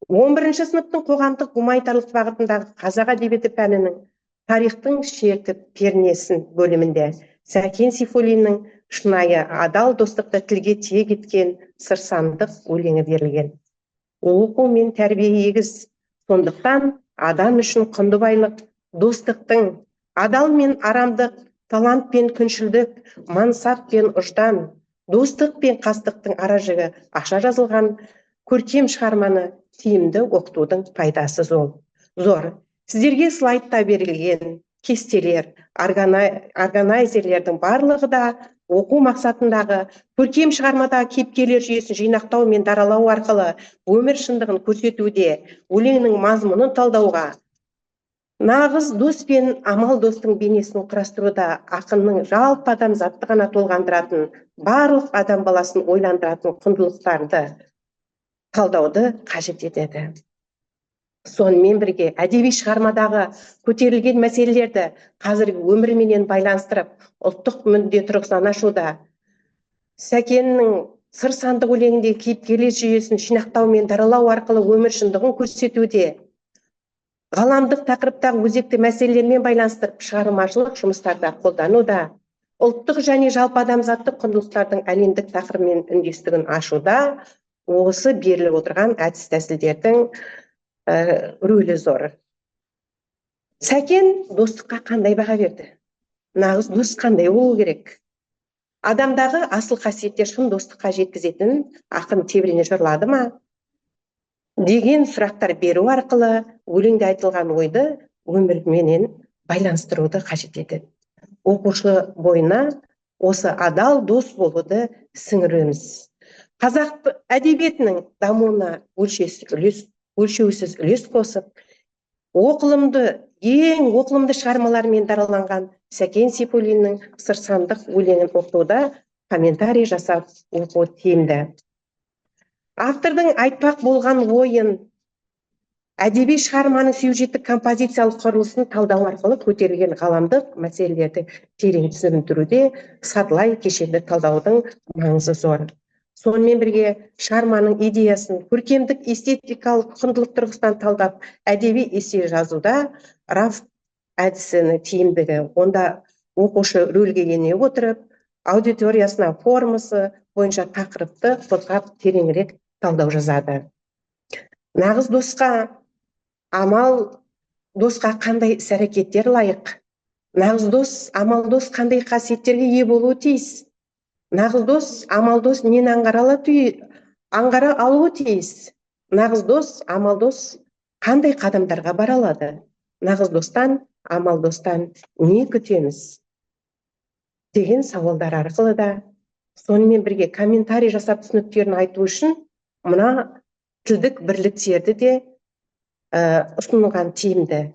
11 сыныптың қоғамдық гуманитарлық бағытындағы қазақ әдебиеті пәнінің тарихтың шертіп пернесін бөлімінде Сәкен Сейфуллиннің шынайы адал достықты тілге тиек еткен сырсандық өлеңі берілген. Оқу мен тәрбие егіз, сондықтан адам үшін құнды байлық достықтың, адал мен арамдық, талант пен күншілдік, мансап пен ұждан, достық пен қастықтың аражігі аша жазылған көркем шығарманы тиімді оқытудың пайдасы зор. Сіздерге слайдта берілген кестелер, органайзерлердің барлығы да оқу мақсатындағы көркем шығармадағы кейіпкерлер жүйесін жинақтау мен даралау арқылы өмір шындығын көрсетуде, өлеңнің мазмұнын талдауға, нағыз дос пен амал достың бейнесін құрастыруда ақынның жалпы адамзатты ғана толғандыратын, барлық адам баласын ойландыратын құндылықтарды талдауды қажет етеді. Сонымен бірге әдеби шығармадағы көтерілген мәселелерді қазіргі өмірменен байланыстырып, ұлттық мүдде тұрғысынан ашуда, Сәкеннің сырсандық өлеңіндегі кейіпкерлер жүйесін жинақтау мен даралау арқылы өмір шындығын көрсетуде, ғаламдық тақырыптағы өзекті мәселелермен байланыстырып шығармашылық жұмыстарда қолдануда, ұлттық және жалпы адамзаттық құндылықтардың әлемдік тақырыбымен үндестігін ашуда осы беріліп отырған әдіс тәсілдердің рөлі зор. Сәкен достыққа қандай баға берді? Нағыз дос қандай болу керек? Адамдағы асыл қасиеттер шын достыққа жеткізетін ақын тебірене жырлады ма? Деген сұрақтар беру арқылы өлеңде айтылған ойды өмірменен байланыстыруды қажет етеді. Оқушы бойына осы адал дос болуды сіңіреміз. Қазақ әдебиетінің дамуына өлшеусіз үлес қосып, ең оқылымды шығармалармен дараланған Сәкен Сейфуллиннің сырсандық өлеңін оқуда комментарий жасап оқу тиімді. Автордың айтпақ болған ойын, әдеби шығарманың сюжеттік композициялық құрылысын талдау арқылы көтерілген ғаламдық мәселелерді терең түсіндіруде сатылай кешенді талдаудың маңызы зор. Сонымен бірге шығарманың идеясын көркемдік эстетикалық құндылық тұрғысынан талдап, әдеби эссе жазуда раф әдісінің тиімдігі, онда оқушы рөлге ене отырып, аудиториясына формасы бойынша тақырыпты қозғап тереңірек талдау жазады. Нағыз досқа, амал досқа қандай іс-әрекеттер лайық? Нағыз дос, амал дос қандай қасиеттерге ие болуы тиіс? Нағыз дос, амал дос нені аңғара алуы тиіс? Нағыз дос, амал дос қандай қадамдарға бара алады? Нағыз достан, амал достан не күтеміз? Деген сауалдар арқылы да, сонымен бірге комментарий жасап түсініктерін айту үшін мына тілдік бірліктерді де ұсынылған тиімді.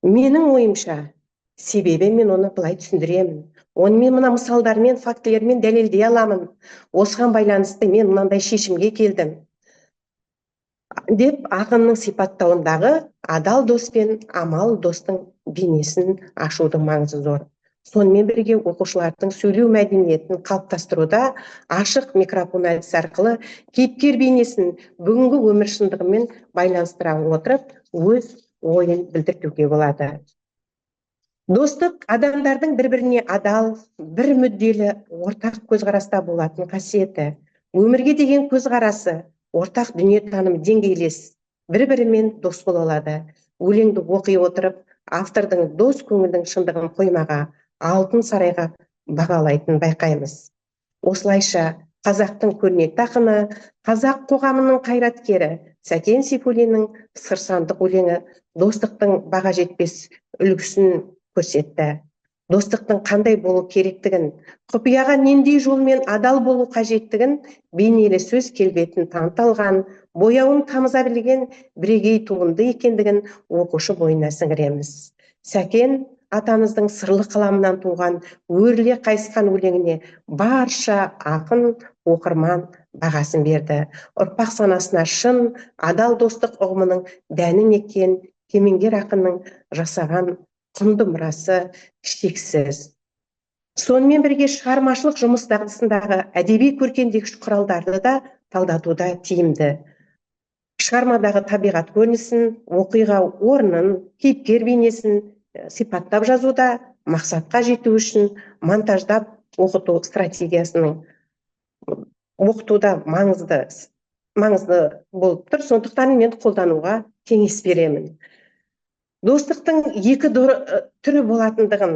Менің ойымша, себебі мен оны былай түсіндіремін. Оны мен мына мысалдармен, фактілермен дәлелдей аламын. Осыған байланысты мен мынандай шешімге келдім. Деп ақынның сипаттауындағы адал дос пен амал достың бейнесін ашудың маңызы зор. Сонымен бірге оқушылардың сөйлеу мәдениетін қалыптастыруда ашық микрофон әдісі арқылы кейіпкер бейнесін бүгінгі өмір шындығымен байланыстыра отырып өз ойын білдіруге болады. Достық адамдардың бір-біріне адал, бір мүдделі, ортақ көзқараста болатын қасиеті. Өмірге деген көзқарасы, ортақ дүниетанымы деңгейлес, бір-бірімен дос бола алады. Өлеңді оқи отырып, автордың дос көңілдің шындығын қоймаға, алтын сарайға бағалайтын байқаймыз. Осылайша қазақтың көрнекті ақыны, қазақ қоғамының қайраткері Сәкен Сейфуллиннің сырсандық өлеңі достықтың баға жетпес үлгісін көрсетті. Достықтың қандай болу керектігін, құпияға нендей жолмен адал болу қажеттігін бейнелі сөз келбетін таныта алған, бояуын тамыза білген бірегей туынды екендігін оқушы бойына сіңіреміз. Сәкен атамыздың сырлы қаламынан туған өрле қайысқан өлеңіне барша ақын оқырман бағасын берді. Ұрпақ санасына шын, адал достық ұғымының дәнін еккен кемеңгер ақынның жасаған құнды мұрасы шексіз. Сонымен бірге шығармашылық жұмыс дағдысындағы әдеби көркемдегіш құралдарды да талдатуда тиімді. Шығармадағы табиғат көрінісін, оқиға орнын, кейіпкер бейнесін сипаттап жазуда, мақсатқа жету үшін монтаждап оқыту стратегиясының оқытуда маңызды болып тұр. Сондықтан мен қолдануға кеңес беремін. Достықтың екі түрі болатындығын,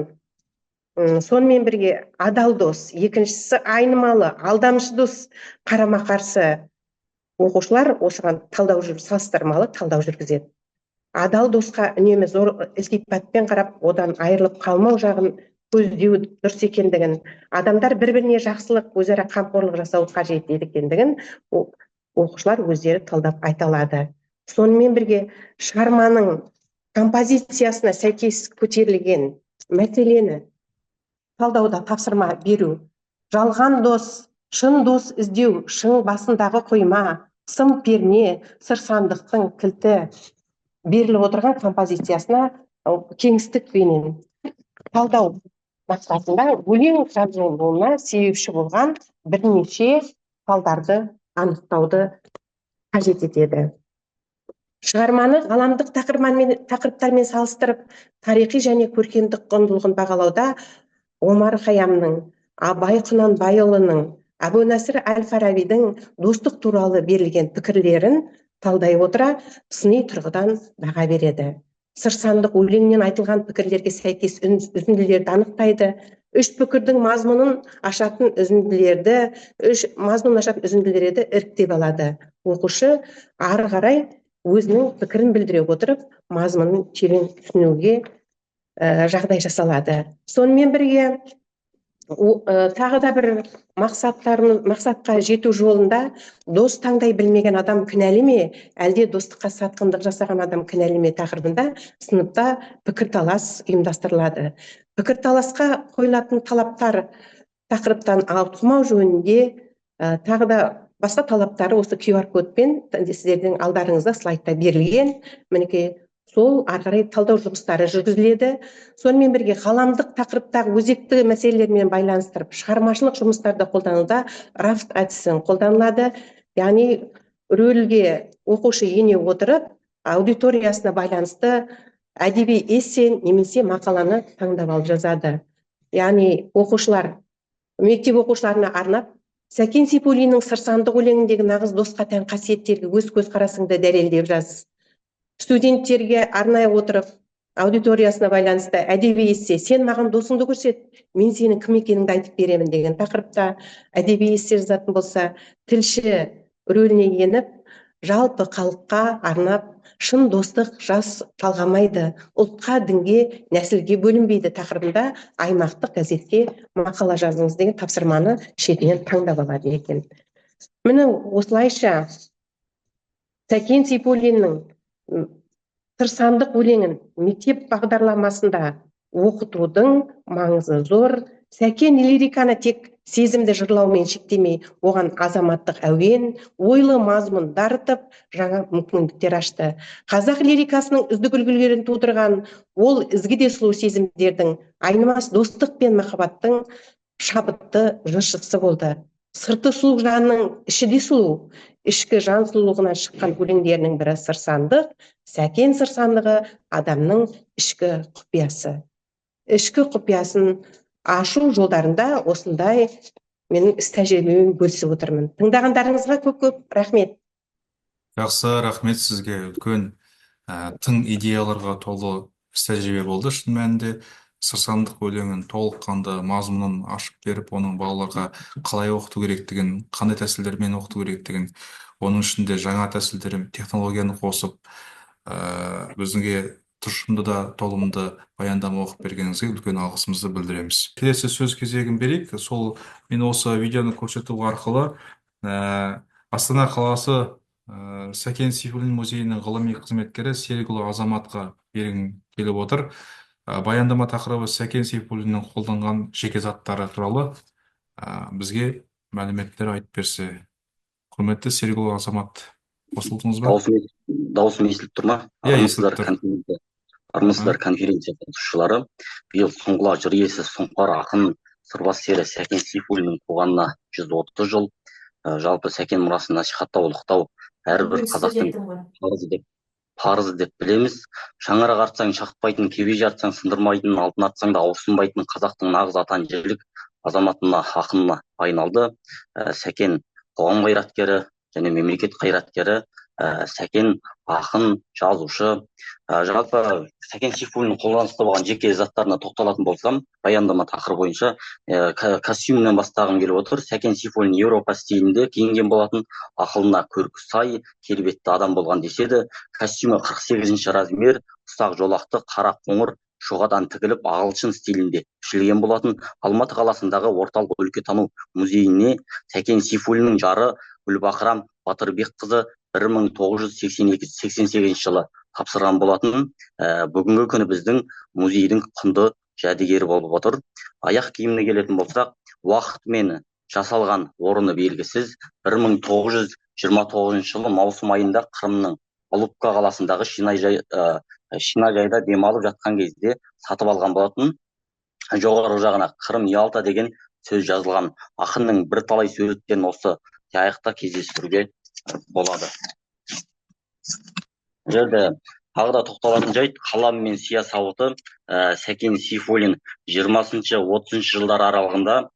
сонымен бірге адал дос, екіншісі айнымалы, алдамшы дос қарама-қарсы оқушылар осыған салыстырмалы талдау жүргізеді. Адал досқа үнемі зор ілтипатпен қарап, одан айырылып қалмау жағын көздеу дұрыс екендігін, адамдар бір-біріне жақсылық, өзара қамқорлық жасау қажет екендігін оқушылар өздері талдап айта алады. Сонымен бірге шығарманың композициясына сәйкес көтерілген мәселені талдауда тапсырма беру, жалған дос, шын дос іздеу, шың басындағы қойма, сым перне, сырсандықтың кілті беріліп отырған композициясына кеңістікпенен талдау мақсатында өлең жазылуына себепші болған бірнеше салдарды анықтауды қажет етеді. Шығарманы ғаламдық тақырыптармен салыстырып, тарихи және көркемдік құндылығын бағалауда Омар Хайямның, Абай Құнанбайұлының, Әбу Насыр әл-Фарабидің достық туралы берілген пікірлерін талдай отыра, сыни тұрғыдан баға береді. Сырсандық өлеңнен айтылған пікірлерге сәйкес үзінділерді анықтайды. Үш пікірдің мазмұнын ашатын үзінділерді іріктеп алады. Оқушы ары қарай өзінің пікірін білдіре отырып, мазмұнын терең түсінуге жағдай жасалады. Сонымен бірге тағы да бір мақсатқа жету жолында дос таңдай білмеген адам кінәлі ме, әлде достыққа сатқындық жасаған адам кінәлі ме тақырыбында сыныпта пікірталас ұйымдастырылады. Пікірталасқа қойылатын талаптар тақырыптан ауытқымау жөнінде тағы да басқа талаптары осы QR кодпен сіздердің алдарыңызда слайдта берілген. Мінекей сол ары қарай талдау жұмыстары жүргізіледі. Сонымен бірге ғаламдық тақырыптағы өзекті мәселелермен байланыстырып, шығармашылық жұмыстарда қолдануда рафт әдісін қолданылады. Яғни рөлге оқушы ене отырып, аудиториясына байланысты әдеби эссе немесе мақаланы таңдап алып жазады. Яғни оқушылар, мектеп оқушыларына арнап, Сәкен Сейфуллиннің сырсандық өлеңіндегі нағыз досқа тән қасиеттерге өз көзқарасыңды дәлелдеп жаз. Студенттерге арнай отырып, аудиториясына байланысты әдеби эссе «Сен маған досыңды көрсет, мен сенің кім екеніңді айтып беремін» деген тақырыпта әдеби эссе жазатын болса, тілші рөліне еніп, жалпы халыққа арнап, шын достық жас жалғамайды, ұлтқа, дінге, нәсілге бөлінбейді тақырыбында аймақтық газетке мақала жазыңыз деген тапсырманы шетінен таңдап алады екен. Міне осылайша Сәкен Сейфуллиннің сырсандық өлеңін мектеп бағдарламасында оқытудың маңызы зор. Сәкен лириканы тек сезімді жырлаумен шектемей, оған азаматтық әуен, ойлы мазмұн дарытып, жаңа мүмкіндіктер ашты. Қазақ лирикасының үздік үлгілерін тудырған ол ізгі де сұлу сезімдердің, айнымас достық пен махаббаттың шабытты жыршысы болды. Сырты сұлу жанның іші де сұлу. Ішкі жан сұлулығынан шыққан өлеңдерінің бірі Сырсандық. Сәкен Сырсандығы адамның ішкі құпиясы. Ішкі құпиясын ашу жолдарында осындай менің іс тәжірибеммен бөлісіп отырмын. Тыңдағандарыңызға көп рахмет. Жақсы, рахмет сізге. Үлкен тың идеяларға толы іс тәжірибе болды. Шын мәнінде Сырсандық өлеңін толыққанды мазмұнын ашып беріп, оның балаларға қалай оқыту керектігін, қандай тәсілдермен оқыту керектігін, оның ішінде жаңа тәсілдер, технологияны қосып, біздіңге тұшымды да толымды баяндама оқып бергеніңізге үлкен алғысымызды білдіреміз. Келесі сөз кезегін берейік. Сол мен осы видеоны көрсету арқылы Астана қаласы Сәкен Сейфуллин музейінің ғылыми қызметкері Серікұлы Азаматқа бергім келіп отыр. Баяндама тақырыбы Сәкен Сейфуллиннің қолданған жеке заттары туралы бізге мәліметтер айтып берсе. Құрметті Серікұлы Азамат, қосылдыңыз ба? Дауысым естіліп тұр ма? Иә, естіліп тұр. Армысыздар конференция қатысушылары. Биыл сұңғыла жыр иесі сұңқар ақын сырбас сері Сәкен Сейфуллиннің туғанына 130 жыл. Жалпы Сәкен мұрасын насихаттау, ұлықтау әрбір қазақтың парызы деп білеміз. Шаңырақ артсаң шақпайтын, кебе жартсаң сындырмайтын, алтын артсаң да ауырсынбайтын қазақтың нағыз атан жілік азаматына, ақынына айналды. Сәкен қоғам қайраткері және мемлекет қайраткері. Сәкен ақын, жазушы. Жалпы Сәкен Сейфуллин қолданыста болған жеке заттарына тоқталатын болсам, баяндама тақырыбы бойынша костюмнен бастағым келіп отыр. Сәкен Сейфуллин Еуропа стилінде киінген болатын, ақылына көркі сай, келбетті адам болған деседі. Костюмі 48-ші размер, ұсақ жолақты, қара қоңыр шоғадан тігіліп, ағылшын стилінде пішілген болатын. Алматы қаласындағы орталық өлкетану музейіне Сәкен Сейфуллиннің жары Гүлбақрам Батырбекқызы 1988 жылы тапсырған болатын. Бүгінгі күні біздің музейдің құнды жәдігері болып отыр. Аяқ киіміне келетін болсақ, уақытымен жасалған орны белгісіз. 1929 жылы маусым айында Қырымның Алупка қаласындағы шинажайда демалып жатқан кезде сатып алған болатын. Жоғарғы жағына Қырым Ялта деген сөз жазылған. Ақынның бірталай суреттерін осы аяқта кездестіруге болады. Жерде тағы да тоқталатын жайт, қалам мен сия сауыты. Сәкен Сейфуллин 20-30 жылдар аралығында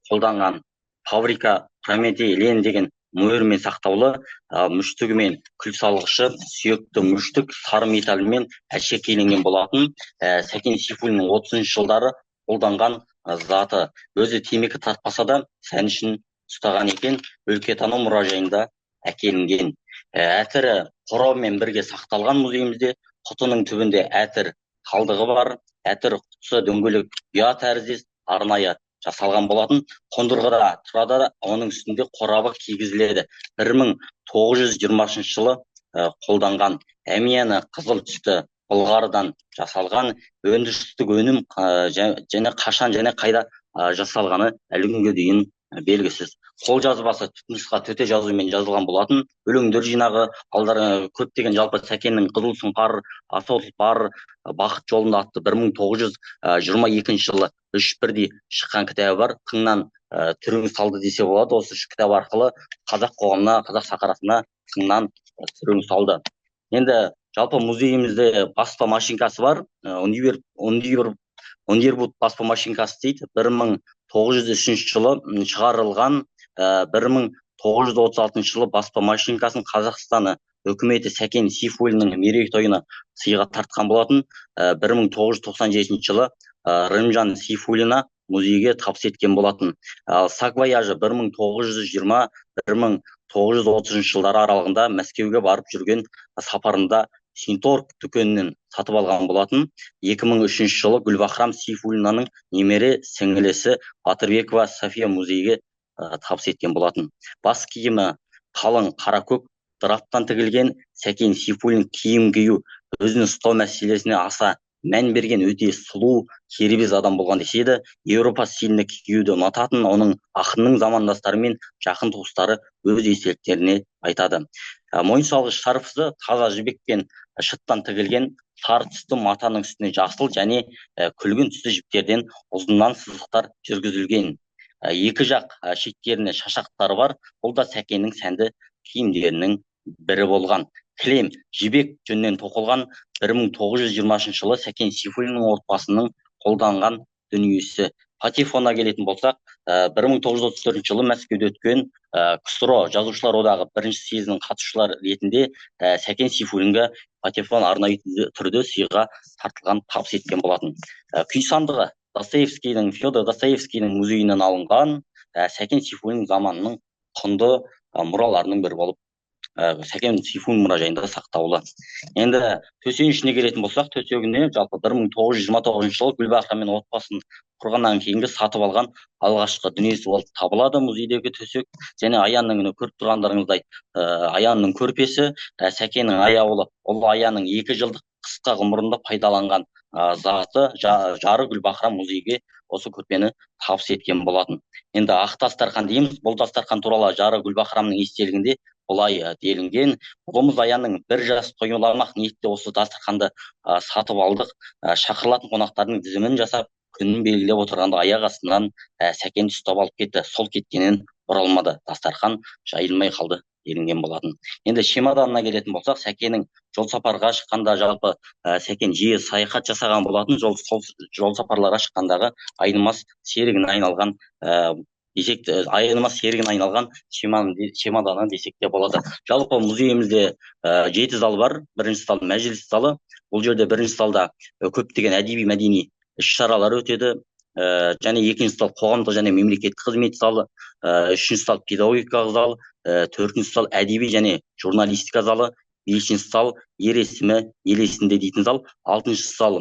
қолданған фабрика Прометей Лен деген мөрмен сақтаулы, мүштігімен күл салғышы, сүйекті мүштік сары металмен әшекейленген болатын. Сәкен Сейфуллиннің 30 жылдары қолданған заты. Өзі темекі тартпаса да сән үшін ұстаған екен, өлкетану мұражайында әкелінген. Әтірі қораумен бірге сақталған музейімізде. Құтының түбінде әтір қалдығы бар. Әтір құтысы дөңгелек ұя тәріздес арнайы жасалған болатын. Қондырғыда тұрады, оның үстінде қорабы кигізіледі. 1920 жылы қолданған. Әмияны қызыл түсті былғарыдан жасалған. Өндірістік өнім және қашан және қайда жасалғаны әлі күнге дейін белгісіз. Қол жазбасы түпнұсқа төте жазумен жазылған болатын. Өлеңдер жинағы, көптеген жалпы Сәкеннің Қызыл сұңқар, Асау тұлпар, Бақыт жолында атты 1922 жылы 3 бірдей шыққан кітабы бар. Тыңнан түрің салды десе болады. Осы кітап арқылы қазақ қоғамына, қазақ сахарасына тыңнан түрің салды. Енді жалпы музейімізде баспа машинкасы бар. Универбуд баспа машинкасы дейді. 1903 жылы шығарылған. 1936 жылы баспа машинкасын Қазақстаны үкіметі Сәкен Сейфуллиннің мерейтойына сыйға тартқан болатын. 1997 жылы Рымжан Сейфуллина музейге табыс еткен болатын. Саквояжы 1920-1930 жылдары аралығында Мәскеуге барып жүрген сапарында Синторг дүкенінен сатып алған болатын. 2003 жылы Гүлбақрам Сейфуллинаның немере сіңілесі Батырбекова София музейге табыс еткен болатын. Бас киімі қалың қара көк дыраптан тігілген. Сәкен Сейфуллин киім кию, өзін ұстау мәселесіне аса мән берген өте сұлу, кербез адам болған деседі. Еуропа стиліне киюді ұнататын оның ақынның замандастары мен жақын туыстары өз естеліктеріне айтады. Мойыншалғыш шарфы таза жібекпен шыттан тігілген, сары түсті матаның үстіне жасыл және күлгін түсті жіптерден ұзыннан сызықтар жүргізілген. Екі жақ шеттеріне шашақтары бар. Бұл да Сәкеннің сәнді киімдерінің бірі болған. Кілем жібек жүннен тоқылған. 1920 жылы Сәкен Сейфуллиннің отбасының қолданған дүниесі. Патефонға келетін болсақ, 1934 жылы Мәскеуде өткен КСРО жазушылар одағы бірінші съезінің қатысушылар ретінде Сәкен Сейфуллинге патефон арнайы түрде сыйға тартылған, табыс еткен болатын. Күй сандығы Федор Достоевскийдің музейінен алынған, Сәкен Сейфуллин заманының құнды мұраларының бірі болып Сәкен Сейфуллин мұражайында сақтаулы. Енді төсенішіне келетін болсақ, төсегіне жалпы 1929 жылы Гүлбахрам мен отбасын құрғаннан кейінгі сатып алған алғашқы дүниесі болып табылады музейдегі төсек. Және Аянның көріп тұрғандарыңыздай, Аянның көрпесі Сәкеннің аяулы ұлы Аянның 2 жылдық қысқа ғұмырында пайдаланған заты жары Гүлбахрам музейге осы көрпені табыс еткен болатын. Енді ақ дастархан дейміз. Бұл дастархан туралы жары Гүлбахрамның естелігінде бұлай делінген: ұлымыз Аянның 1 жас тойламақ ниетте осы дастарханды сатып алдық. Шақырылатын қонақтардың тізімін жасап, күнін белгілеп отырғанда аяқ астынан Сәкен ұстап алып кетті. Сол кеткеннен оралмады. Дастархан жайылмай қалды делінген болатын. Енді чемоданына келетін болсақ, Сәкеннің жол сапарға шыққанда жалпы Сәкен жиі саяхат жасаған болатын. Жол сапарларға шыққандағы айнымас серігіне айналған чемоданы десек те болады. Жалпы музейімізде 7 зал бар. Бірінші зал мәжіліс залы. Бұл жерде бірінші залда көптеген әдеби мәдени іс-шаралар өтеді. Және екінші зал қоғамдық және мемлекеттік қызмет залы, үшінші зал педагогика залы, төртінші зал әдеби және журналистика залы, бесінші зал ер есімі ел есінде дейтін зал, алтыншы зал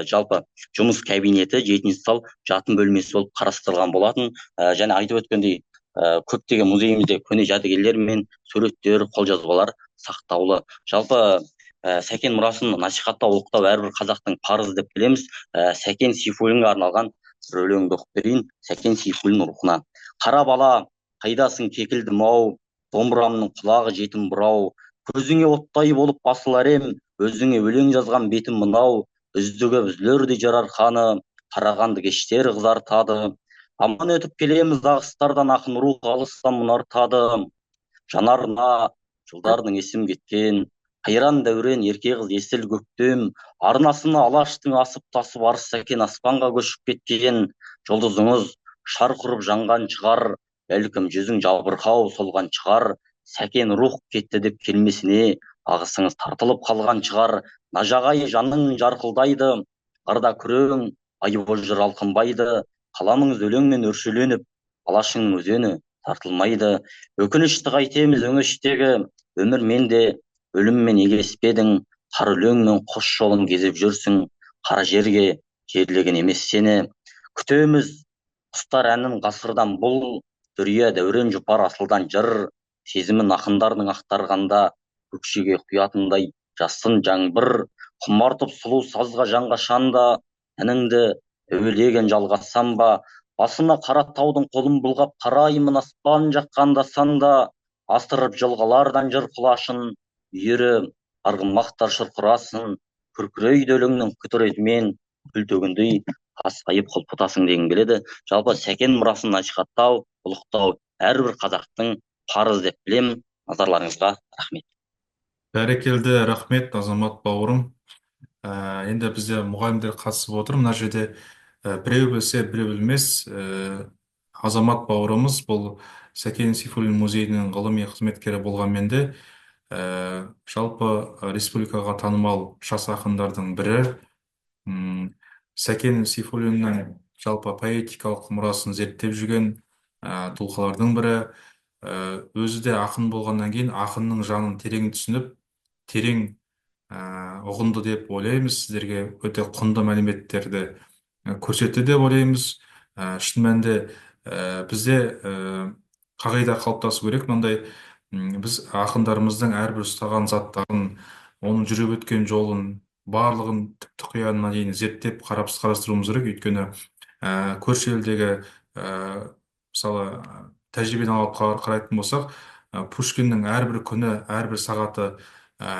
жалпы жұмыс кабинеті, жетінші зал жатын бөлмесі болып қарастырылған болатын. Және айтып өткендей, көптеген музейімізде көне жәдігерлер мен суреттер, қолжазбалар сақтаулы. Жалпы Сәкен мұрасын насихаттау, ұлықтау әрбір қазақтың парызы деп білеміз. Сәкен Сейфуллинге арналған бір өлеңді оқып берейін. Сәкен Сейфуллин рухына. Қара бала, қайдасың кекілдім ау, домбырамның құлағы жетім бұрау, көзіңе оттай болып басылар ем, өзіңе өлең жазған бетім мынау, үздігі үзілердей жарарқаны, қарағанды кештер қызартады. Аман өтіп келеміз ағыстардан, ақын рух алыстан мұнартады. Жанарына жылдардың есім кеткен, қайран дәурен ерке қыз есіл көктем, арнасына алаштың асып тасып арыс Сәкен аспанға көшіп кеткен. Жұлдызыңыз шарқ ұрып жанған шығар, бәлкім жүзің жалбырқау солған шығар. Сәкен рух кетті деп келмесіне, ағысыңыз тартылып қалған шығар. Нажағай жаның жарқылдайды, қырда күрең айбожыр алқынбайды. Қаламыңыз өлеңмен өршеленіп, алашыңның өзені тартылмайды. Өкінішті қайтеміз өңіштегі, өмір менде өліммен егеспедің, қар өлеңмен қос жолын кезіп жүрсің, қара жерге жерлеген емес сені. Күтеміз құстар әнін ғасырдан бұл, дүрия дәурен жұпар асылдан жыр, сезімін ақындардың ақтарғанда, көкшеге құятындай жассын жаңбыр. Құмартып сұлу сазға жанға шанда, әніңді әуелеген жалғассам ба, басына қара таудың қолын бұлғап, қараймын аспан жаққанда санда, астырып жылғалардан жыр құлашын, үйірі арғымақтар шұрқырасын, күркірейді өлеңнің күтіретімен, күл төгіндей қасқайып құлпытасың деген келеді. Жалпы Сәкен мұрасын насихаттау, ұлықтау әрбір қазақтың парыз деп білемін. Назарларыңызға рахмет. Бәрекелді, рахмет, Азамат бауырым. Енді бізде мұғалімдер қатысып отыр. Мына жерде біреу білсе, біреу білмес. Азамат бауырымыз бұл Сәкен Сейфуллин музейінің ғылыми қызметкері болғанмен де жалпы республикаға танымал жас ақындардың бірі. Сәкен Сейфуллиннің жалпы поэтикалық мұрасын зерттеп жүрген тұлғалардың бірі. Өзі де ақын болғаннан кейін ақынның жанын терең түсініп, терең ұғынды деп ойлаймыз. Сіздерге өте құнды мәліметтерді көрсетті деп ойлаймыз. Шын мәнінде бізде қағида қалыптасу керек. Мынандай біз ақындарымыздың әрбір ұстаған заттарын, оның жүріп өткен жолын, барлығын түп тұқиянына дейін зерттеп қарастыруымыз керек. Өйткені көрші елдегі мысалы тәжірибені алып қарайтын болсақ, Пушкиннің әрбір күні, әрбір сағаты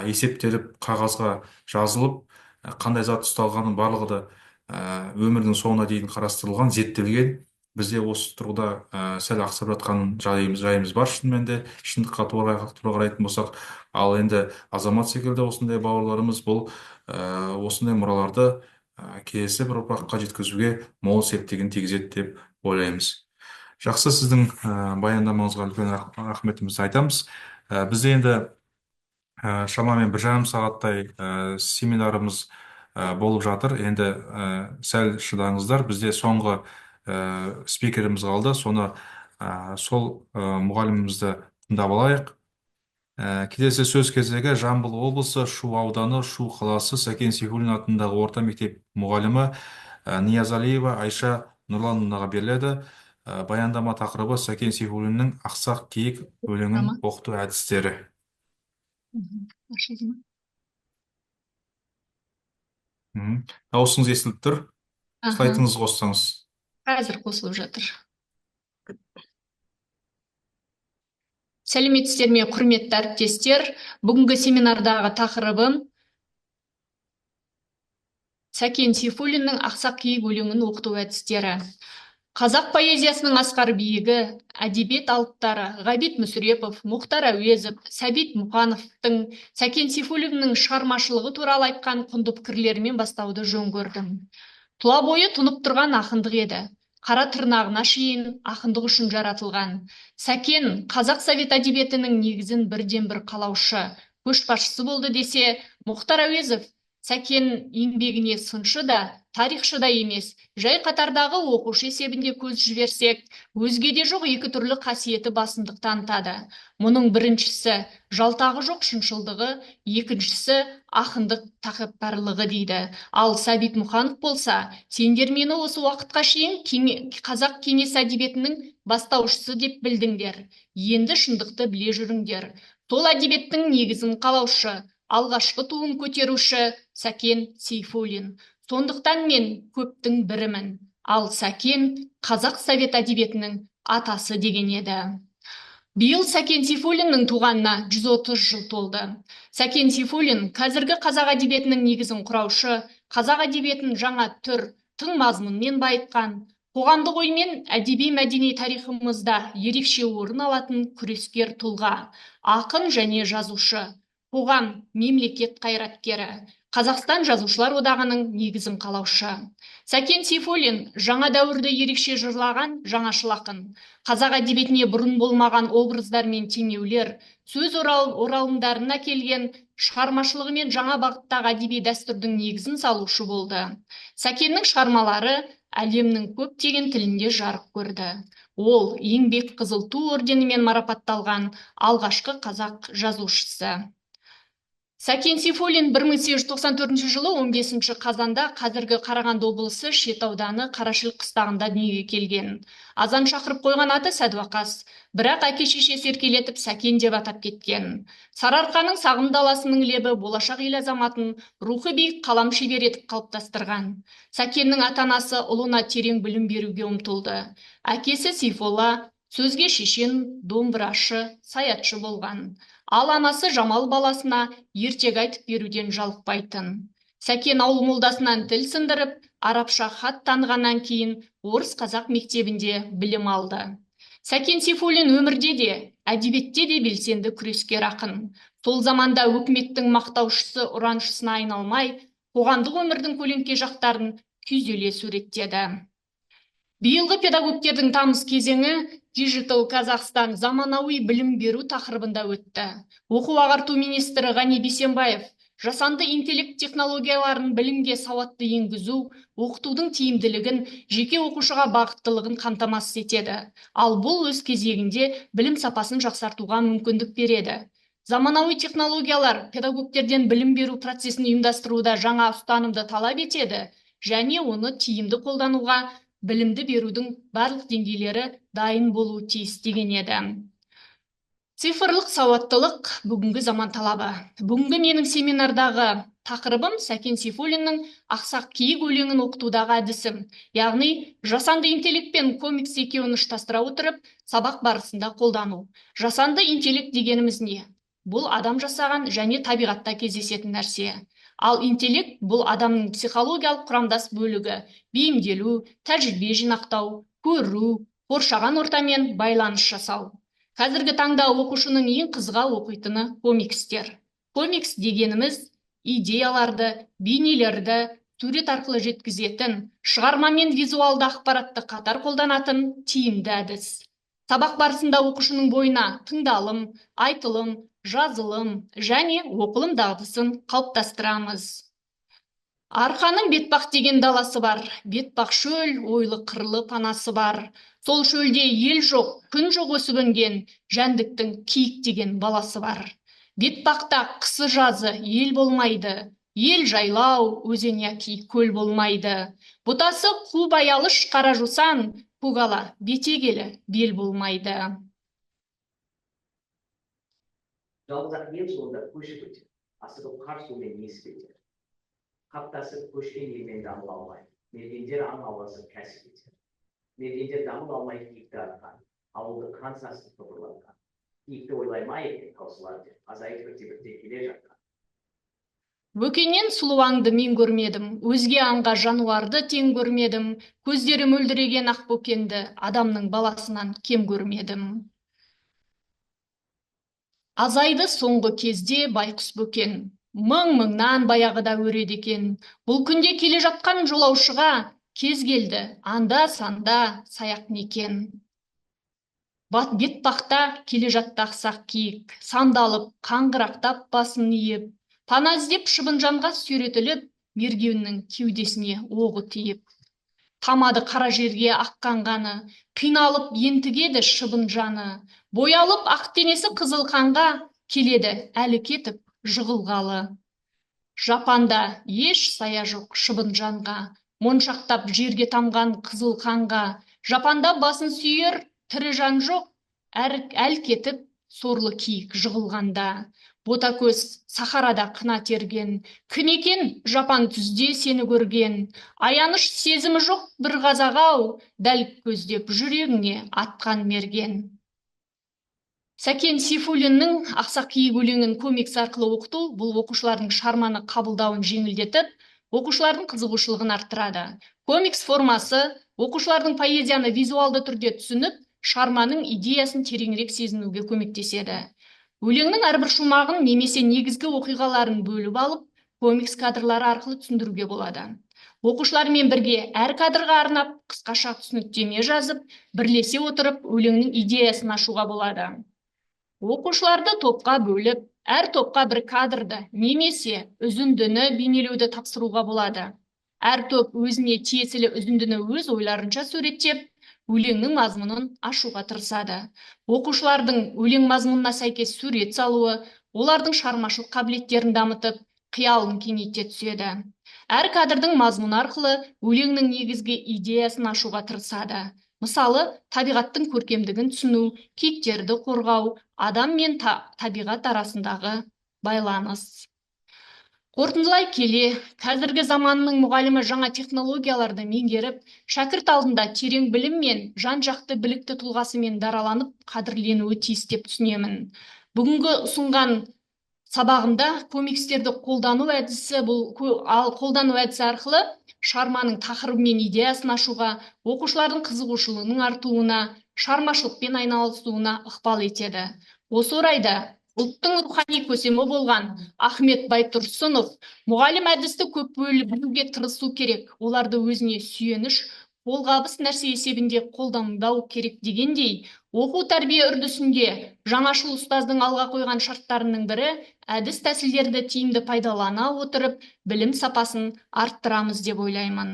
есептеліп, қағазға жазылып, қандай зат ұсталғанын барлығы да өмірдің соңына дейін қарастырылған, зерттелген. Бізде осы тұрғыда сәл ақсап жатқан жайымыз бар, шынымен де, шындыққа тура қарайтын болсақ. Ал енді Азамат секілді осындай бауырларымыз бұл осындай мұраларды келесі бір ұрпаққа жеткізуге мол септігін тигізеді деп ойлаймыз. Жақсы, сіздің баяндамаңызға үлкен рахметімізді айтамыз. Бізде енді шамамен 1,5 сағаттай семинарымыз болып жатыр. Енді сәл шыдаңыздар. Бізде соңғы спикеріміз қалды. Соны сол мұғалімімізді тыңдап алайық. Келесі сөз кезегі Жамбыл облысы Шу ауданы Шу қаласы Сәкен Сейфуллин атындағы орта мектеп мұғалімі Ниязалиева Айша Нұрлановнаға беріледі. Баяндама тақырыбы Сәкен Сейфуллиннің Ақсақ киік өлеңін оқыту әдістері. Дауысыңыз естіліп тұр. Слайдыңызды қоссаңыз. Қазір қосылып жатыр. Сәлеметсіздер ме, құрметті әріптестер. Бүгінгі семинардағы тақырыбым Сәкен Сейфуллиннің Ақсақ киік өлеңін оқыту әдістері. Қазақ поэзиясының асқар биігі, әдебиет алыптары Ғабит Мүсірепов, Мұхтар Әуезов, Сәбит Мұқановтың Сәкен Сейфуллиннің шығармашылығы туралы айтқан құнды пікірлерімен бастауды жөн көрдім. Тұла бойы тұнып тұрған ақындық еді. Қара тырнағына шейін ақындық үшін жаратылған. Сәкен қазақ совет әдебиетінің негізін бірден бір қалаушы, көшбасшысы болды десе, Мұхтар Әуезов Сәкен еңбегіне сыншы да, тарихшы да емес, жай қатардағы оқушы есебінде көз жіберсек, өзгеде жоқ екі түрлі қасиеті басымдық танытады. Мұның біріншісі жалтағы жоқ шыншылдығы, екіншісі ақындық тәкаппарлығы дейді. Ал Сәбит Мұқанов болса, сендер мені осы уақытқа шейін қазақ кеңес әдебиетінің бастаушысы деп білдіңдер. Енді шындықты біле жүріңдер. Сол әдебиеттің негізін қалаушы, алғашқы туын көтеруші Сәкен Сейфуллин. Сондықтан мен көптің бірімін. Ал Сәкен қазақ совет әдебиетінің атасы деген еді. Биыл Сәкен Сейфуллиннің туғанына 130 жыл толды. Сәкен Сейфуллин қазіргі қазақ әдебиетінің негізін құраушы, қазақ әдебиетін жаңа түр, тың мазмұнмен байытқан, қоғамдық оймен әдеби мәдени тарихымызда ерекше орын алатын күрескер тұлға, ақын және жазушы, қоғам, мемлекет қайраткері, Қазақстан жазушылар одағының негізін қалаушы. Сәкен Сейфуллин жаңа дәуірді ерекше жырлаған жаңашыл ақын. Қазақ әдебиетіне бұрын болмаған образдар мен теңеулер, сөз оралымдарына келген шығармашылығымен жаңа бағыттағы әдеби дәстүрдің негізін салушы болды. Сәкеннің шығармалары әлемнің көптеген тілінде жарық көрді. Ол еңбек қызыл ту орденімен марапатталған алғашқы қазақ жазушысы. Сәкен Сейфуллин 1894 жылы 15 қазанда қазіргі Қарағанды облысы Шет ауданы Қарашыл қыстағында дүниеге келген. Азан шақырып қойған аты Сәдуақас, бірақ әке-шешесі еркелетіп Сәкен деп атап кеткен. Сарыарқаның сағым даласының лебі болашақ ел азаматын рухы биік қалам шебер етіп қалыптастырған. Сәкеннің ата-анасы ұлына терең білім беруге ұмтылды. Әкесі Сейфолла сөзге шешен, домбырашы, саятшы болған. Ал анасы Жамал баласына ертек айтып беруден жалықпайтын. Сәкен ауыл молдасынан тіл сындырып, арабша хат танығаннан кейін орыс қазақ мектебінде білім алды. Сәкен Сейфуллин өмірде де, әдебиетте де белсенді күрескер ақын. Сол заманда өкіметтің мақтаушысы, ұраншысына айналмай, қоғамдық өмірдің көлеңке жақтарын күйзеле суреттеді. Биылғы педагогтердің тамыз кезеңі Digital Қазақстан заманауи білім беру тақырыбында өтті. Оқу-ағарту министрі Ғани Бейсенбаев жасанды интеллект технологияларын білімге сауатты енгізу, оқытудың тиімділігін, жеке оқушыға бағыттылығын қамтамасыз етеді. Ал бұл өз кезегінде білім сапасын жақсартуға мүмкіндік береді. Заманауи технологиялар педагогтерден білім беру процесін ұйымдастыруда жаңа ұстанымды талап етеді, және оны тиімді қолдануға білімді берудің барлық деңгейлері дайын болуы тиіс деген еді. Цифрлық сауаттылық бүгінгі заман талабы. Бүгінгі менің семинардағы Тақырыбым Сәкен Сейфуллиннің Ақсақ киік өлеңін оқытудағы әдісім, яғни жасанды интеллект пен комикс екеуін ұштастыра отырып, сабақ барысында қолдану. Жасанды интеллект дегеніміз не? Бұл адам жасаған және табиғатта кездесетін нәрсе. Ал интеллект бұл адамның психологиялық құрамдас бөлігі, бейімделу, тәжірибе жинақтау, көру, қоршаған ортамен байланыс жасау. Қазіргі таңда оқушының ең қызға оқитыны комикстер. Комикс дегеніміз идеяларды, бейнелерді сурет арқылы жеткізетін, шығармамен визуалды ақпаратты қатар қолданатын тиімді әдіс. Сабақ барысында оқушының бойына тыңдалым, айтылым, жазылым және оқылым дағдысын қалыптастырамыз. Арқаның бетпақ деген даласы бар, бетпақ шөл, ойлы қырлы панасы бар. Сол шөлде ел жоқ, күн жоқ өсіп өнген, жәндіктің киік деген баласы бар. Бетпақта қысы жазы ел болмайды, ел жайлау, өзен яки көл болмайды. Бұтасы қу баялыш қара жусан, көкала бетегелі бел болмайды. Жалғыз-ақ ел жолында көшіп өтер, асығып қар суымен есіп етер. Қаптасып көшкен елмен дамыл алмай, мергендер аң ауласып кәсіп етер. Мергендер дамыл алмай киікті атқан, ауылды қан сасып топырлатқан. Киікті ойлаймай таусылар деп, азайып бірте-бірте келе жатқан. Бөкеннен сұлуаңды мен көрмедім, өзге аңға жануарды тең көрмедім, көздері мөлдіреген ақ бөкенді адамның баласынан кем көрмедім. Азайды соңғы кезде байқұс бөкен, мың-мыңнан баяғыда өреді екен. Бұл күнде келе жатқан жолаушыға кез келді, анда-санда саяқ некен. Бетпақта келе жатты ақсақ киік, сандалып, қаңғырақтап басын иіп, пана іздеп шыбынжанға сүйретіліп, мергеуінің кеудесіне оғы тиіп. Тамады қара жерге аққан қаны, қиналып ентігеді шыбынжаны, боялып ақ денесі қызыл қанға, келеді әлі кетіп жығылғалы. Жапанда еш сая жоқ шыбынжанға, моншақтап жерге тамған қызыл қанға, жапанда басын сүйер тірі жан жоқ, әл кетіп сорлы киік жығылғанда. Ботакөз сахарада қына терген, кім екен жапан түзде сені көрген, аяныш сезімі жоқ бір қазақ-ау, дәл көздеп жүрегіңе атқан мерген. Сәкен Сейфуллиннің Ақсақ киік өлеңін комикс арқылы оқыту бұл оқушылардың шығарманы қабылдауын жеңілдетіп, оқушылардың қызығушылығын арттырады. Комикс формасы оқушылардың поэзияны визуалды түрде түсініп, шығарманың идеясын тереңірек сезінуге көмектеседі. Өлеңнің әрбір шумағын немесе негізгі оқиғаларын бөліп алып, комикс кадрлары арқылы түсіндіруге болады. Оқушылармен бірге әр кадрға арнап, қысқаша түсініктеме жазып, бірлесе отырып, өлеңнің идеясын ашуға болады. Оқушыларды топқа бөліп, әр топқа бір кадрды немесе үзіндіні бейнелеуді тапсыруға болады. Әр топ өзіне тиесілі үзіндіні өз ойларынша суреттеп, өлеңнің мазмұнын ашуға тырысады. Оқушылардың өлең мазмұнына сәйкес сурет салуы, олардың шығармашылық қабілеттерін дамытып, қиялын кеңейте түседі. Әр кадрдың мазмұны арқылы өлеңнің негізгі идеясын ашуға тырысады. Мысалы, табиғаттың көркемдігін түсіну, киіктерді қорғау, адам мен табиғат арасындағы байланыс. Қорытындылай келе, қазіргі заманның мұғалімі жаңа технологияларды меңгеріп, шәкірт алдында терең білім мен жан-жақты білікті тұлғасымен дараланып, қадірленуі тиіс деп түсінемін. Бүгінгі ұсынған сабағымда комикстерді қолдану әдісі арқылы шығарманың тақырыбы мен идеясын ашуға, оқушылардың қызығушылығының артуына, шығармашылықпен айналысуына ықпал етеді. Осы орайда ұлттың рухани көсемі болған Ахмет Байтұрсынов, мұғалім әдісті көп білуге тырысу керек, оларды өзіне сүйеніш, қолғабыс нәрсе есебінде қолданбау керек дегендей, оқу тәрбие үрдісінде жаңашыл ұстаздың алға қойған шарттарының бірі әдіс тәсілдерді тиімді пайдалана отырып, білім сапасын арттырамыз деп ойлаймын.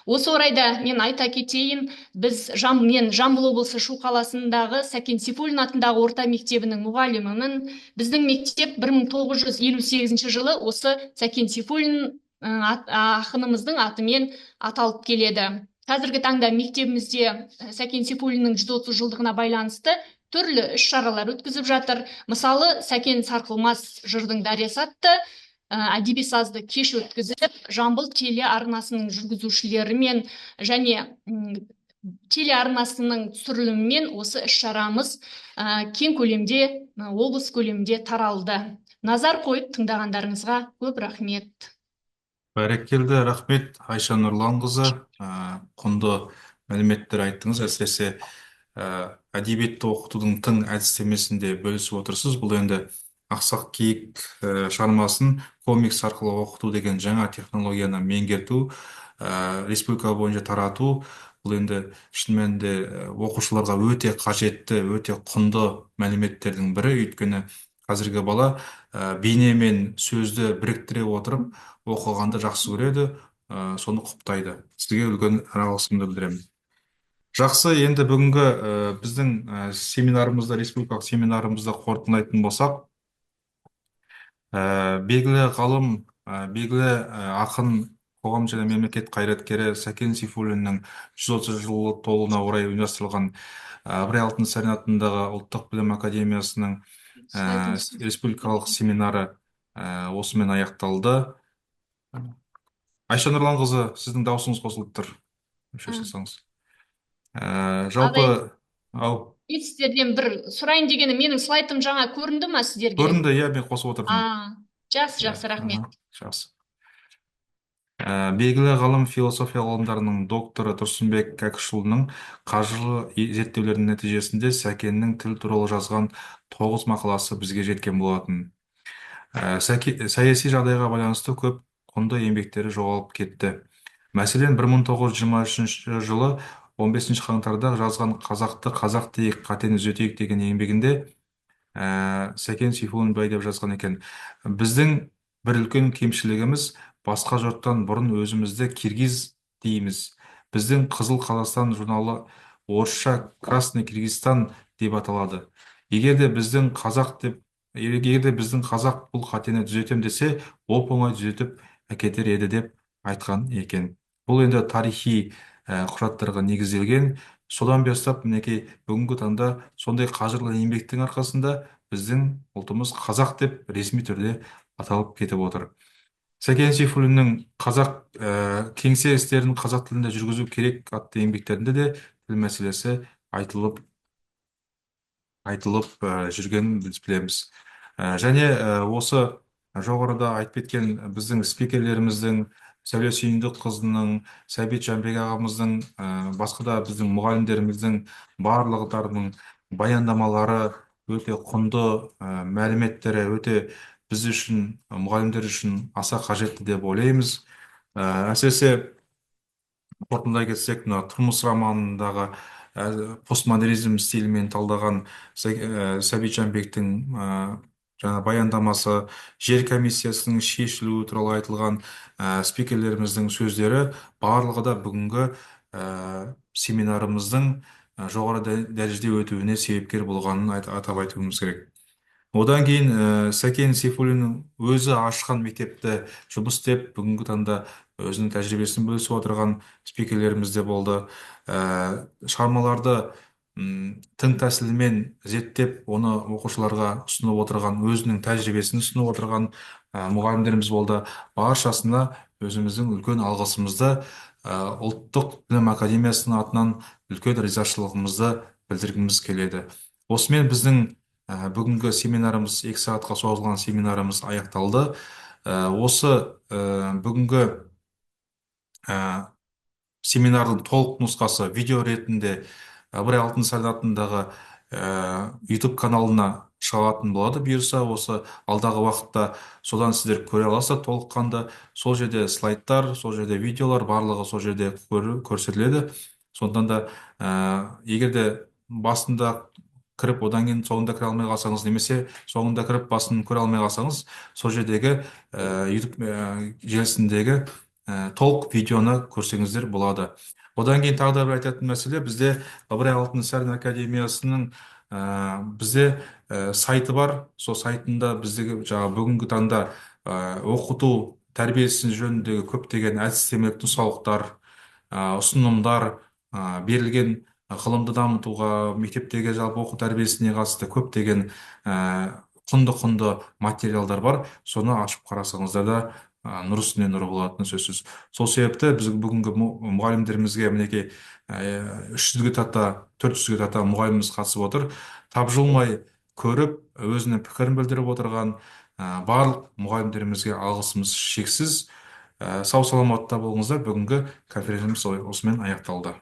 Осы орайда мен айта кетейін, мен Жамбыл облысы Шу қаласындағы Сәкен Сейфуллин атындағы орта мектебінің мұғалімімін. Біздің мектеп 1958 жылы осы Сәкен Сейфуллин ақынымыздың атымен аталып келеді. Қазіргі таңда мектебімізде Сәкен Сейфуллиннің 130 жылдығына байланысты түрлі іс-шаралар өткізіп жатыр. Мысалы, Сәкен сарқылмас жырдың дариясы атты әдеби сазды кеш өткізіп, Жамбыл телеарнасының жүргізушілерімен және телеарнасының түсірілімімен осы іс-шарамыз кең көлемде, облыс көлемде таралды. Назар қойып тыңдағандарыңызға көп рахмет. Бәрекелді, рахмет Айша Нұрланқызы. Құнды мәліметтер айттыңыз. Әсіресе әдебиетті оқытудың тың әдістемесінде бөлісіп отырсыз. Бұл енді Ақсақ киік шығармасын комикс арқылы оқыту деген жаңа технологияны меңгерту, республика бойынша тарату. Бұл енді шын мәнінде оқушыларға өте қажетті, өте құнды мәліметтердің бірі. Өйткені қазіргі бала бейне мен сөзді біріктіре отырып оқығанды жақсы көреді, соны құптайды. Сізге үлкен алғысымды білдіремін. Жақсы, енді бүгінгі біздің семинарымызда, республикалық семинарымызда қорытындылайтын болсақ, белгілі ғалым, белгілі ақын, қоғам және мемлекет қайраткері Сәкен Сейфуллиннің 130 жылы толуына орай ұйымдастырылған Ыбырай Алтынсарин атындағы ұлттық білім академиясының республикалық семинары осымен аяқталды. Айша Нұрланқызы, сіздің даусыңыз қосылып тұр. Шешілсаңыз. Жалпы, Мен сіздерден бір сұрайын дегені, менің слайдым жаңа көрінді ма сіздерге? Көрінді, иә, мен қосып отырдым. Жақсы, рахмет. Жақсы. Белгілі ғалым философия ғылымдарының докторы Тұрсынбек Кәкішұлының қаржылы зерттеулерінің нәтижесінде Сәкеннің тіл туралы жазған 9 мақаласы бізге жеткен болатын. Саяси жағдайға байланысты көп құнды еңбектері жоғалып кетті. Мәселен, 1923 жылы 15 қаңтарда жазған «Қазақты қазақ дейік, қатені түзетейік» деген еңбегінде Сәкен Сейфуллин былай деп жазған екен: біздің бір үлкен кемшілігіміз, басқа жұрттан бұрын өзімізді киргиз дейміз. Біздің Қызыл Қазақстан журналы орысша Красный Киргизстан деп аталады. Егер де біздің қазақ бұл қатені түзетем десе, оп-оңай түзетіп әкетер еді деп айтқан екен. Бұл енді тарихи құжаттарға негізделген. Содан бастап, мінекей бүгінгі таңда сондай қажырлы еңбектің арқасында біздің ұлтымыз қазақ деп ресми түрде аталып кетіп отыр. Сәкен Сейфуллиннің қазақ кеңсе істерін қазақ тілінде жүргізу керек атты еңбектерінде де тіл мәселесі айтылып жүрген біз білеміз. Және осы жоғарыда айтып кеткен біздің спикерлеріміздің, Сәуле Сүйіндікқызының, Сәбит Жанбек ағамыздың, басқа да біздің мұғалімдеріміздің барлықтарының баяндамалары өте құнды, мәліметтері өте біз үшін, мұғалімдер үшін аса қажетті деп ойлаймыз. Әсіресе қорытындылай кетсек, тұрмыс романындағы постмодернизм стилімен талдаған Сәбит Жанбектің жаңа баяндамасы, жер комиссиясының шешілуі туралы айтылған спикерлеріміздің сөздері барлығы да бүгінгі семинарымыздың жоғары дәрежеде өтуіне себепкер болғанын атап айтуымыз керек. Одан кейін Сәкен Сейфуллиннің өзі ашқан мектепті жұмыс істеп, бүгінгі таңда өзінің тәжірибесін бөлісіп отырған спикерлеріміз де болды. Шығармаларды тың тәсілмен зерттеп, оны оқушыларға ұсынып отырған, өзінің тәжірибесін ұсынып отырған мұғалімдеріміз болды. Баршасына өзіміздің үлкен алғысымызды, ұлттық білім академиясының атынан үлкен ризашылығымызды білдіргіміз келеді. Осымен біздің бүгінгі семинарымыз, 2 сағатқа созылған семинарымыз аяқталды. Осы бүгінгі семинардың толық нұсқасы видео ретінде Ыбырай Алтынсарин атындағы YouTube каналына шығатын болады. Бұйырса, осы алдағы уақытта содан сіздер көре аласыздар толыққанды. Сол жерде слайдтар, сол жерде видеолар барлығы сол жерде көрсетіледі. Сондықтан да егер де басында кіріп, одан кейін соңында кіре алмай қалсаңыз, немесе соңында кіріп басын көре алмай қалсаңыз, сол жердегі YouTube желісіндегі толық видеоны көрсеңіздер болады. Одан кейін тағы да бір айтатын мәселе, бізде Ыбырай Алтынсарин академиясының бізде сайты бар. Сол сайтында біздегі бүгінгі таңда оқыту тәрбиесі жөніндегі көптеген әдістемелік нұсқаулықтар, ұсынымдар берілген. Ғылымды дамытуға, мектептегі жалпы оқу тәрбиесіне қатысты көптеген құнды материалдар бар, соны ашып қарасаңыздар да нұр үстіне нұр болатыны сөзсіз. Сол себепті біз бүгінгі мұғалімдерімізге мінекей 300-ге тарта 400-ге тарта мұғаліміміз қатысып отыр. Тапжылмай көріп өзінің пікірін білдіріп отырған барлық мұғалімдерімізге алғысымыз шексіз. Сау саламатта болыңыздар. Бүгінгі конференциямыз осымен аяқталды.